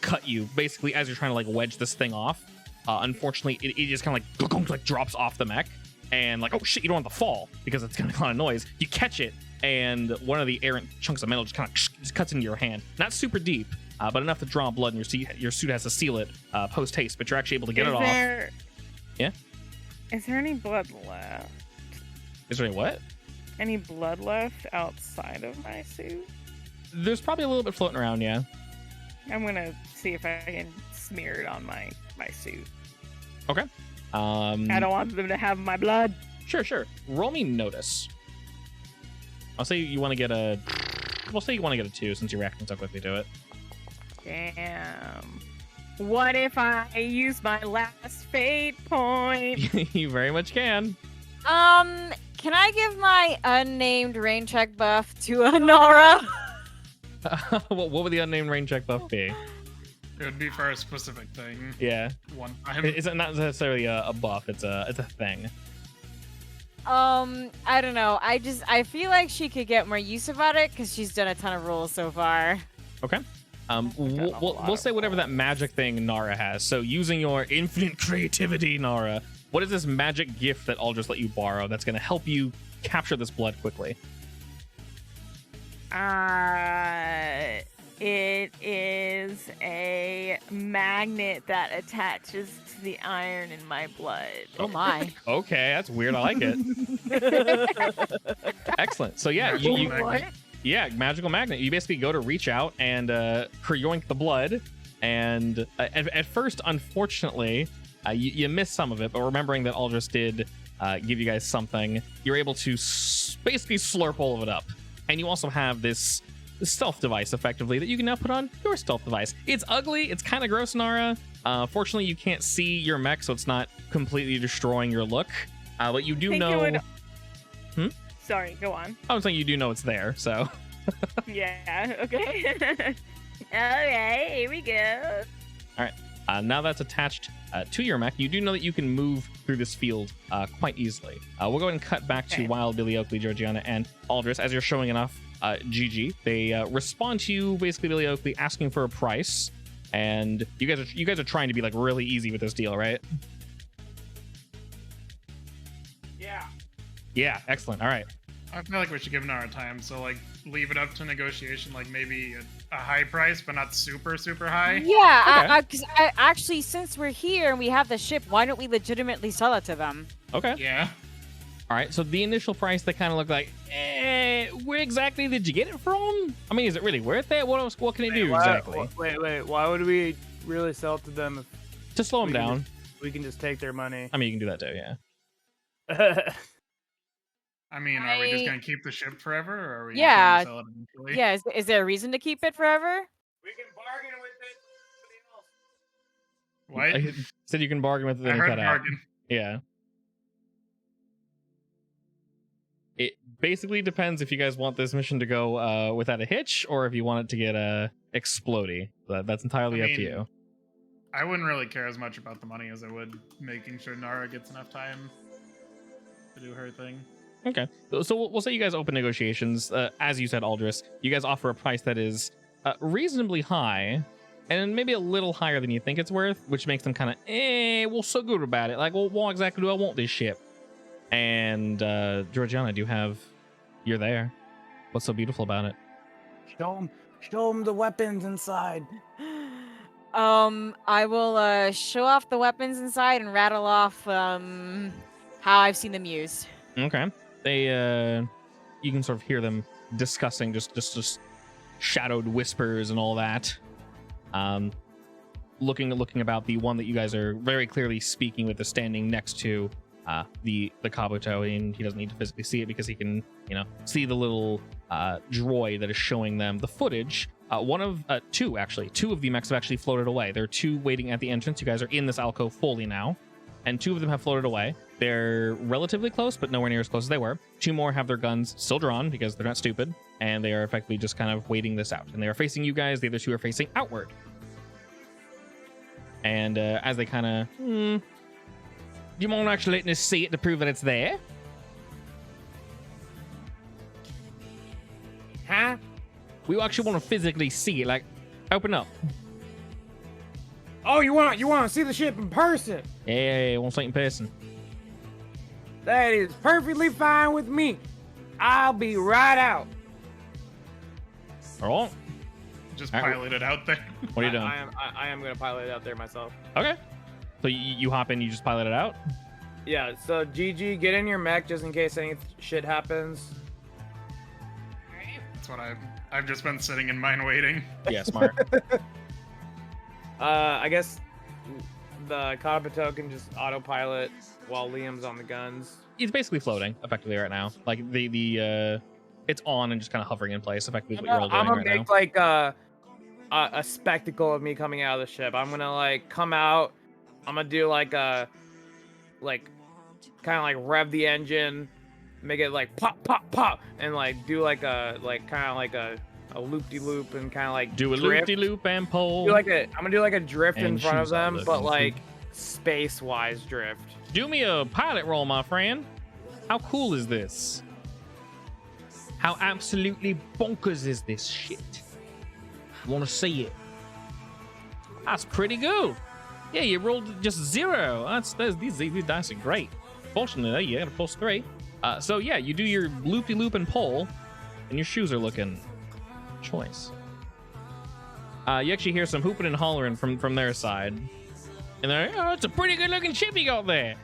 cut you basically as you're trying to like wedge this thing off. Unfortunately, it just kind of like drops off the mech, and like, oh shit, you don't want to fall because it's gonna kind of noise. You catch it, and one of the errant chunks of metal just kind of just cuts into your hand. Not super deep, but enough to draw blood, and your suit has to seal it post haste. But you're actually able to get it off. Yeah. Is there any blood left? Is there any what? Any blood left outside of my suit? There's probably a little bit floating around. Yeah. I'm gonna see if I can smear it on my suit. Okay. I don't want them to have my blood. Sure. Roll me notice. I'll say you want to get a. We'll say you want to get a 2 since you're reacting so quickly to it. Damn. What if I use my last fate point? You very much can. Can I give my unnamed rain check buff to a Nara? What would the unnamed rain check buff be? It would be for a specific thing. Yeah. One time. It's not necessarily a buff. It's a thing. I don't know. I feel like she could get more use about it because she's done a ton of rolls so far. Okay. We'll say whatever that magic thing Nara has. So using your infinite creativity, Nara, what is this magic gift that I'll just let you borrow that's going to help you capture this blood quickly? It is a magnet that attaches to the iron in my blood. Oh my. Okay, that's weird. I like it. Excellent. So yeah, yeah, magical magnet. You basically go to reach out and yoink the blood, and at first, unfortunately, you miss some of it. But remembering that Aldris did give you guys something, you're able to basically slurp all of it up. And you also have this stealth device, effectively, that you can now put on your stealth device. It's ugly. It's kind of gross, Nara. Fortunately, you can't see your mech, so it's not completely destroying your look. But you do know. Sorry, go on. I was saying you do know it's there, so. Yeah. Okay. Okay. Here we go. All right. Now that's attached to your mech, you do know that you can move through this field quite easily. We'll go ahead and cut back to Wild, Billy Oakley, Georgiana, and Aldris. As you're showing enough GG, they respond to you, basically, Billy Oakley, asking for a price. And you guys are trying to be like really easy with this deal, right? Yeah, excellent. All right. I feel like we should give Nara time, so like leave it up to negotiation, like maybe a high price, but not super high. Yeah, because actually, since we're here and we have the ship, why don't we legitimately sell it to them? Okay. Yeah. All right. So the initial price, they kind of look like, where exactly did you get it from? I mean, is it really worth it? What else? What can it do exactly? Wait. Why would we really sell it to them if To slow them down. we can just take their money? I mean, you can do that too. Yeah. I mean, are we just gonna keep the ship forever, or are we Yeah. gonna sell it eventually? Yeah, is there a reason to keep it forever? We can bargain with it. What? I said you can bargain with it I and heard cut out. bargain. Yeah. It basically depends if you guys want this mission to go without a hitch or if you want it to get explodey. That's entirely I up to mean, you. I wouldn't really care as much about the money as I would making sure Nara gets enough time to do her thing. Okay. So we'll say you guys open negotiations. As you said, Aldris, you guys offer a price that is reasonably high and maybe a little higher than you think it's worth, which makes them kind of, well, so good about it. Like, well, why exactly do I want this ship? And Georgiana, you're there. What's so beautiful about it? Show them the weapons inside. I will show off the weapons inside and rattle off how I've seen them used. Okay. They you can sort of hear them discussing just shadowed whispers and all that. Looking about the one that you guys are very clearly speaking with is standing next to the Kabuto, and he doesn't need to physically see it because he can, see the little droid that is showing them the footage. Two of the mechs have actually floated away. There are two waiting at the entrance. You guys are in this alcove fully now. and 2 of them have floated away. They're relatively close, but nowhere near as close as they were. 2 more have their guns still drawn because they're not stupid, and they are effectively just kind of waiting this out. And they are facing you guys. The other 2 are facing outward. And as they kind of, do you mind actually letting us see it to prove that it's there? Huh? We actually want to physically see it. Like, open up. Oh, you want to see the ship in person? Yeah, I want to see it in person. That is perfectly fine with me. I'll be right out. All right. Just All right. pilot it out there. What are you doing? I am gonna pilot it out there myself. Okay. So you hop in, you just pilot it out? Yeah. So GG, get in your mech just in case any shit happens. That's what I've just been sitting in mine waiting. Yeah, smart. I guess the Kabuto can just autopilot while Liam's on the guns. He's basically floating effectively right now. Like the it's on and just kind of hovering in place. Effectively, what you're all doing I'm gonna right make now. like a spectacle of me coming out of the ship. I'm gonna like come out. I'm gonna do like a kind of like rev the engine, make it like pop pop pop, and like do like a kind of like a loop-de-loop and kind of like Do a drift. loop-de-loop and pull. I'm gonna do like a drift in And front of shoes on them, the but thing. like space-wise drift. Do me a pilot roll, my friend. How cool is this? How absolutely bonkers is this shit? Want to see it? That's pretty good. Yeah, you rolled just 0. These dice are great. Fortunately, though, you got a +3. So yeah, you do your loop-de-loop and pull, and your shoes are looking choice. You actually hear some hooping and hollering from their side, and they're, oh, it's a pretty good-looking ship you got there.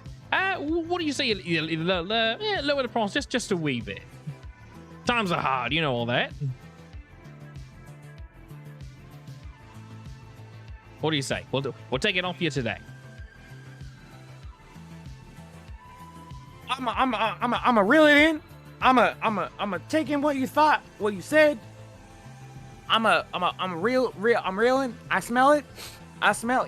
What do you say? Lower the price just a wee bit. Times are hard, you know all that. What do you say? We'll take it off you today. I'm a reel it in. I'm a take in what you thought, what you said. I'm reeling. I smell it.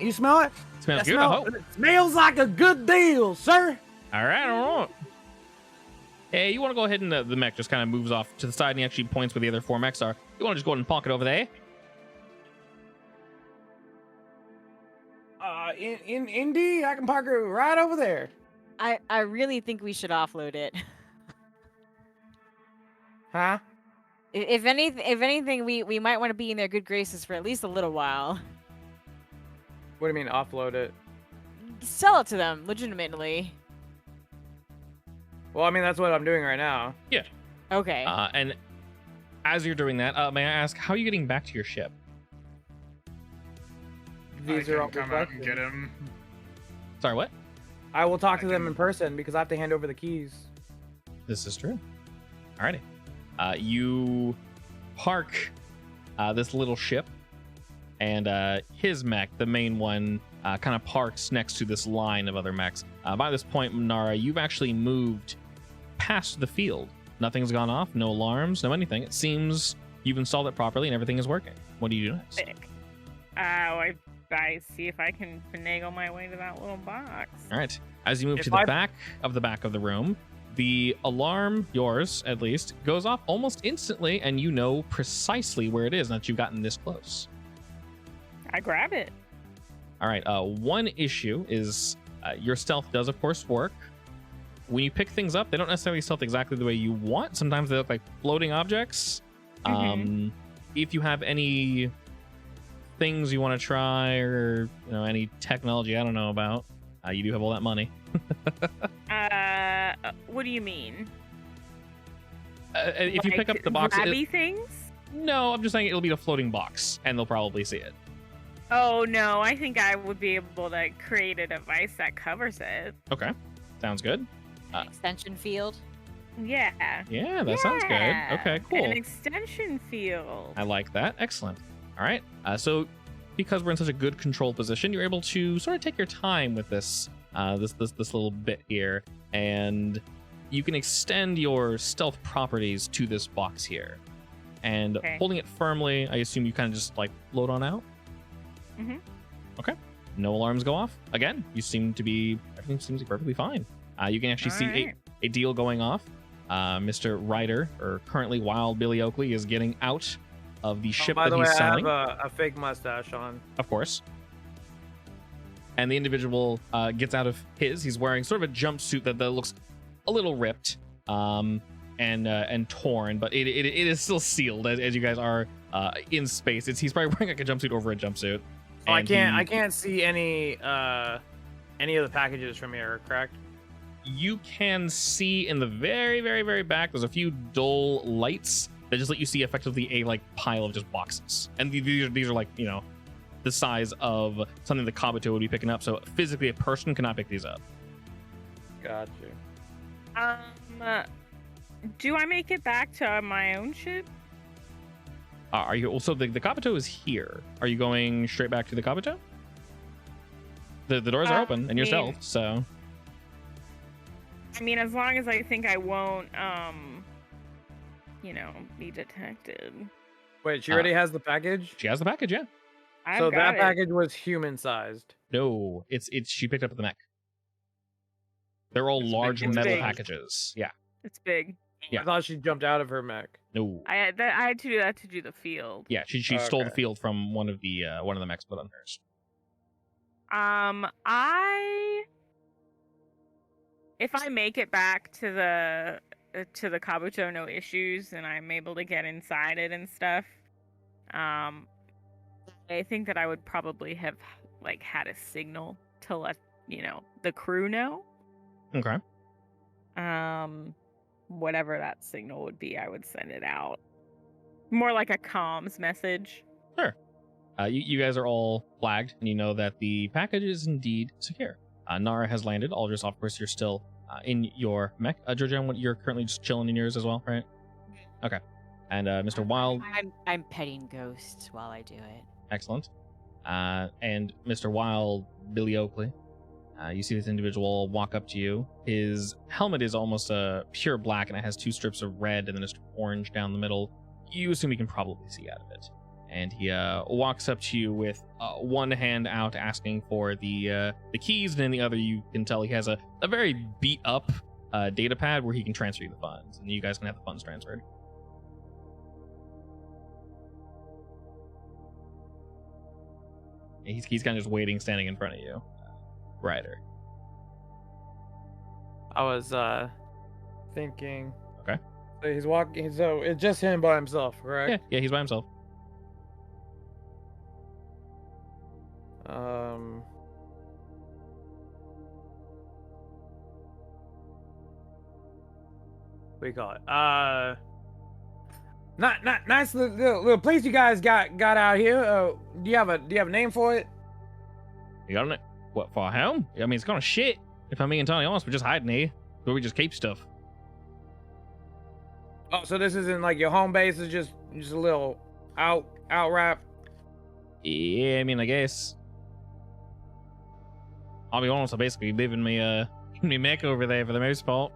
You smell it? Smells good, I hope. It smells like a good deal, sir. All right. Hey, you want to go ahead and the mech just kind of moves off to the side and he actually points where the other 4 mechs are. You want to just go ahead and park it over there? Indeed, I can park it right over there. I really think we should offload it. Huh? If anything, we might want to be in their good graces for at least a little while. What do you mean offload it? Sell it to them, legitimately. Well, I mean, that's what I'm doing right now. Yeah. Okay. And as you're doing that, may I ask, how are you getting back to your ship? These I are all can come out and questions. get him. Sorry, what? I will talk to I them can- in person because I have to hand over the keys. This is true. Alrighty. You park this little ship, and his mech, the main one, kind of parks next to this line of other mechs. By this point, Nara, you've actually moved past the field. Nothing's gone off, no alarms, no anything. It seems you've installed it properly and everything is working. What do you do next? Sick. I see if I can finagle my way to that little box. All right. As you move If to the I- back of the room, the alarm, yours at least, goes off almost instantly, and you know precisely where it is, now that you've gotten this close. I grab it. All right. One issue is your stealth does, of course, work. When you pick things up, they don't necessarily stealth exactly the way you want. Sometimes they look like floating objects. If you have any things you want to try, or any technology I don't know about, you do have all that money. What do you mean? If you pick up the box, grabby things? no, I'm just saying it'll be a floating box, and they'll probably see it. Oh no, I think I would be able to create a device that covers it. Okay, sounds good. Extension field. Yeah. Yeah, that sounds good. Okay, An cool. extension field. I like that. Excellent. All right. So because we're in such a good control position, you're able to sort of take your time with this this little bit here, and you can extend your stealth properties to this box here. And Okay. holding it firmly, I assume you kind of just like float on out. Mhm. Okay. No alarms go off. Again, everything seems to be perfectly fine. You can actually see Alright. a deal going off. Mr. Ryder, or currently Wild Billy Oakley, is getting out of the ship By that the way, he's I selling. have a fake mustache on. Of course. And the individual gets out of his. He's wearing sort of a jumpsuit that looks a little ripped and torn, but it is still sealed as you guys are in space. He's probably wearing like a jumpsuit over a jumpsuit. So I And can't see any of the packages from here, correct? You can see in the very, very, very back, there's a few dull lights that just let you see effectively a like pile of just boxes. And these are like, you know, the size of something the Kabuto would be picking up. So physically a person cannot pick these up. Gotcha. Do I make it back to my own ship? Are you also the Kabuto is here? Are you going straight back to the Kabuto? The doors are open and you're I mean- stealth, so I mean, as long as I think I won't, be detected. Wait, she already has the package? she has the package, yeah. I've So got that it. package was human sized. No, it's she picked up at the mech. They're all It's big. large It's metal big. packages. Yeah. It's big. Yeah. I thought she jumped out of her mech. No. I had to do that to do the field. Yeah, she stole the Okay. field from one of the mechs put on hers. If I make it back to the Kabuto, no issues, and I'm able to get inside it and stuff, I think that I would probably have like had a signal to let the crew know. Okay. Whatever that signal would be, I would send it out. More like a comms message. Sure. You guys are all flagged, and you know that the package is indeed secure. Nara has landed. Aldris, of course, you're still in your mech. Georgian, you're currently just chilling in yours as well, right? Okay. And Mr. Wild, I'm petting ghosts while I do it. excellent. And Mr. Wild, Billy Oakley, you see this individual walk up to you. His helmet is almost a pure black, and it has two strips of red and then just orange down the middle. You assume you can probably see out of it. And he walks up to you with one hand out, asking for the keys, and in the other, you can tell he has a very beat up data pad where he can transfer you the funds, and you guys can have the funds transferred. And he's kind of just waiting, standing in front of you, Ryder. I was thinking. Okay. So he's walking. So it's just him by himself, correct? Yeah, he's by himself. What do you call it? Not nice little place you guys got out here. Do you have a name for it? You got it? What, for home? I mean, it's kind of shit. If I'm being entirely honest, we're just hiding here, where we just keep stuff. Oh, so this isn't like your home base. It's just a little out wrap. Yeah, I mean, I guess. I'll be honest, I basically live in me mech over there for the most part.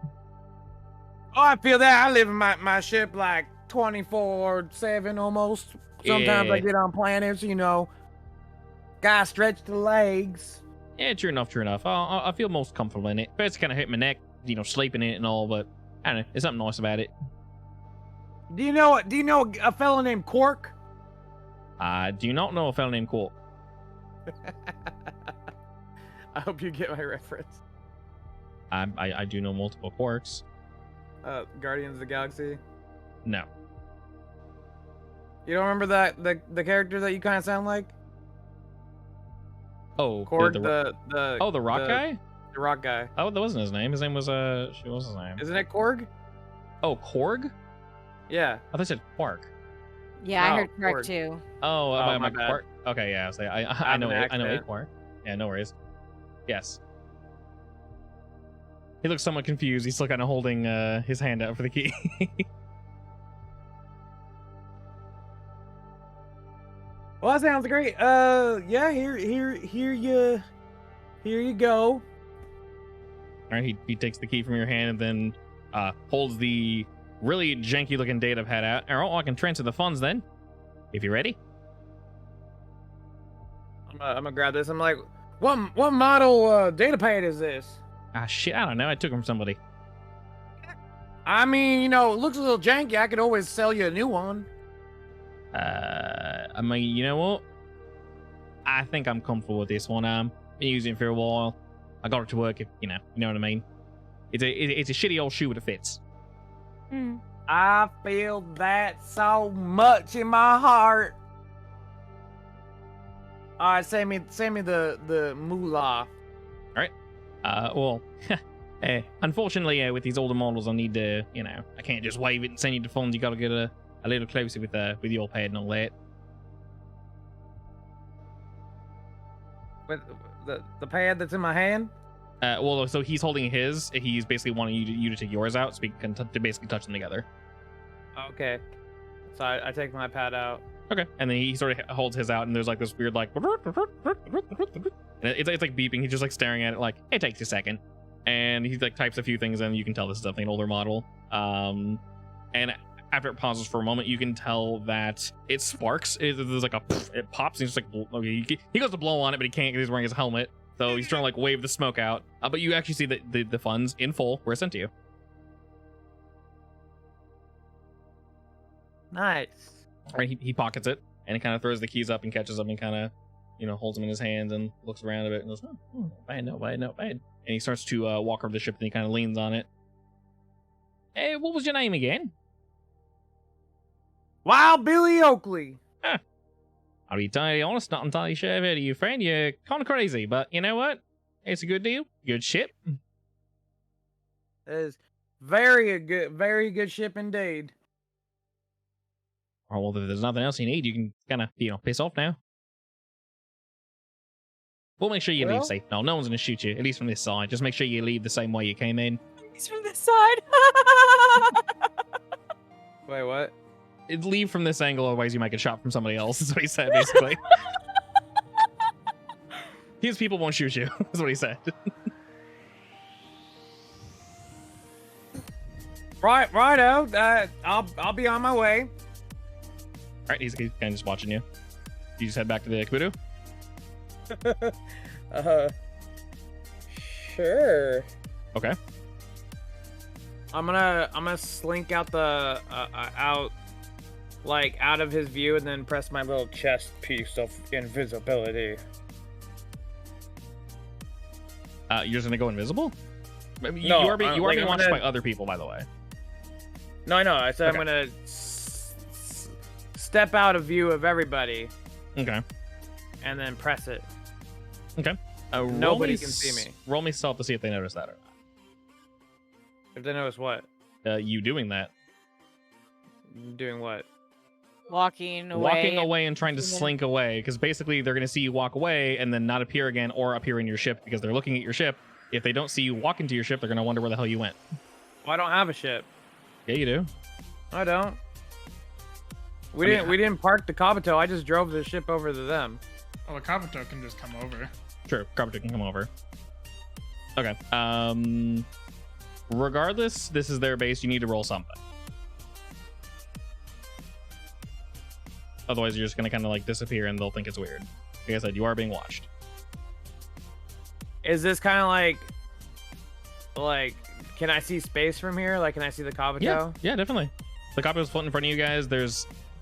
Oh, I feel that. I live in my ship like 24/7 almost. Sometimes I Yeah. get on planets, guys stretch the legs. Yeah, true enough, true enough. I feel most comfortable in it. First, kind of hit my neck, sleeping in it and all, but I don't know, there's something nice about it. Do you know a fellow named Quark? I do not know a fellow named Colt. I hope you get my reference. I do know multiple Quarks. Guardians of the Galaxy. No. You don't remember the character that you kind of sound like? Oh, Korg, the rock guy? The rock guy. Oh, that wasn't his name. His name was what was his name? Isn't it Korg? Oh, Korg? Yeah. I thought you said Quark. Yeah, I Wow, heard Quark Quark. too. Oh, my my bad. Quark. Okay, yeah. So I I'm know an I know a accident. Quark. Yeah, no worries. Yes. He looks somewhat confused. He's still kind of holding his hand out for the key. Well, that sounds great. Yeah, here you go. All right, he takes the key from your hand and then holds the really janky looking data pad out. All right, I can transfer the funds then, if you're ready. I'm gonna grab this. I'm like, What model data pad is this? Ah, shit, I don't know. I took them from somebody. I mean, it looks a little janky. I could always sell you a new one. I mean, you know what? I think I'm comfortable with this one. Been using it for a while. I got it to work. If you know what I mean. It's a shitty old shoe, but it fits. I feel that so much in my heart. All right, send me the moolah. Well, unfortunately, with these older models, I need to, I can't just wave it and send you the funds. You got to get a little closer with your pad and all that. With the pad that's in my hand. Well, so he's holding his. He's basically wanting you to take yours out, so we can to basically touch them together. Okay. So I take my pad out. Okay, and then he sort of holds his out, and there's like this weird like, and it's like beeping. He's just like staring at it, like it takes a second, and he like types a few things, and you can tell this is definitely an older model. And after it pauses for a moment, you can tell that it sparks. There's like it pops, and he's just like, okay, he goes to blow on it, but he can't because he's wearing his helmet. So he's trying to like wave the smoke out. But you actually see that the funds in full were sent to you. Nice. All right, he pockets it and he kind of throws the keys up and catches them and kind of, holds them in his hands and looks around a bit and goes, not bad. And he starts to walk over the ship and he kind of leans on it. Hey, what was your name again? Wild Billy Oakley. I'll be entirely honest, not entirely sure I've heard of you, friend. You're kind of crazy, but you know what? It's a good deal. Good ship. That is very good ship indeed. Oh, well, if there's nothing else you need, you can kind of, piss off now. We'll make sure you leave safe. No one's going to shoot you, at least from this side. Just make sure you leave the same way you came in. At least from this side. Wait, what? Leave from this angle, otherwise you might get shot from somebody else, is what he said, basically. His people won't shoot you, is what he said. Righto. I'll be on my way. All right, he's kind of just watching you. You just head back to the Kabuto? Sure. Okay. I'm gonna slink out the out of his view and then press my little chest piece of invisibility. You're just gonna go invisible? You No, are being I'm watched gonna- by other people, by the way. No, I know. I said Okay. I'm gonna step out of view of everybody Okay. and then press it. Okay. Nobody can see me. Roll me stealth to see if they notice that or If they notice what? not. You doing that. Doing what? Walking away. Walking away and trying to Yeah. slink away, because basically they're going to see you walk away and then not appear again or appear in your ship because they're looking at your ship. If they don't see you walk into your ship, they're going to wonder where the hell you went. Well, I don't have a ship. Yeah, you do. I don't. We I mean, we didn't park the Kabuto. I just drove the ship over to them. Well, the Kabuto can just come over. Sure, Carpenter can come over. Okay. Regardless, this is their base. You need to roll something. Otherwise, you're just going to kind of like disappear and they'll think it's weird. Like I said, you are being watched. Is this kind of like, can I see space from here? Like, can I see the Kabuto? Yeah, definitely. The Kabuto's floating in front of you guys. There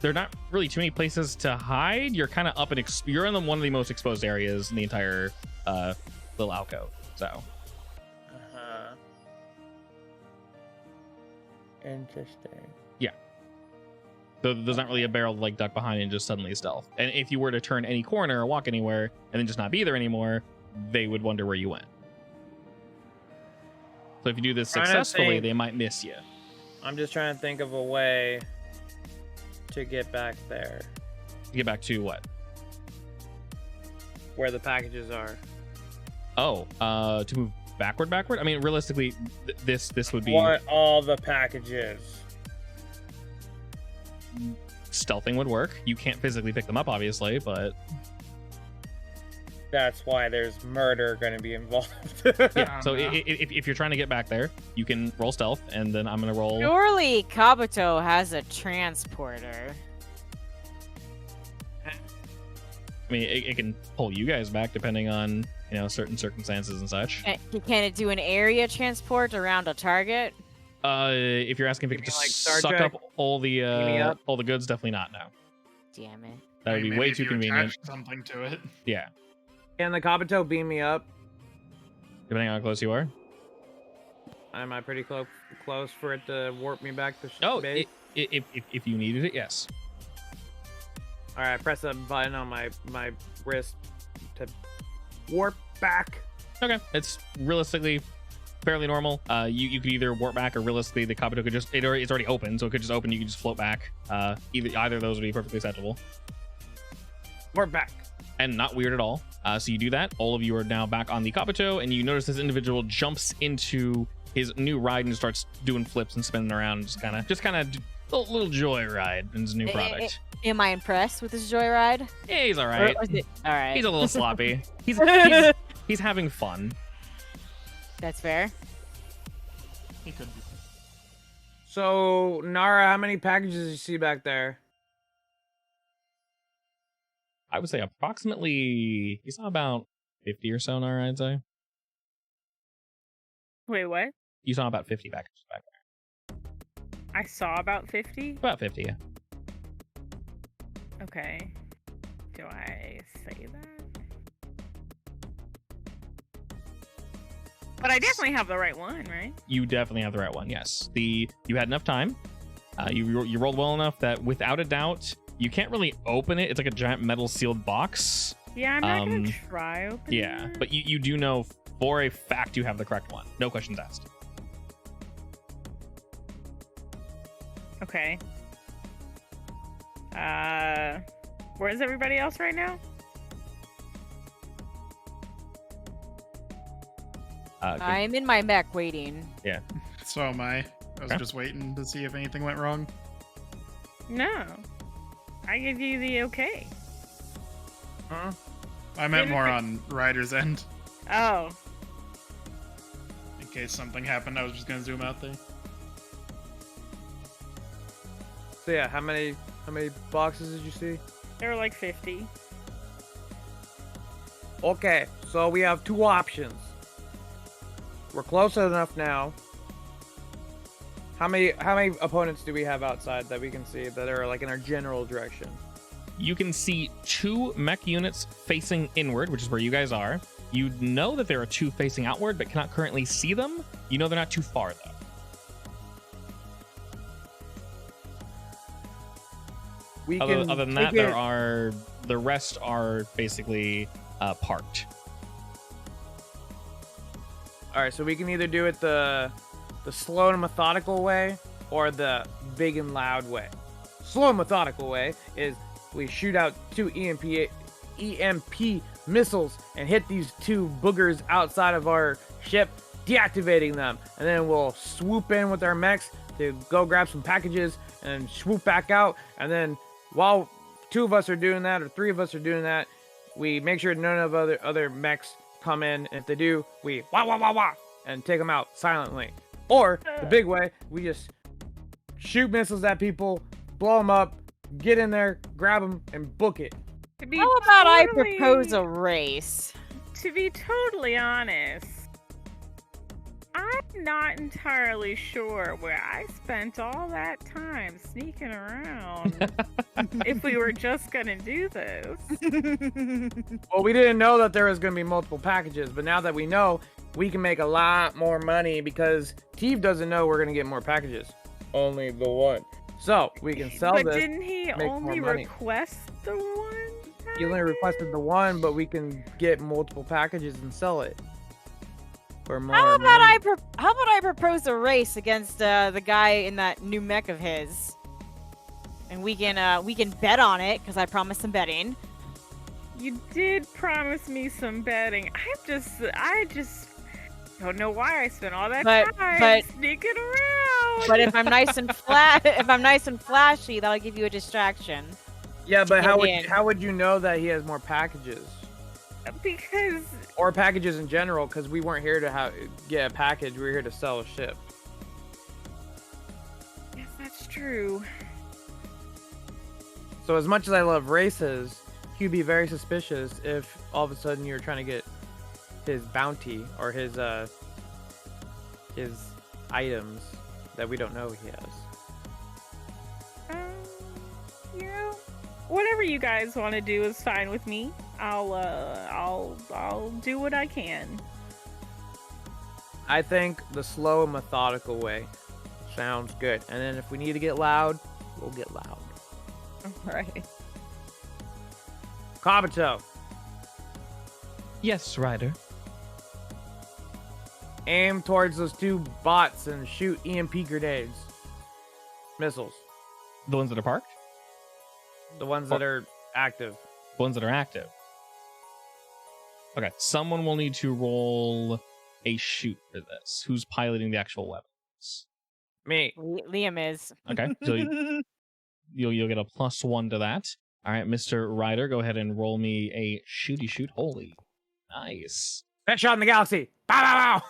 are not really too many places to hide. You're kind of up and you're in one of the most exposed areas in the entire little alcove. So. Interesting. So there's not really a barrel to like duck behind and just suddenly stealth. And if you were to turn any corner or walk anywhere and then just not be there anymore, they would wonder where you went. So if you do this Trying to successfully, think. they might miss you. I'm just trying to think of a way to get back there, Get back to what? where the packages are. Oh, to move backward. I mean, realistically, this would be Want all the packages. stealthing would work. You can't physically pick them up, obviously, but That's why there's murder going to be involved. yeah. So no. if you're trying to get back there, you can roll stealth, and then I'm gonna roll. Surely Kabuto has a transporter. I mean, it can pull you guys back depending on, certain circumstances and such. Can it do an area transport around a target? If you're asking if it You could mean like just Star suck Trek? up all me the up? all the goods, definitely not. No, Damn it. that would be Maybe way if too you convenient. attach something to it. Yeah, Can the Kabuto beam me up? depending on how close you are. Am I pretty close for it to warp me back to Oh, base? if you needed it, yes. All right, press a button on my wrist to warp back. Okay, it's realistically fairly normal. You could either warp back, or realistically the Kabuto could just it's already open, so it could just open. You could just float back. Either of those would be perfectly acceptable Warp back. and not weird at all. So you do that. All of you are now back on the Kabuto, and you notice this individual jumps into his new ride and starts doing flips and spinning around, just kind of little joy ride in his new product. Am I impressed with this joyride? Yeah, he's all right. Or is it... All right. He's a little sloppy. He's having fun. That's fair. He could be. So, Nara, how many packages do you see back there? I would say approximately, you saw about 50 or so, Nara, I'd say. Wait, what? You saw about 50 packages back there. I saw about 50? About 50, yeah. Okay. Do I say that? But I definitely have the right one, right? You definitely have the right one, yes. You had enough time. You rolled well enough that without a doubt, you can't really open it. It's like a giant metal sealed box. Yeah, I'm not gonna try opening Yeah, it. but you do know for a fact you have the correct one. No questions asked. Okay. Where is everybody else right now? I'm in my mech waiting. So am I. I was Okay. just waiting to see if anything went wrong. No. I give you the okay. Huh? I meant Didn't more it- on Ryder's end. Oh. In case something happened, I was just gonna zoom out there. So yeah, how many boxes did you see? There were like 50. Okay, so we have two options. We're close enough now. How many opponents do we have outside that we can see that are like in our general direction? You can see 2 mech units facing inward, which is where you guys are. You know that there are 2 facing outward, but cannot currently see them. You know they're not too far, though. We Other can than take that, it- the rest are basically parked. All right, so we can either do it the slow and methodical way or the big and loud way. Slow and methodical way is we shoot out 2 EMP missiles and hit these 2 boogers outside of our ship, deactivating them, and then we'll swoop in with our mechs to go grab some packages and swoop back out. And then while 2 of us are doing that or 3 of us are doing that, we make sure none of other mechs come in. And if they do, we wah wah wah wah and take them out silently. Or the big way, we just shoot missiles at people, blow them up, get in there, grab them, and book it. To be How about I totally- propose a race? To be totally honest, I'm not entirely sure where I spent all that time sneaking around. If we were just gonna do this. Well, we didn't know that there was going to be multiple packages, but now that we know, we can make a lot more money because Thieves doesn't know we're going to get more packages. Only the one. So, we can sell But this. didn't he make more only money. request the one? He only requested the one, but we can get multiple packages and sell it. For more How about money. how about I propose a race against the guy in that new mech of his, and we can bet on it because I promised some betting. You did promise me some betting. I just don't know why I spent all that time But- sneaking around. But if I'm nice and flashy, that'll give you a distraction. Yeah, but get in. how would you know that he has more packages? Because Or packages in general, because we weren't here to get a package. We were here to sell a ship. yes, that's true. So as much as I love races, he'd be very suspicious if all of a sudden you're trying to get his bounty or his items that we don't know he has. You know, whatever you guys want to do is fine with me. I'll do what I can. I think the slow and methodical way sounds good. And then if we need to get loud, we'll get loud. Right. Kabuto, Yes, Ryder. aim towards those two bots and shoot EMP grenades. Missiles. The ones that are parked? The ones that are active. The ones that are active. Okay, someone will need to roll a shoot for this. Who's piloting the actual weapons? Me. Liam is. Okay, so you'll get a +1 to that. All right, Mr. Ryder, go ahead and roll me a shooty shoot. Holy, nice. Best shot in the galaxy. Bow, bow, bow.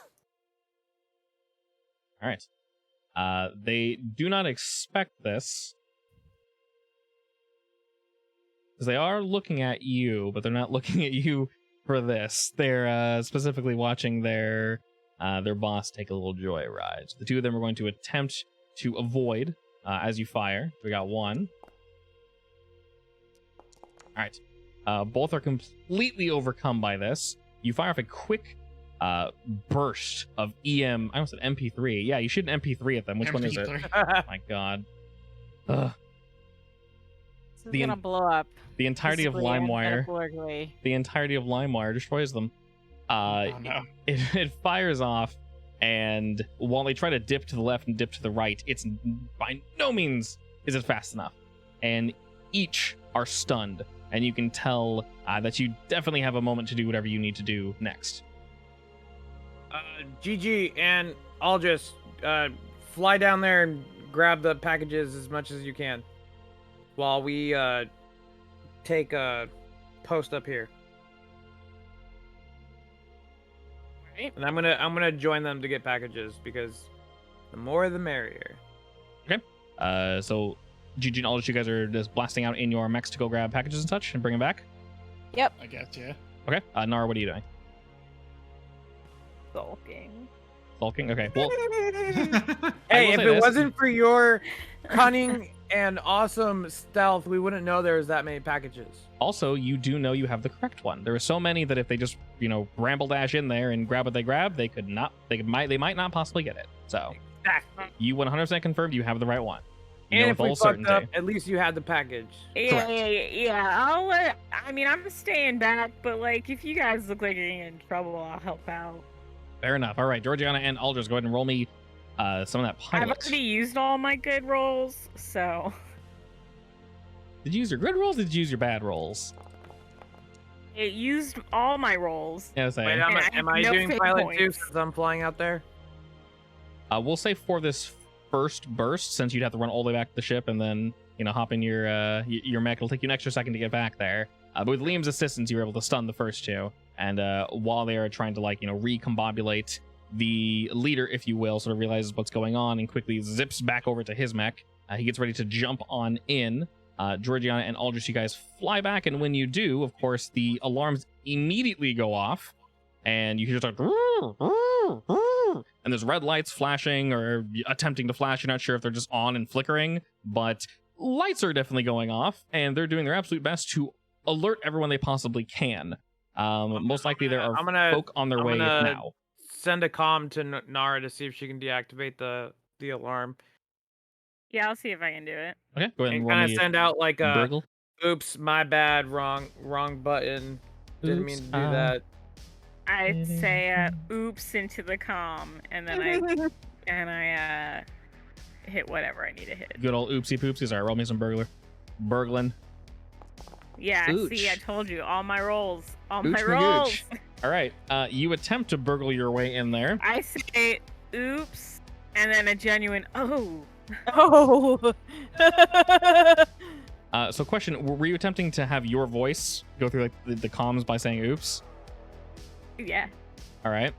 All right. They do not expect this. Because they are looking at you, but they're not looking at you for this. They're specifically watching their boss take a little joyride. So the two of them are going to attempt to avoid as you fire. We got one. All right. Both are completely overcome by this. You fire off a quick burst of EM. I almost said MP3. Yeah, you shoot an MP3 at them. Which one is it? Oh my god. Ugh. This is gonna blow up. The entirety of Physically and LimeWire. metaphorically. The entirety of LimeWire destroys them. Oh, no. It fires off, and while they try to dip to the left and dip to the right, it's by no means is it fast enough. And each are stunned, and you can tell that you definitely have a moment to do whatever you need to do next. GG, and I'll just fly down there and grab the packages as much as you can while we take a post up here. Right. And I'm gonna join them to get packages because the more the merrier. So GG and all of you guys are just blasting out in your mechs to go grab packages and such and bring them back. Yep. I guess, yeah. Okay. Nara, what are you doing? Sulking. Sulking? Okay. Well, Hey, will if say it this. wasn't for your cunning and awesome stealth, we wouldn't know there was that many packages. also, you do know you have the correct one. There are so many that if they just, ramble dash in there and grab what they grab, they might not possibly get it. So Exactly. you 100% confirmed you have the right one. You And know if with we all fucked certainty. up, at least you had the package. Yeah, Correct. yeah. I'm staying back, but like, if you guys look like you're in trouble, I'll help out. Fair enough. All right, Georgiana and Aldous, go ahead and roll me some of that I've pilot. already used all my good rolls, so Did you use your good rolls? Or did you use your bad rolls? it used all my rolls. Yeah, Wait, say. And I am have I no doing fate pilot too points. since I'm flying out there? We'll say for this first burst, since you'd have to run all the way back to the ship and then hop in your mech, it'll take you an extra second to get back there. But with Liam's assistance, you were able to stun the first two, and while they are trying to recombobulate, the leader, if you will, sort of realizes what's going on and quickly zips back over to his mech. He gets ready to jump on in. Georgiana and Aldrich, you guys fly back, and when you do, of course, the alarms immediately go off, and you hear just and there's red lights flashing or attempting to flash. You're not sure if they're just on and flickering, but lights are definitely going off, and they're doing their absolute best to alert everyone they possibly can. Most likely there are folk on their way now. Send a comm to Nara to see if she can deactivate the alarm. Yeah, I'll see if I can do it. Okay, go ahead and And roll kind me of send out like a Burgle. oops, my bad, wrong button. Didn't mean to do that. I'd say oops into the comm, and then I hit whatever I need to hit. Good old oopsie poopsies. All right, roll me some burgling. Yeah, Ooch. see, I told you, all my rolls. All Ooch my my rolls. gooch. All right, you attempt to burgle your way in there. I say oops, and then a genuine oh. Oh. So question, were you attempting to have your voice go through the comms by saying oops? Yeah. All right.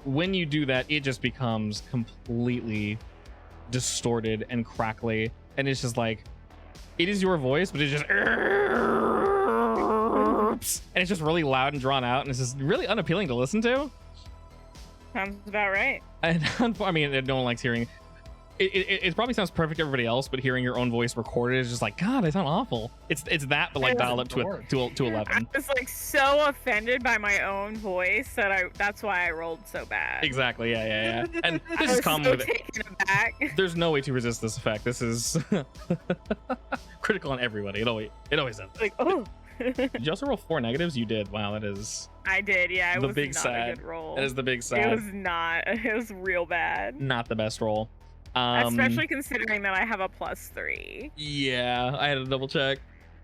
When you do that, it just becomes completely distorted and crackly, and it's just like It is your voice, but it's just and it's just really loud and drawn out, and it's just really unappealing to listen to. Sounds about right. And I mean, no one likes hearing it probably sounds perfect to everybody else, but hearing your own voice recorded is just like, God, I sound awful. It's that, but like dialed up to 11. I was like so offended by my own voice that that's why I rolled so bad. Exactly. Yeah. And I this is was common so with it. taken aback. There's no way to resist this effect. This is critical on everybody. It always does. Like, oh. Did you also roll 4 negatives? You did. Wow, that is I did. Yeah, it the was big not sad. a good roll. That is the big sad. It was not. It was real bad. Not the best roll. Especially considering that I have a +3. Yeah, I had to double check.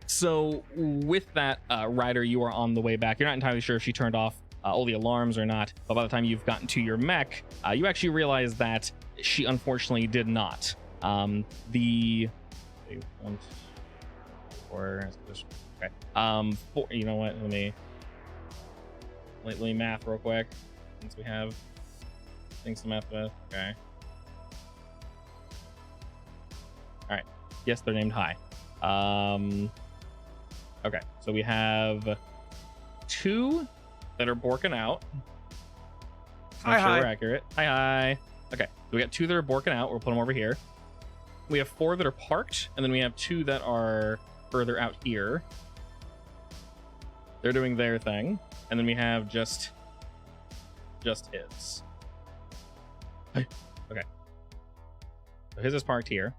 So with that, Ryder, you are on the way back. You're not entirely sure if she turned off all the alarms or not, but by the time you've gotten to your mech, you actually realize that she unfortunately did not. Okay. You know what? Let me math real quick, since we have things to math with. Okay. All right. Yes, they're named High. Okay, so we have 2 that are borking out. Not sure we're accurate. Hi. Okay, so we got 2 that are borking out. We'll put them over here. We have 4 that are parked, and then we have 2 that are further out here. They're doing their thing, and then we have just his. Okay, so his is parked here.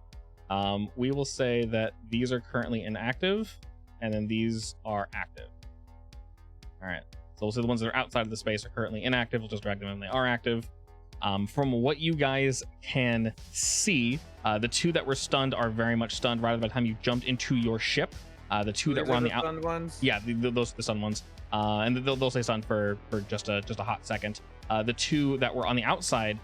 We will say that these are currently inactive, and then these are active. All right, so we'll say the ones that are outside of the space are currently inactive. We'll just drag them in when they are active. From what you guys can see, the 2 that were stunned are very much stunned right by the time you jumped into your ship. The 2 that were on the stunned ones? Yeah, those are the stunned ones. And they'll stay stunned for just a hot second. The 2 that were on the outside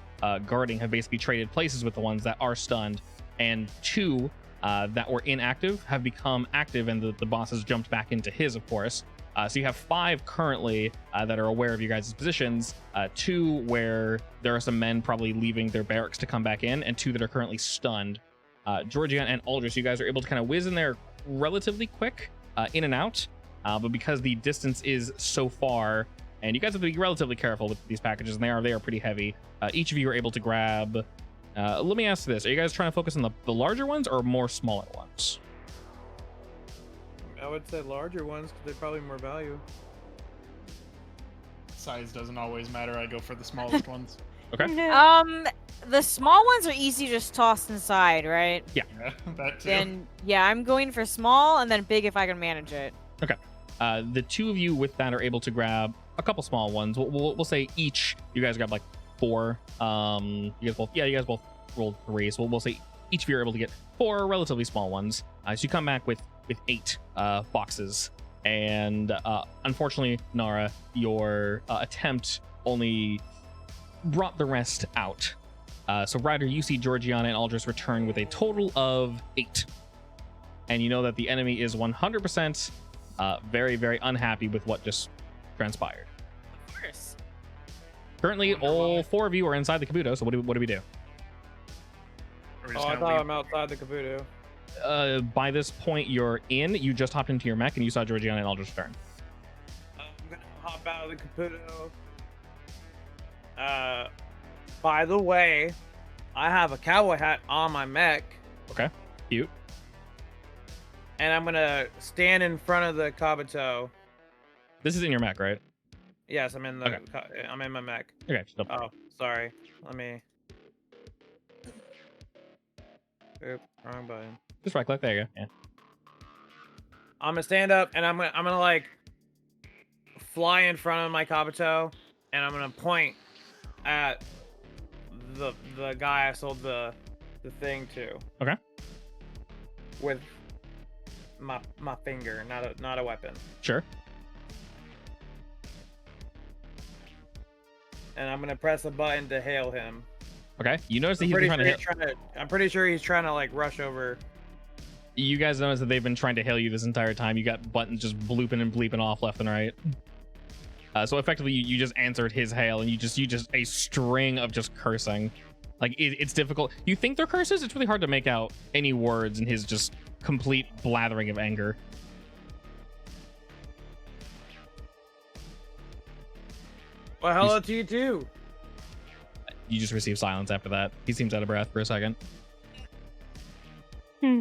guarding have basically traded places with the ones that are stunned, and 2 that were inactive have become active, and the boss has jumped back into his, of course. So you have 5 currently that are aware of your guys' positions, 2 where there are some men probably leaving their barracks to come back in, and 2 that are currently stunned. Georgian and Aldris, you guys are able to kind of whiz in there relatively quick, in and out, but because the distance is so far, and you guys have to be relatively careful with these packages, and they are pretty heavy, each of you are able to grab. Let me ask this: are you guys trying to focus on the larger ones or more smaller ones? I would say larger ones because they're probably more value. Size doesn't always matter. I go for the smallest ones. Okay. The small ones are easy to just toss inside, right? Yeah. That too. Then yeah, I'm going for small and then big if I can manage it. Okay. The 2 of you with that are able to grab a couple small ones. We'll say each. You guys grab like 4. You guys both rolled 3. So we'll say each of you are able to get 4 relatively small ones. So you come back with 8 boxes, and unfortunately, Nara, your attempt only brought the rest out. So Ryder, you see Georgiana and Aldris return with a total of 8, and you know that the enemy is 100% very, very unhappy with what just transpired. Of course. Currently, all 4 of you are inside the Kabuto. So what do we do? We're Oh, just I gonna thought leave. I'm outside the Kabuto. By this point, you're in. You just hopped into your mech, and you saw Georgiana and Aldris return. I'm gonna hop out of the Kabuto. By the way, I have a cowboy hat on my mech. Okay, cute. And I'm gonna stand in front of the Kabuto. This is in your mech, right? Yes, I'm in the. Okay. I'm in my mech. Okay, just Oh, sorry. Let me. Oop, wrong button. just right click. There you go. Yeah. I'm gonna stand up and I'm gonna like fly in front of my Kabuto, and I'm gonna point at the guy I sold the thing to. Okay. With my finger, not a weapon. Sure. And I'm gonna press a button to hail him. Okay. You notice that I'm pretty sure he's trying to like rush over. You guys notice that they've been trying to hail you this entire time. You got buttons just blooping and bleeping off left and right. So effectively, you just answered his hail, and you just a string of just cursing. Like it's difficult. You think they're curses? It's really hard to make out any words in his just complete blathering of anger. Well, hello to you too. You just receive silence after that. He seems out of breath for a second. Hmm.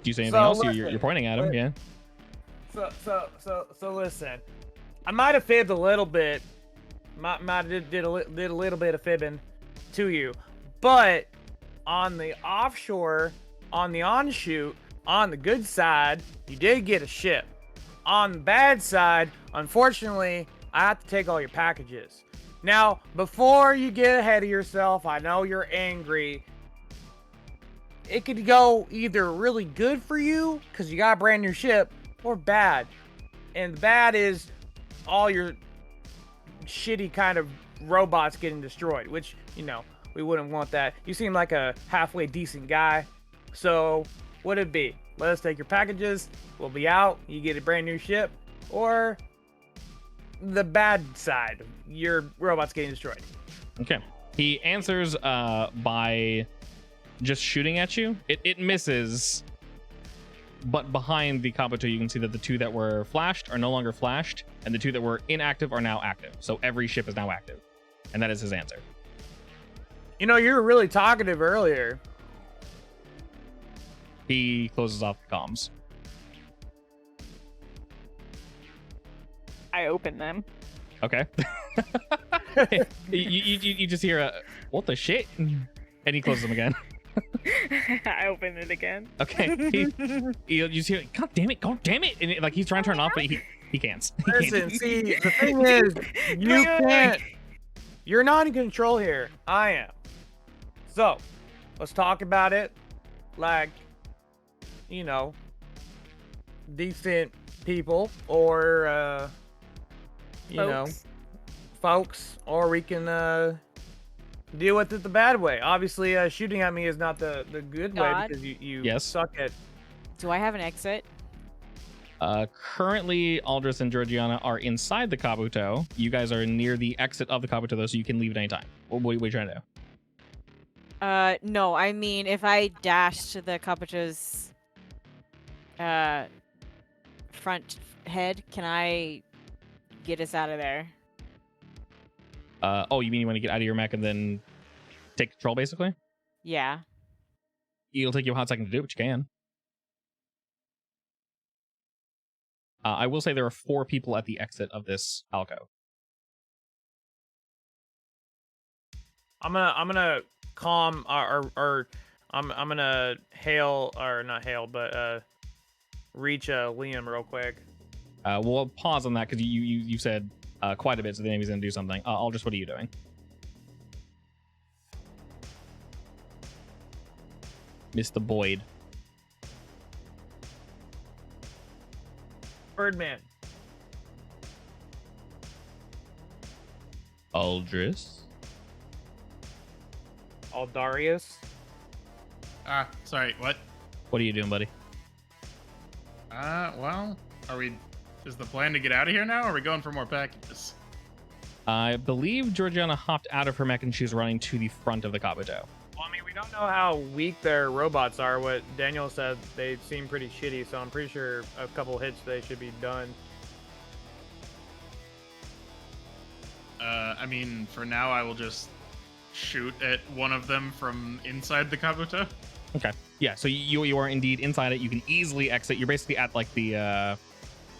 Do you say anything So, else? You're listen, pointing at him, let- yeah. So listen. I might have fibbed a little bit. Might did a little bit of fibbing to you, but on the offshore, on the on-shoot, on the good side, you did get a ship. On the bad side, unfortunately, I have to take all your packages. Now, before you get ahead of yourself, I know you're angry. It could go either really good for you, because you got a brand new ship, or bad. And the bad is all your shitty kind of robots getting destroyed, which, you know, we wouldn't want that. You seem like a halfway decent guy. So, what'd it be? Let us take your packages, we'll be out, you get a brand new ship, or the bad side, your robots getting destroyed. Okay. He answers by just shooting at you. It misses, but behind the Kabuto, you can see that the two that were flashed are no longer flashed, and the two that were inactive are now active. So every ship is now active, and that is his answer. You know, you were really talkative earlier. He closes off the comms. I open them. Okay. you just hear a what the shit, and he closes them again. I open it again. Okay. You just hear, God damn it, and like he's trying to turn it off, but he can't. He Listen, can't. see, the thing is, you can't. You're not in control here. I am. So, let's talk about it like, you know, decent people, or, you know, folks, or we can deal with it the bad way. Obviously, shooting at me is not the good way, God. because you Yes. suck at. Do I have an exit? Currently, Aldris and Georgiana are inside the Kabuto. You guys are near the exit of the Kabuto, though, so you can leave at any time. What are you trying to do? No, I mean, if I dash to the Kabuto's front head, can I get us out of there? Oh, you mean you want to get out of your mech and then take control, basically? Yeah. It'll take you a hot second to do it, but you can. I will say there are 4 people at the exit of this alcove. I'm gonna calm or I'm gonna hail, or not hail, but reach Liam real quick. We'll pause on that because you said quite a bit, so then he's gonna do something. Aldris, what are you doing? Mr. Boyd. Birdman. Aldris. Aldarius. Sorry, what? What are you doing, buddy? Well, is the plan to get out of here now, or are we going for more packages? I believe Georgiana hopped out of her mech and she's running to the front of the Kabuto. Well, I mean, we don't know how weak their robots are. What Daniel said, they seem pretty shitty, so I'm pretty sure a couple hits they should be done. I mean, for now, I will just shoot at one of them from inside the Kabuto. Okay. Yeah, so you are indeed inside it. You can easily exit. You're basically at like the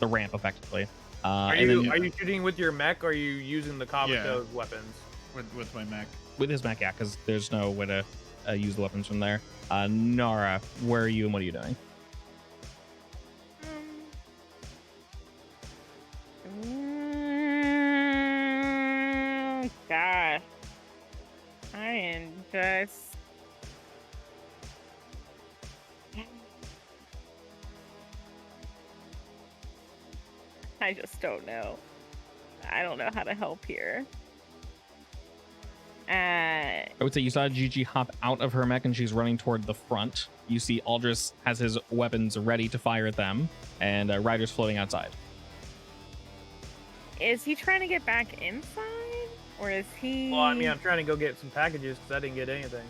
ramp, effectively. Are and you then are you shooting with your mech, or are you using the Kabuto's weapons? With my mech. with his mech, yeah, because there's no way to use the weapons from there. Nara, where are you and what are you doing? Gosh. I am just... I just don't know. I don't know how to help here. I would say you saw Gigi hop out of her mech and she's running toward the front. You see Aldris has his weapons ready to fire at them, and Ryder's floating outside. Is he trying to get back inside? Or is he? Well, I mean, I'm trying to go get some packages because I didn't get anything.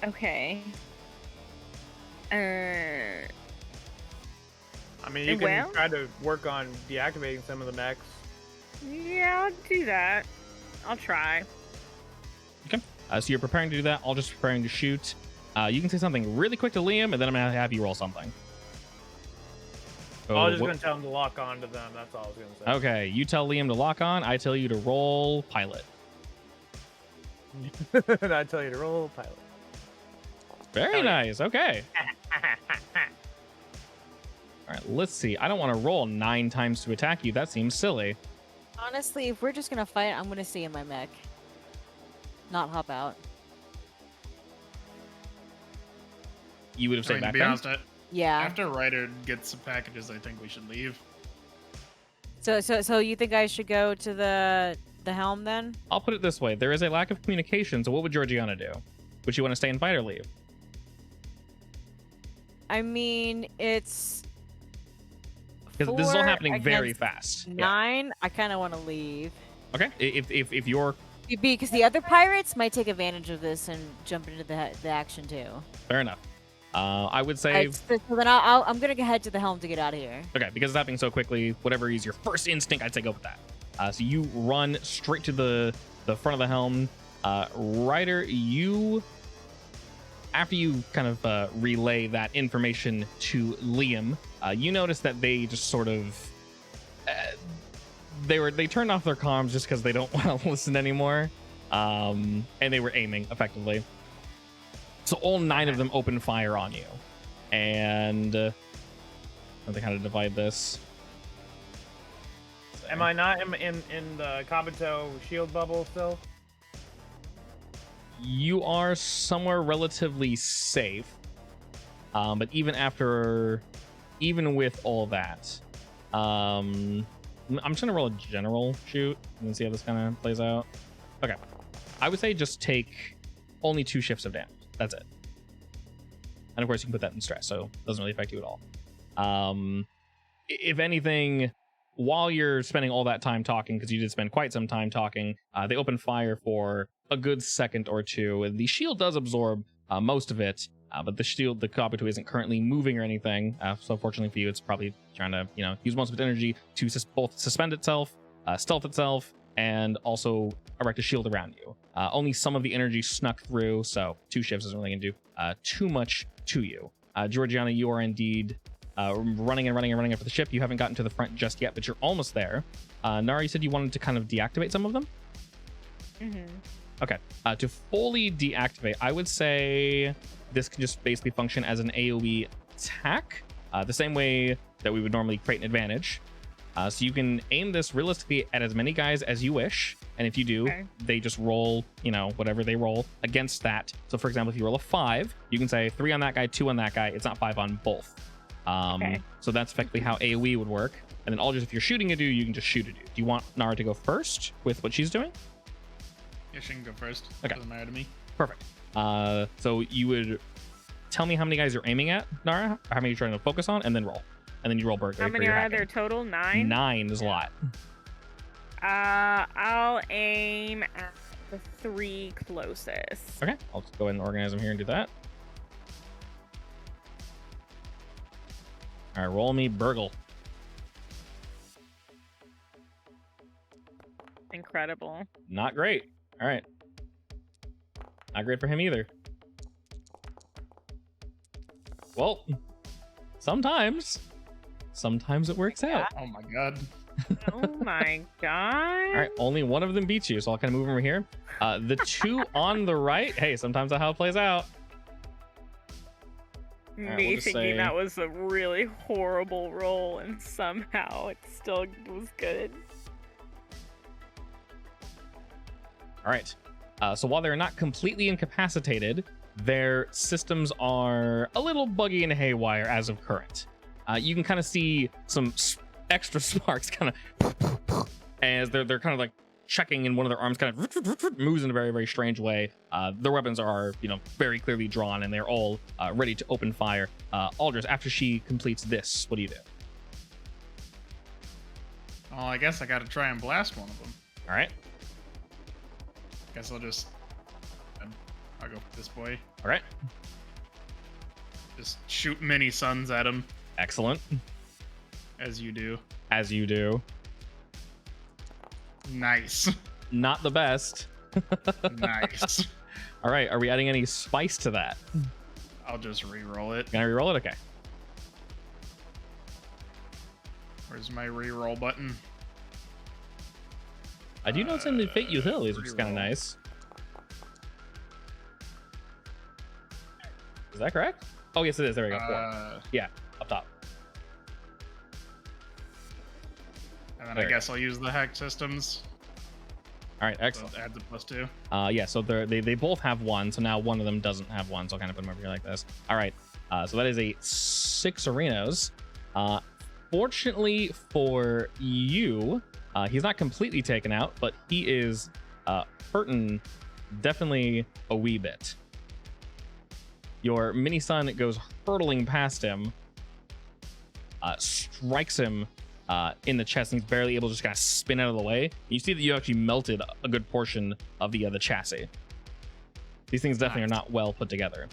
Okay. I mean, you can Well? try to work on deactivating some of the mechs. Yeah, I'll do that. I'll try. Okay. So you're preparing to do that. I'll just preparing to shoot. You can say something really quick to Liam, and then I'm gonna have you roll something. I was just what- going to tell him to lock on to them. That's all I was going to say. Okay, you tell Liam to lock on. I tell you to roll pilot. And I tell you to roll pilot. Very Hell yeah. nice. Okay. All right. Let's see. I don't want to roll 9 times to attack you. That seems silly. Honestly, if we're just gonna fight, I'm gonna stay in my mech. Not hop out. You would have I stayed mean, to back be then. honest, Yeah. after Ryder gets some packages, I think we should leave. So you think I should go to the helm then? I'll put it this way: there is a lack of communication. So what would Georgiana do? Would you want to stay and fight or leave? I mean, it's Because this is all 4 happening very against fast. Yeah. 9. I kind of want to leave Okay. If you're because the other pirates might take advantage of this and jump into the action too. fair enough, I would say Alright, so then I'm gonna head to the helm to get out of here. okay because it's happening so quickly. Whatever is your first instinct, I'd say go with that. So you run straight to the front of the helm. Ryder, you after you kind of relay that information to Liam, you notice that they just sort of they turned off their comms just because they don't want to listen anymore, and they were aiming effectively. So all 9 of them open fire on you, and they kind of divide this. Am I not in the Kabuto shield bubble still? You are somewhere relatively safe, but even with all that, I'm just gonna roll a general shoot and see how this kind of plays out. Okay, I would say just take only 2 shifts of damage. That's it. And of course, you can put that in stress, so it doesn't really affect you at all. If anything, while you're spending all that time talking, because you did spend quite some time talking, they open fire for a good second or two. The shield does absorb most of it, but the Kabuto isn't currently moving or anything. So fortunately for you, it's probably trying to, use most of its energy to both suspend itself, stealth itself, and also erect a shield around you. Only some of the energy snuck through, so 2 shifts isn't really going to do too much to you. Georgiana, you are indeed running after the ship. You haven't gotten to the front just yet, but you're almost there. Nara, you said you wanted to kind of deactivate some of them? Mm-hmm. Okay. To fully deactivate, I would say this can just basically function as an AoE attack, the same way that we would normally create an advantage. So you can aim this realistically at as many guys as you wish, and if you do, Okay. they just roll, whatever they roll against that. So for example, if you roll a 5, you can say 3 on that guy, 2 on that guy. It's not 5 on both. Okay. So that's effectively how AoE would work. And then Aldous, if you're shooting a dude, you can just shoot a dude. Do you want Nara to go first with what she's doing? Yeah, she can go first. Okay. Doesn't matter to me. Perfect. So you would tell me how many guys you're aiming at, Nara, how many you're trying to focus on, and then roll. And then you roll Burger. How many are there total? 9? 9 is a lot. I'll aim at the 3 closest. Okay, I'll just go ahead and organize them here and do that. All right, roll me Burgle. Incredible. Not great. All right. Not great for him either. Well, sometimes it works out. Oh my god. Oh my god. All right, only one of them beats you, so I'll kind of move over here. The 2 on the right, hey, sometimes that's how it plays out. Alright, Me we'll just thinking say- that was a really horrible roll, and somehow it still was good. All right. So while they're not completely incapacitated, their systems are a little buggy and haywire as of current. You can kind of see some extra sparks kind of as they're kind of like checking, and one of their arms kind of moves in a very, very strange way. Their weapons are, very clearly drawn, and they're all ready to open fire. Aldous, after she completes this, what do you do? Well, I guess I gotta try and blast one of them. All right. Guess I'll just. I'll go for this boy. All right. Just shoot mini suns at him, Excellent. as you do. As you do. Nice. Not the best. Nice. All right. Are we adding any spice to that? I'll just re-roll it. Can I reroll it? Okay. Where's my re-roll button? I do know it's in the Fate Utilities, which is kind of reroll. nice. Is that correct? Oh, yes, it is. There we go. 4. Yeah, up top. And then There I we guess I'll use the hack systems. All right, So excellent. add the +2. Yeah, so they both have 1, so now one of them doesn't have 1, so I'll kind of put them over here like this. All right, so that is a 6 arenas. Fortunately for you, he's not completely taken out, but he is hurting definitely a wee bit. Your mini sun goes hurtling past him, strikes him in the chest, and he's barely able to just kind of spin out of the way. You see that you actually melted a good portion of the chassis. These things definitely are not well put together.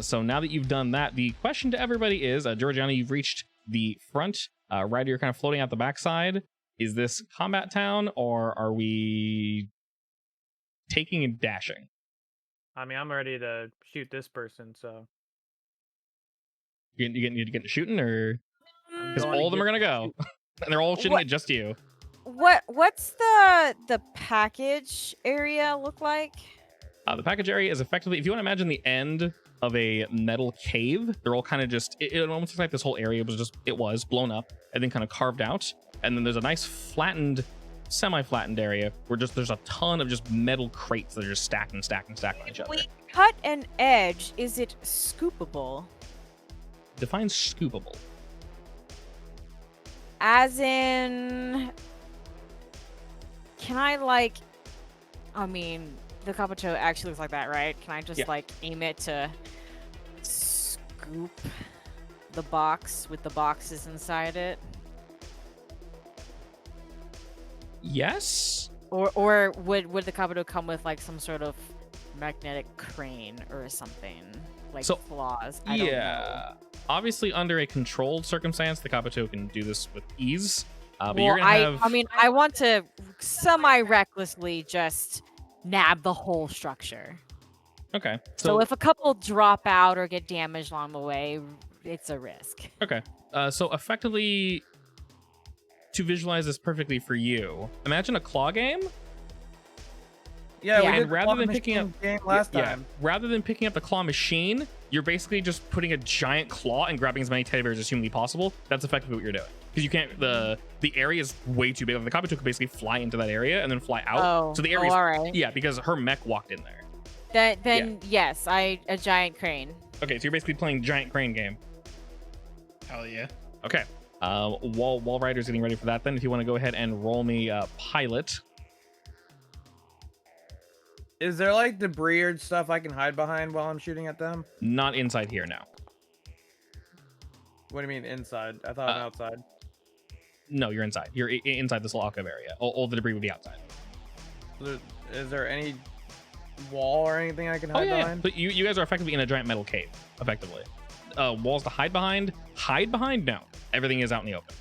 So now that you've done that, the question to everybody is, Georgiana, you've reached the front. Ryder, you're kind of floating out the backside. Is this combat town, or are we taking and dashing? I mean, I'm ready to shoot this person, so. You getting shooting, or because going to all of them are get gonna go, and they're all shooting What- at just you. What's the package area look like? The package area is effectively, if you want to imagine the end of a metal cave, they're all kind of just, it almost looks like this whole area was blown up and then kind of carved out. And then there's a nice flattened, semi-flattened area where there's a ton of just metal crates that are just stacked on each other. We cut an edge. Is it scoopable? Define scoopable. As in, can I I mean, the Kabuto actually looks like that, right? Can I just Yeah. aim it to scoop the box with the boxes inside it? Yes. Or would the Kabuto come with some sort of magnetic crane or something? So, Claws? I don't know. Yeah. Obviously, under a controlled circumstance, the Kabuto can do this with ease. But Well, you're gonna have. I mean, I want to semi-recklessly just nab the whole structure. Okay. So if a couple drop out or get damaged along the way, it's a risk. Okay. So effectively, to visualize this perfectly for you, imagine a claw game. Yeah, Yeah. we did And rather claw than picking machine game last time. Rather than picking up the claw machine, you're basically just putting a giant claw and grabbing as many teddy bears as humanly possible. That's effectively what you're doing. Because you can't, the area is way too big. The Kabuto could basically fly into that area and then fly out. Oh, So the area, all right. yeah, because her mech walked in there. Then yes, a giant crane. Okay, so you're basically playing giant crane game. Hell yeah. Okay. Wall Rider's getting ready for that. Then, if you want to go ahead and roll me pilot. Is there debris or stuff I can hide behind while I'm shooting at them? Not inside here now. What do you mean inside? I thought outside. No, you're inside. You're inside this lock-up area. All the debris would be outside. Is there any wall or anything I can Oh hide yeah. behind? But you guys are effectively in a giant metal cave. Effectively, walls to hide behind. Hide behind? No. Everything is out in the open.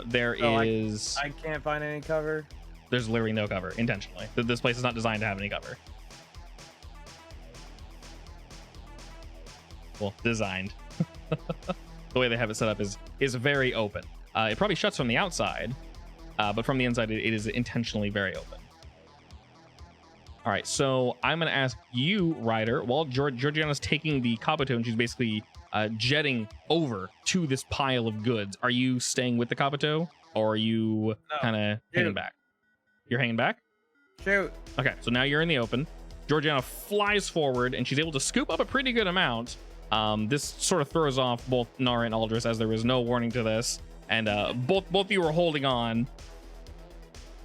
There is. I can't find any cover. There's literally no cover intentionally. This place is not designed to have any cover. Well, designed. The way they have it set up is very open. It probably shuts from the outside, but from the inside it is intentionally very open. All right, so I'm going to ask you, Ryder, while Georgiana's taking the Kabuto and she's basically jetting over to this pile of goods, are you staying with the Kabuto, or are you kind of hanging back? You're hanging back? Shoot. Okay, so now you're in the open. Georgiana flies forward, and she's able to scoop up a pretty good amount. This sort of throws off both Nara and Aldris, as there was no warning to this, and both of you were holding on,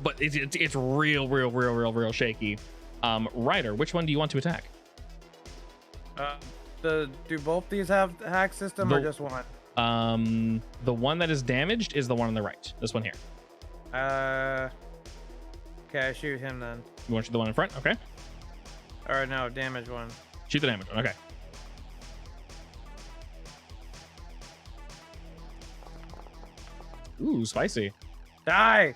but it's real shaky. Ryder, which one do you want to attack? Do both these have hack system or just one? The one that is damaged is the one on the right. This one here. Okay, I shoot him then. You want to shoot the one in front? Okay. Or no, damage one. Shoot the damage one. Okay. Ooh, spicy. Die!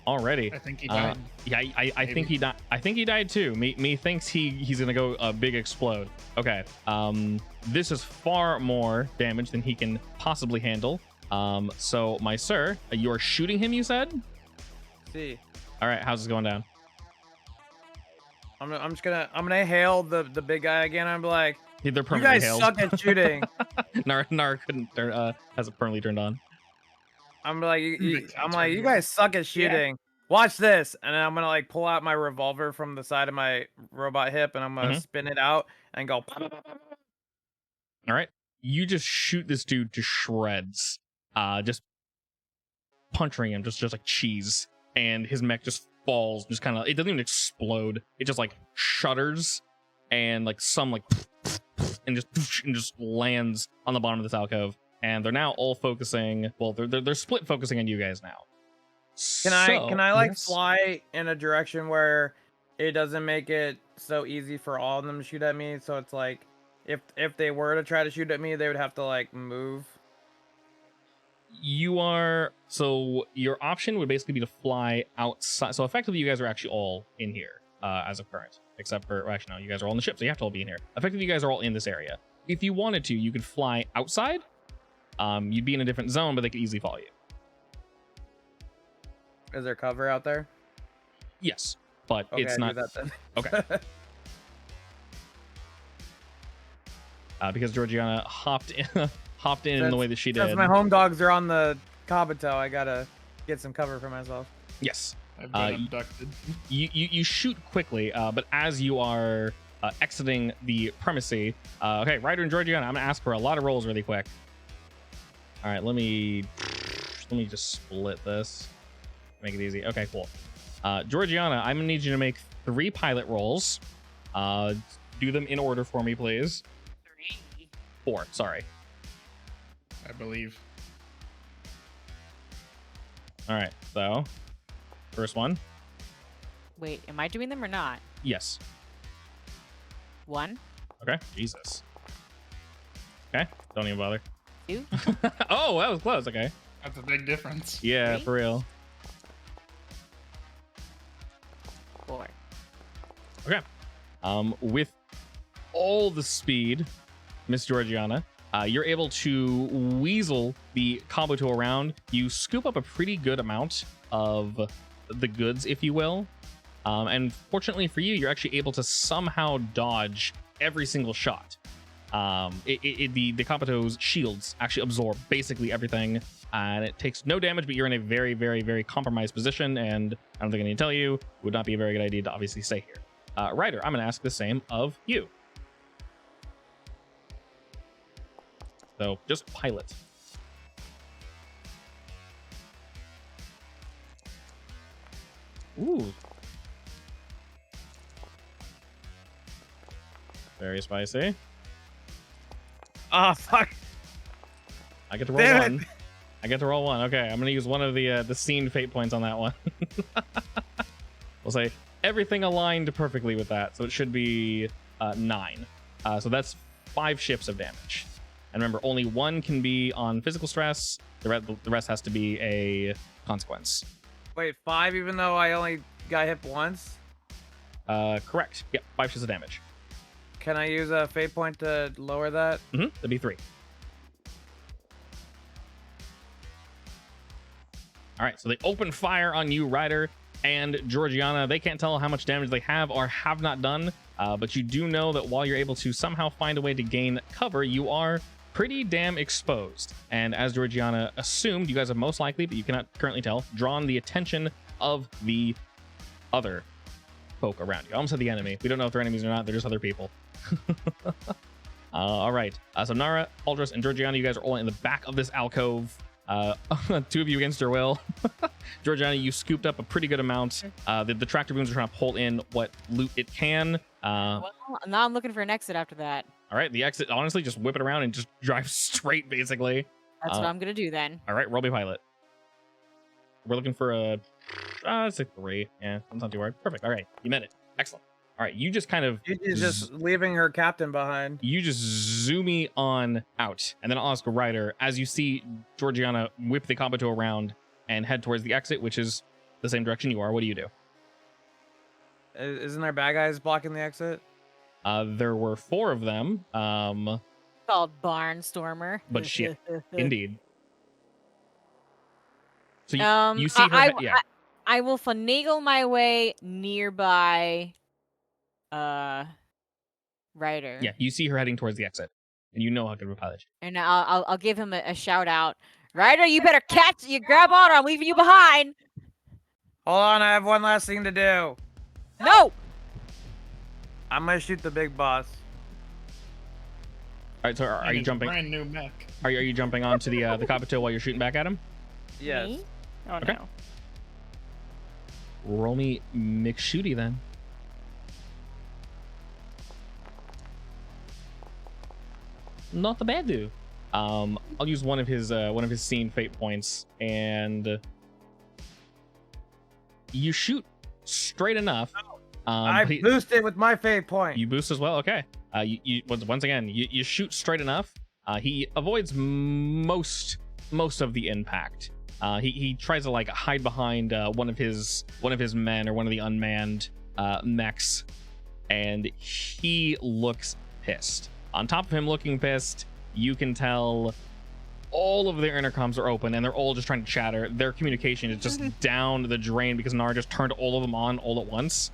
Already. I think he died. Yeah, I think he died. I think he died too. Me thinks he's gonna go a big explode. Okay. This is far more damage than he can possibly handle. So my sir, you are shooting him. You said. See. All right. How's this going down? I'm gonna hail the big guy again. I'm like, They're you permanently guys hailed. suck at shooting. Nara couldn't turn. Hasn't permanently turned on. I'm like, you guys suck at shooting. Watch this, and then I'm gonna like pull out my revolver from the side of my robot hip, and I'm gonna spin it out and go. All right, you just shoot this dude to shreds, just puncturing him, just like cheese, and his mech just falls, just kind of. It doesn't even explode. It just like shudders, and like some like, and just lands on the bottom of this alcove. And they're now all focusing. Well, they're split focusing on you guys now. Can I like yes. fly in a direction where it doesn't make it so easy for all of them to shoot at me? So it's like, if they were to try to shoot at me, they would have to like move. Your option would basically be to fly outside. So effectively, you guys are actually all in here as of current, except for actually no, you guys are all in the ship, so you have to all be in here. Effectively, you guys are all in this area. If you wanted to, you could fly outside. You'd be in a different zone, but they could easily follow you. Is there cover out there? Yes, but Okay, it's do not. that then. Okay. Because Georgiana hopped in the way that she Since did. my home dogs are on the Kabuto, I gotta get some cover for myself. Yes. I've been abducted. You shoot quickly, but as you are exiting the premises, okay, Ryder and Georgiana, I'm gonna ask for a lot of rolls really quick. All right, let me just split this, make it easy. Okay, cool. Georgiana, I'm gonna need you to make 3 pilot rolls. Do them in order for me, please. 4, sorry. I believe. All right, so first one. Wait, am I doing them or not? Yes. 1, Okay. Jesus. Okay. Don't even bother. 2, Oh, that was close. Okay. That's a big difference. Yeah, 3, for real. 4. Okay. With all the speed, Miss Georgiana, you're able to weasel the Kabuto around. You scoop up a pretty good amount of the goods, if you will. And fortunately for you, you're actually able to somehow dodge every single shot. The Kabuto's shields actually absorb basically everything, and it takes no damage, but you're in a very, very, very compromised position, and I don't think I need to tell you, it would not be a very good idea to obviously stay here. Ryder, I'm going to ask the same of you. So just pilot. Ooh. Very spicy. Oh fuck! I get to roll Damn one. I get to roll one. Okay, I'm gonna use one of the scene fate points on that one. We'll say everything aligned perfectly with that, so it should be 9. So that's 5 shifts of damage. And remember, only 1 can be on physical stress. The rest has to be a consequence. Wait, 5? Even though I only got hit once? Correct. Yep, 5 shifts of damage. Can I use a fate point to lower that? That'd be 3. All right, so they open fire on you, Ryder and Georgiana. They can't tell how much damage they have or have not done, but you do know that while you're able to somehow find a way to gain cover, you are pretty damn exposed. And as Georgiana assumed, you guys have most likely, but you cannot currently tell, drawn the attention of the other folk around you. I almost said the enemy. We don't know if they're enemies or not. They're just other people. All right. So Nara, Aldris, and Georgiana, you guys are all in the back of this alcove. 2 of you against your will. Georgiana, you scooped up a pretty good amount. The tractor booms are trying to pull in what loot it can. Well, now I'm looking for an exit after that. All right, the exit, honestly, just whip it around and just drive straight, basically. That's what I'm going to do then. All right, roll me pilot. We're looking for a, it's a 3. Yeah, that's not too hard. Perfect. All right, you met it. Excellent. All right, you just kind of She's just leaving her captain behind. you just zoomy on out, and then I'll ask Ryder as you see Georgiana whip the Kabuto around and head towards the exit, which is the same direction you are. What do you do? Isn't there bad guys blocking the exit? There were 4 of them. Called Barnstormer. But shit, indeed. So you see her. I will finagle my way nearby. Ryder. Yeah, you see her heading towards the exit, and you know how good of a pilot. And I'll give him a shout out. Ryder, you better catch you grab on or I'm leaving you behind. Hold on, I have one last thing to do. No. I'm gonna shoot the big boss. All right, so are you It's a jumping? Brand new mech. Are you jumping onto the Kabuto while you're shooting back at him? Yes. Me? Oh Okay. no. Roll me McShooty then. Not the bad dude. I'll use one of his scene fate points, and you shoot straight enough. I boosted with my fate point. You boost as well. Okay. You once again you shoot straight enough. He avoids most of the impact. He tries to like hide behind one of his men or one of the unmanned mechs, and he looks pissed. On top of him looking pissed, you can tell all of their intercoms are open and they're all just trying to chatter. Their communication is just down the drain because Nara just turned all of them on all at once.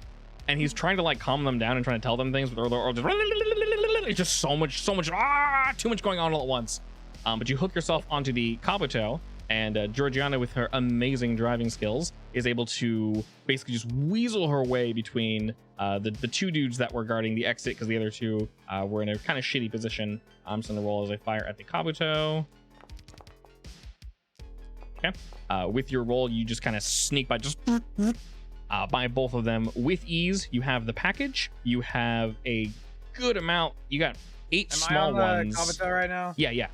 And he's trying to like calm them down and trying to tell them things, but they're all just it's just so much too much going on all at once. But you hook yourself onto the Kabuto, and Georgiana, with her amazing driving skills, is able to basically just weasel her way between the 2 dudes that were guarding the exit because the other 2 were in a kind of shitty position. I'm just gonna roll as I fire at the Kabuto. Okay. With your roll, you just kind of sneak by, just by both of them with ease. You have the package. You have a good amount. You got 8 small ones. Am I on the Kabuto right now? Yeah.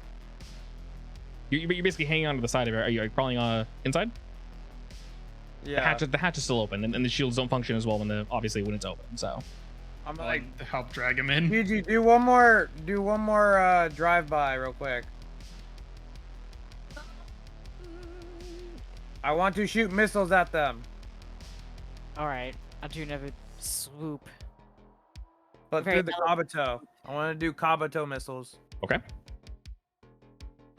You're basically hanging onto the side of it. Are you crawling inside? Yeah. The hatch is still open, and the shields don't function as well when when it's open. So I'm I like, like to help drag him in. PG, do one more drive by real quick. I want to shoot missiles at them. All right. I'll do another swoop. But Very through the Kabuto. I want to do Kabuto missiles. okay.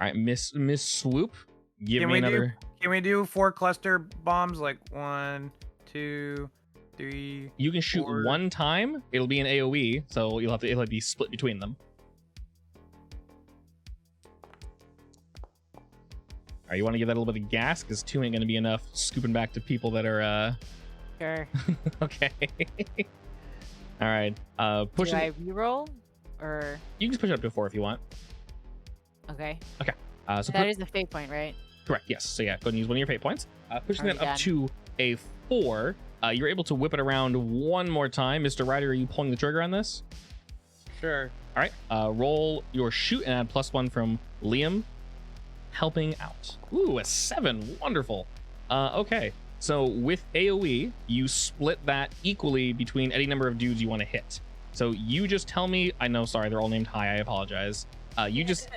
All right, Miss Swoop, give me another. Can we do 4 cluster bombs? Like 1, 2, 3. You can shoot 4. 1 time. It'll be an AOE, so it'll be split between them. All right, you want to give that a little bit of gas because 2 ain't gonna be enough. Scooping back to people that are. Sure. Okay. All right. Push. Do I reroll or You can just push it up to 4 if you want. okay? So That is a fate point, right? correct. Yes. So yeah, go ahead and use one of your fate points. Pushing that Already up to a 4. You're able to whip it around one more time. Mr. Ryder, are you pulling the trigger on this? Sure. All right. Roll your shoot and add +1 from Liam. Helping out. Ooh, a 7. Wonderful. Okay. So with AoE, you split that equally between any number of dudes you want to hit. So you just tell me. I know. Sorry, they're all named high. I apologize. You just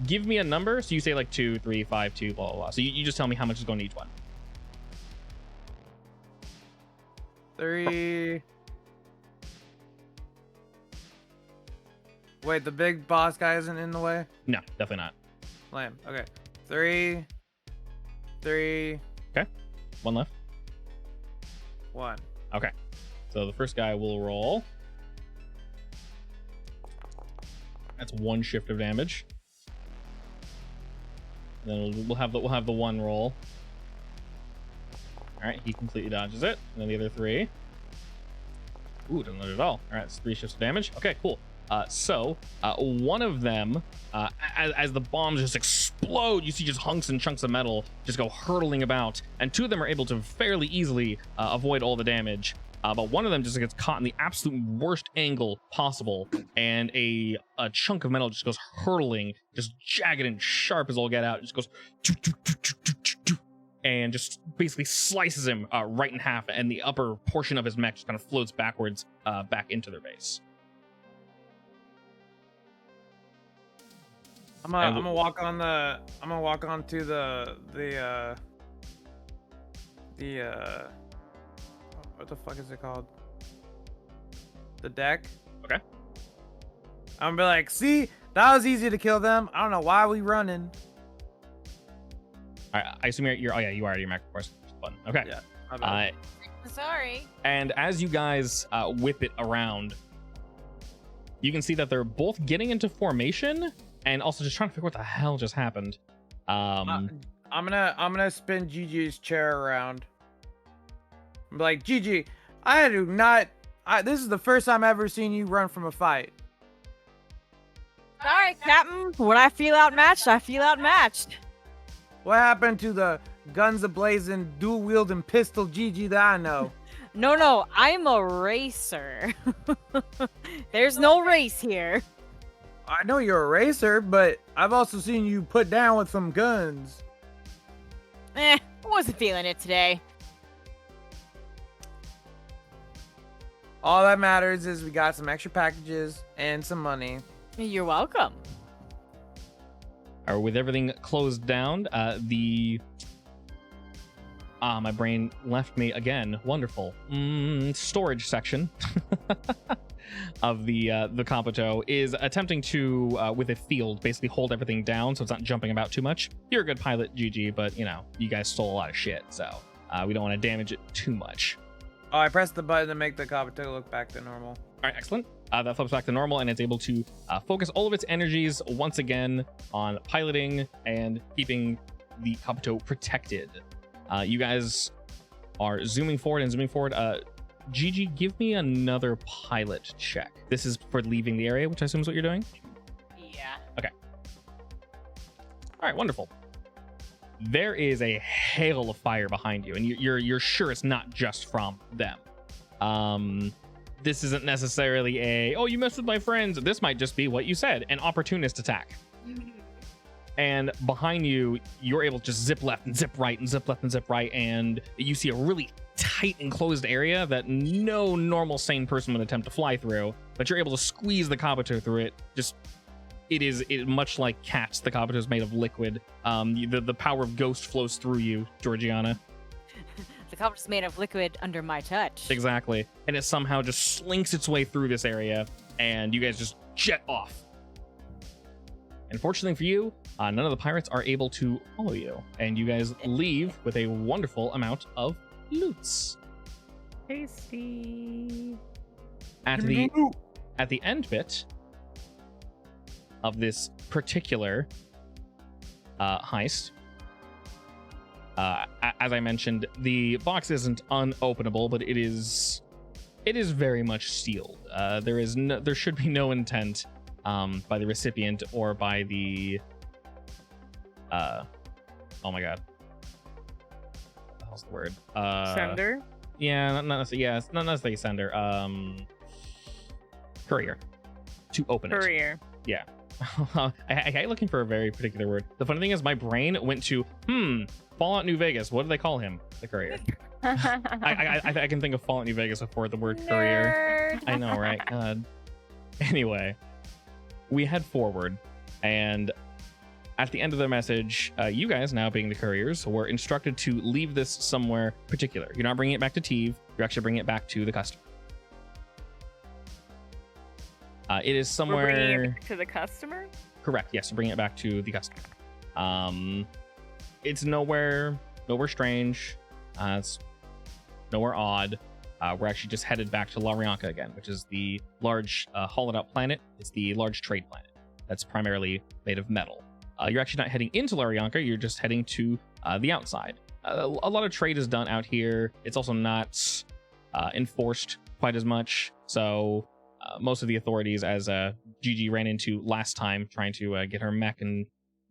give me a number. So you say like 2, 3, 5, 2, blah blah blah. So you just tell me how much is going to each one. 3. Wait, the big boss guy isn't in the way? No, definitely not. Lame. Okay. 3. 3. 1 left. 1. Okay. So the first guy will roll. That's 1 shift of damage. Then we'll have the 1 roll. All right, he completely dodges it, and then the other 3. Ooh, doesn't load at all. All right, it's 3 shifts of damage. Okay, cool. So one of them, as the bombs just explode, you see just hunks and chunks of metal just go hurtling about, and 2 of them are able to fairly easily avoid all the damage. But one of them just gets caught in the absolute worst angle possible, and a chunk of metal just goes hurtling, just jagged and sharp as all get out. It just goes, and just basically slices him right in half, and the upper portion of his mech just kind of floats backwards back into their base. I'm gonna walk on the. I'm gonna walk onto the what the fuck is it called? The deck. Okay. I'm gonna be like, see, that was easy to kill them. I don't know why we running. I assume you're oh yeah, you are at your mech, of course. Button. Okay. Yeah. my bad. Sorry. And as you guys whip it around, you can see that they're both getting into formation and also just trying to figure what the hell just happened. I'm gonna spin Gigi's chair around. I'm like, Gigi, I do not. This is the first time I've ever seen you run from a fight. Sorry, Captain. When I feel outmatched, I feel outmatched. What happened to the guns a-blazing, dual-wielding pistol Gigi that I know? No, I'm a racer. There's no race here. I know you're a racer, but I've also seen you put down with some guns. I wasn't feeling it today. All that matters is we got some extra packages and some money. You're welcome. With everything closed down, my brain left me again. Wonderful. Storage section of the Compito is attempting to, with a field, basically hold everything down so it's not jumping about too much. You're a good pilot, GG, but, you know, you guys stole a lot of shit, so we don't want to damage it too much. Oh, I pressed the button to make the Compito look back to normal. All right, excellent. That flips back to normal, and it's able to focus all of its energies once again on piloting and keeping the Compito protected. You guys are zooming forward and zooming forward. Gigi, give me another pilot check. This is for leaving the area, which I assume is what you're doing? Yeah. Okay. All right, wonderful. There is a hail of fire behind you, and you're sure it's not just from them. This isn't necessarily oh, you messed with my friends. This might just be what you said, an opportunist attack. And behind you, you're able to just zip left and zip right and zip left and zip right, and you see a really tight enclosed area that no normal sane person would attempt to fly through, but you're able to squeeze the Compito through it. It is much like cats. The Compito is made of liquid. The power of ghost flows through you, Georgiana. The Compito is made of liquid under my touch. Exactly. And it somehow just slinks its way through this area, and you guys just jet off. And fortunately for you, none of the pirates are able to follow you, and you guys leave with a wonderful amount of loots. Tasty. At the end bit of this particular heist, as I mentioned, the box isn't unopenable, but it is very much sealed. There should be no intent by the recipient or by the oh my god, what's the word? Sender. Yeah, not necessarily. Yeah, it's not necessarily sender. Courier to open it. Courier. Yeah. I hate looking for a very particular word. The funny thing is, my brain went to Fallout New Vegas. What do they call him? The courier. I can think of Fallout New Vegas before the word courier. I know, right? Anyway, we head forward, and at the end of the message, you guys, now being the couriers, were instructed to leave this somewhere particular. You're not bringing it back to Thieves. You're actually bringing it back to the customer. It is somewhere. We're bringing it back to the customer? Correct. Yes, we're bringing it back to the customer. It's nowhere strange. It's nowhere odd. We're actually just headed back to Larianka again, which is the large hollowed out planet. It's the large trade planet that's primarily made of metal. You're actually not heading into Larianka. You're just heading to the outside. A lot of trade is done out here. It's also not enforced quite as much. So most of the authorities, as Gigi ran into last time trying to get her mech and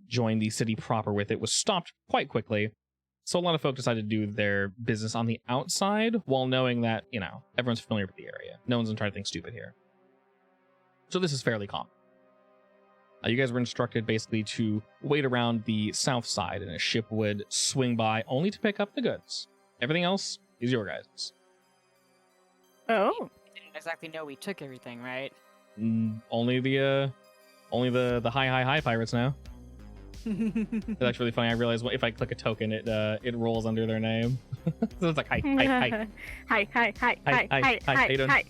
join the city proper with it, was stopped quite quickly. So a lot of folks decided to do their business on the outside while knowing that, you know, everyone's familiar with the area. No one's going to try to think stupid here. So this is fairly common. You guys were instructed basically to wait around the south side, and a ship would swing by only to pick up the goods. Everything else is your guys'. Oh. Didn't exactly know we took everything, right? Only the high pirates now. It's actually really funny. I realized if I click a token, it rolls under their name. So it's like hi. Hi. How you doing? Hi.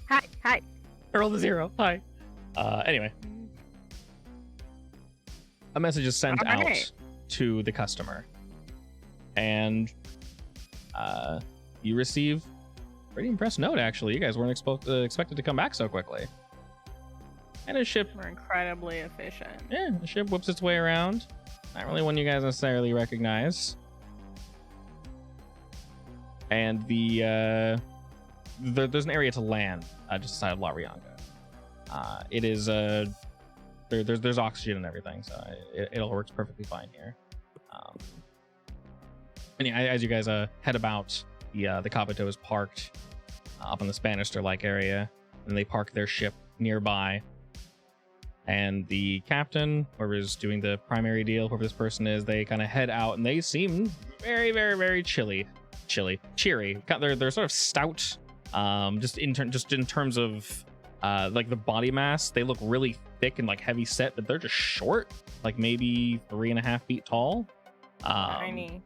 I rolled a 0. Hi. Anyway, a message is sent out Alright. to the customer, and you receive a pretty impressed note. Actually, you guys weren't expected to come back so quickly. And a ship, We're incredibly efficient. yeah, the ship whips its way around. Not really one you guys necessarily recognize. And there's an area to land just outside of La Rianga. It is there's oxygen and everything, so it all works perfectly fine here. And yeah, as you guys head about, the Kabuto is parked up in the Spanister-like area, and they park their ship nearby. And the captain, whoever's doing the primary deal, whoever this person is, they kind of head out, and they seem very, very, very cheery. They're sort of stout, just in terms of like the body mass. They look really thick and like heavy set, but they're just short, like maybe 3.5 feet tall. Tiny.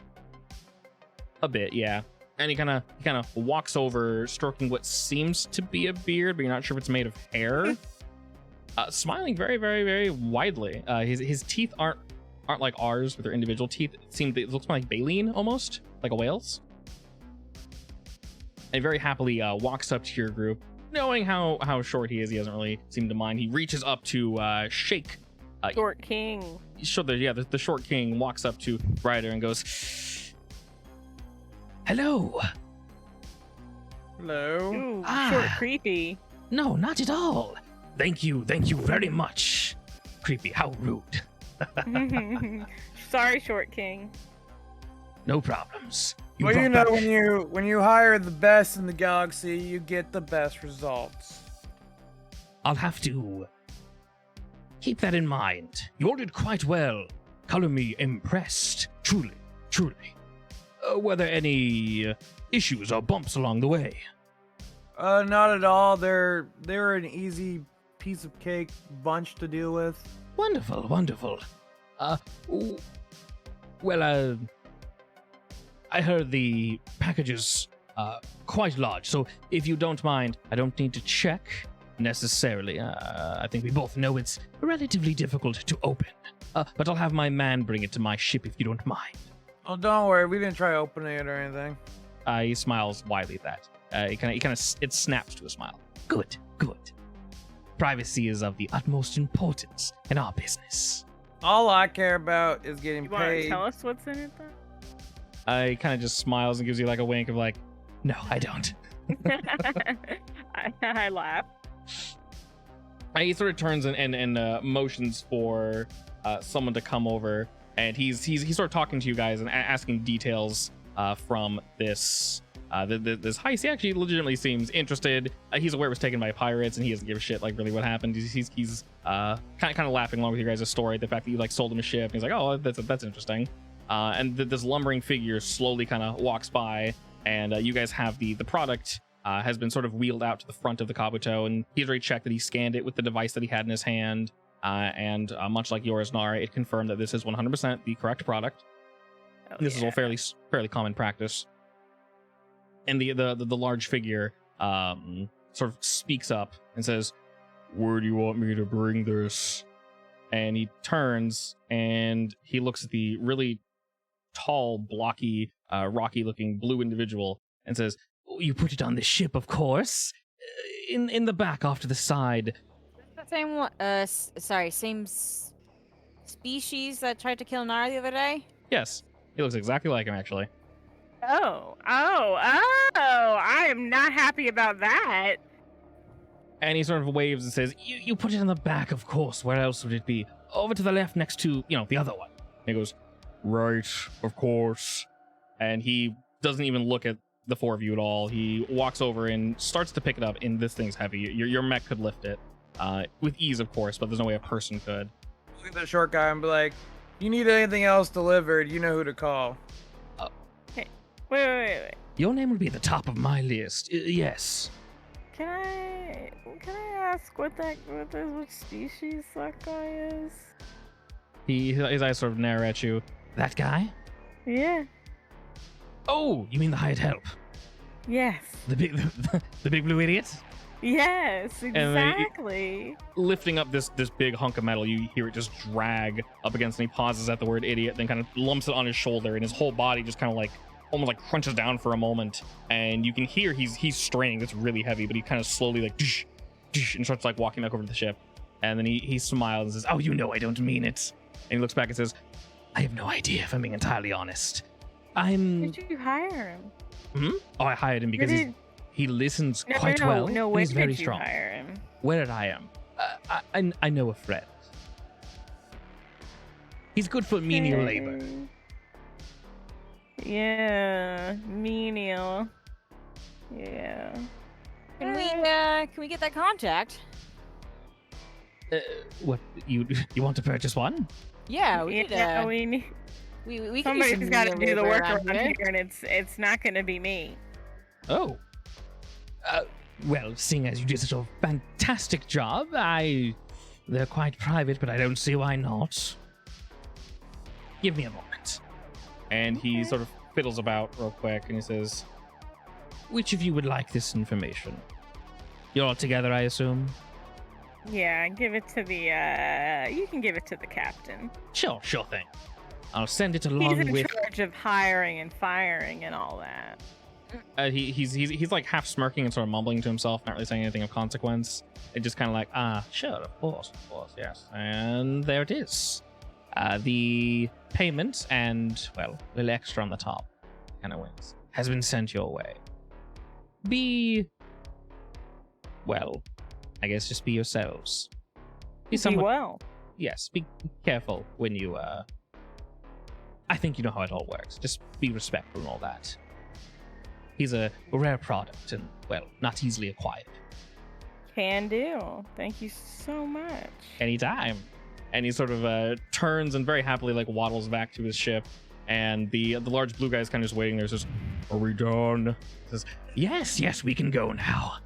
A bit, yeah. And he kind of walks over, stroking what seems to be a beard, but you're not sure if it's made of hair. Smiling very, very, very widely. His teeth aren't like ours with their individual teeth. It looks more like baleen almost, like a whale's. And very happily walks up to your group, knowing how short he is. He doesn't really seem to mind. He reaches up to shake. Short King. Sure, the short king walks up to Ryder and goes, "Hello." Hello. Ooh, Ah. short creepy. No, not at all. Thank you very much. Creepy, how rude. Sorry, Short King. No problems. Well, you know, when you hire the best in the galaxy, you get the best results. I'll have to keep that in mind. You all did quite well. Color me impressed. Truly. Were there any issues or bumps along the way? Not at all. They're an easy piece of cake bunch to deal with. Wonderful. Well, I heard the packages quite large, so if you don't mind, I don't need to check necessarily. I think we both know it's relatively difficult to open. But I'll have my man bring it to my ship if you don't mind. Oh, don't worry. We didn't try opening it or anything. He smiles widely at that. It snaps to a smile. Good. Privacy is of the utmost importance in our business. All I care about is getting You want to paid. tell us what's in it, though? He kind of just smiles and gives you like a wink of like, no, I don't. I laugh. He sort of turns and motions for someone to come over, and he's sort of talking to you guys and asking details from this this heist. He actually legitimately seems interested. He's aware it was taken by pirates, and he doesn't give a shit like really what happened. He's kind of laughing along with you guys' story, the fact that you like sold him a ship. And he's like, oh, that's interesting. And this lumbering figure slowly kind of walks by, and you guys have the product has been sort of wheeled out to the front of the Kabuto, and he's already checked that he scanned it with the device that he had in his hand. And much like yours, Nara, it confirmed that this is 100% the correct product. Oh, This is all fairly common practice. And the large figure sort of speaks up and says, "Where do you want me to bring this?" And he turns and he looks at the really tall, blocky, rocky-looking blue individual and says, "You put it on the ship, of course. In the back, off to the side." The same one. Same species that tried to kill Nara the other day. Yes, he looks exactly like him, actually. Oh, I am not happy about that. And he sort of waves and says, you put it on the back, of course. Where else would it be? Over to the left next to, the other one." And he goes, "Right, of course." And he doesn't even look at the four of you at all. He walks over and starts to pick it up, and this thing's heavy. Your mech could lift it with ease, of course, but there's no way a person could. look at the short guy and be like, "You need anything else delivered? You know who to call." Wait. Your name will be at the top of my list. Yes. Can I ask what species that guy is? His eyes sort of narrow at you. That guy? Yeah. Oh, you mean the hired help? Yes. The big blue idiot? Yes, then exactly. Lifting up this big hunk of metal, you hear it just drag up against, and he pauses at the word idiot, then kind of lumps it on his shoulder, and his whole body just kind of like almost like crunches down for a moment, and you can hear he's straining. It's really heavy, but he kind of slowly like doosh, doosh, and starts like walking back over to the ship. And then he smiles and says, "Oh, you know I don't mean it." And he looks back and says, "I have no idea, if I'm being entirely honest. Did you hire him? Oh, I hired him because he listens quite well. No, and when he's very did you strong. hire him? Where did I am? I know a friend. He's good for menial labor." Yeah, menial. Yeah. Can we get that contact? What, you want to purchase one? Yeah, we need Yeah, we can do some somebody's got to do the labor work around around here. here, and it's not going to be me. Oh. Well, seeing as you did such a fantastic job, they're quite private, but I don't see why not. Give me a moment. And he sort of fiddles about real quick, and he says, Which of you would like this information? You're all together, I assume? Yeah, give it to the. You can give it to the captain. Sure thing. I'll send it He's along in with... charge of hiring and firing and all that. he's like half smirking and sort of mumbling to himself, not really saying anything of consequence. It just kind of like, sure, of course, yes. And there it is. The payment and, well, a little extra on the top, kind of wings, has been sent your way. Well, I guess just be yourselves. Well. Yes, be careful when you, I think you know how it all works. Just be respectful and all that. He's a rare product and, well, not easily acquired. Can do. Thank you so much. Anytime. And he sort of turns and very happily like waddles back to his ship. And the large blue guy is kind of just waiting there. Says, "Are we done?" He says, Yes, we can go now.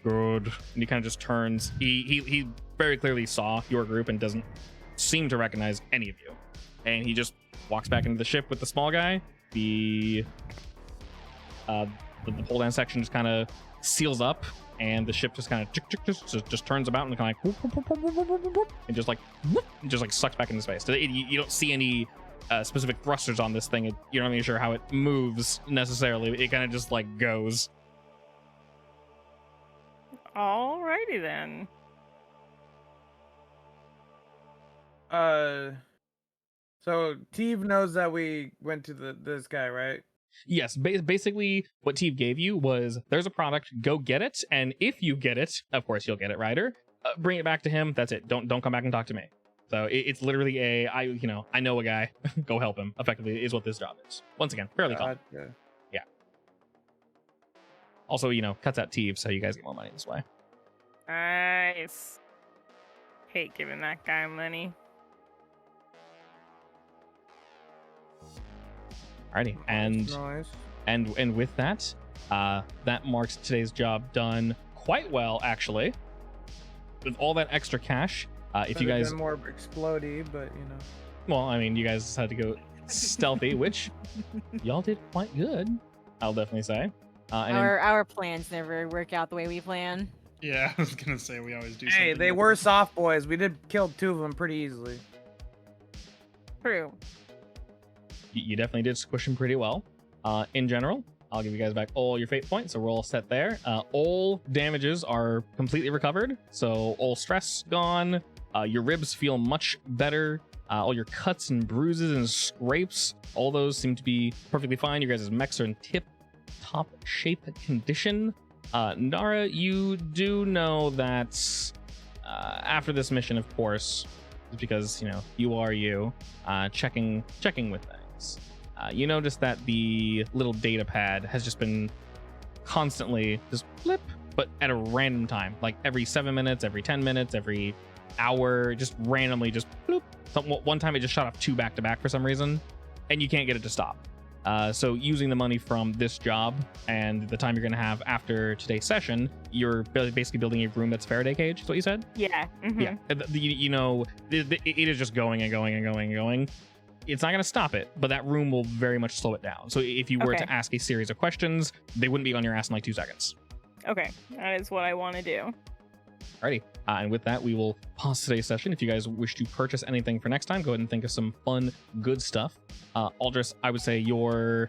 Good. And he kind of just turns. He very clearly saw your group and doesn't seem to recognize any of you. And he just walks back into the ship with the small guy. The pull down section just kind of seals up, and the ship just kind of just turns about and kind of like and just like sucks back into space. You don't see any specific thrusters on this thing. You're not even sure how it moves necessarily. It kind of just like goes. Alrighty then. So Thieve knows that we went to this guy, right? Yes, basically what Thieve gave you was, there's a product, go get it, and if you get it, of course you'll get it, Ryder. Bring it back to him. That's it. Don't come back and talk to me. So it's literally I know a guy. Go help him. Effectively, is what this job is. Once again, fairly common. Gotcha. Yeah. Also, cuts out Thieve, so you guys get more money this way. Nice. Hate giving that guy money. Alrighty, and Nice. and with that, that marks today's job done quite well, actually. With all that extra cash, if you Could've guys, been more explodey, but well, I mean, you guys had to go stealthy, which y'all did quite good, I'll definitely say. And Our plans never work out the way we plan. Yeah, I was gonna say we always do. Hey, something they with were it. soft boys. We did kill 2 of them pretty easily. True. you definitely did squish him pretty well. In general, I'll give you guys back all your fate points, so we're all set there. All damages are completely recovered, so all stress gone. Your ribs feel much better. All your cuts and bruises and scrapes, all those seem to be perfectly fine. You guys' mechs are in tip-top shape condition. Nara, you do know that after this mission, of course, because you are you, checking with things. You notice that the little data pad has just been constantly just blip, but at a random time, like every 7 minutes, every 10 minutes, every hour, just randomly, just bloop. One time it just shot off 2 back to back for some reason, and you can't get it to stop. So using the money from this job and the time you're going to have after today's session, you're basically building a room that's Faraday cage. Is what you said? Yeah. Mhm. Yeah. You know, it is just going and going and going and going. It's not going to stop it, but that room will very much slow it down. So if you were Okay. to ask a series of questions, they wouldn't be on your ass in like 2 seconds. Okay, that is what I want to do. Alrighty. And with that, we will pause today's session. If you guys wish to purchase anything for next time, go ahead and think of some fun, good stuff. Aldris, I would say you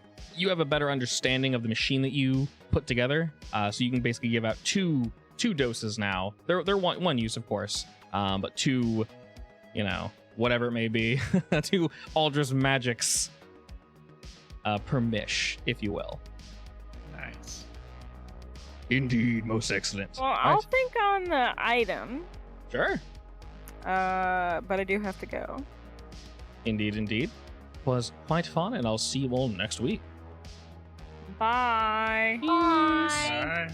have a better understanding of the machine that you put together. So you can basically give out two doses now. They're one use, of course, but 2, you know, whatever it may be, 2 Aldris magics per mish, if you will. Nice. Indeed, most excellent. Well, I'll think on the item, Sure. but I do have to go. Indeed. Was quite fun, and I'll see you all next week. Bye. Bye.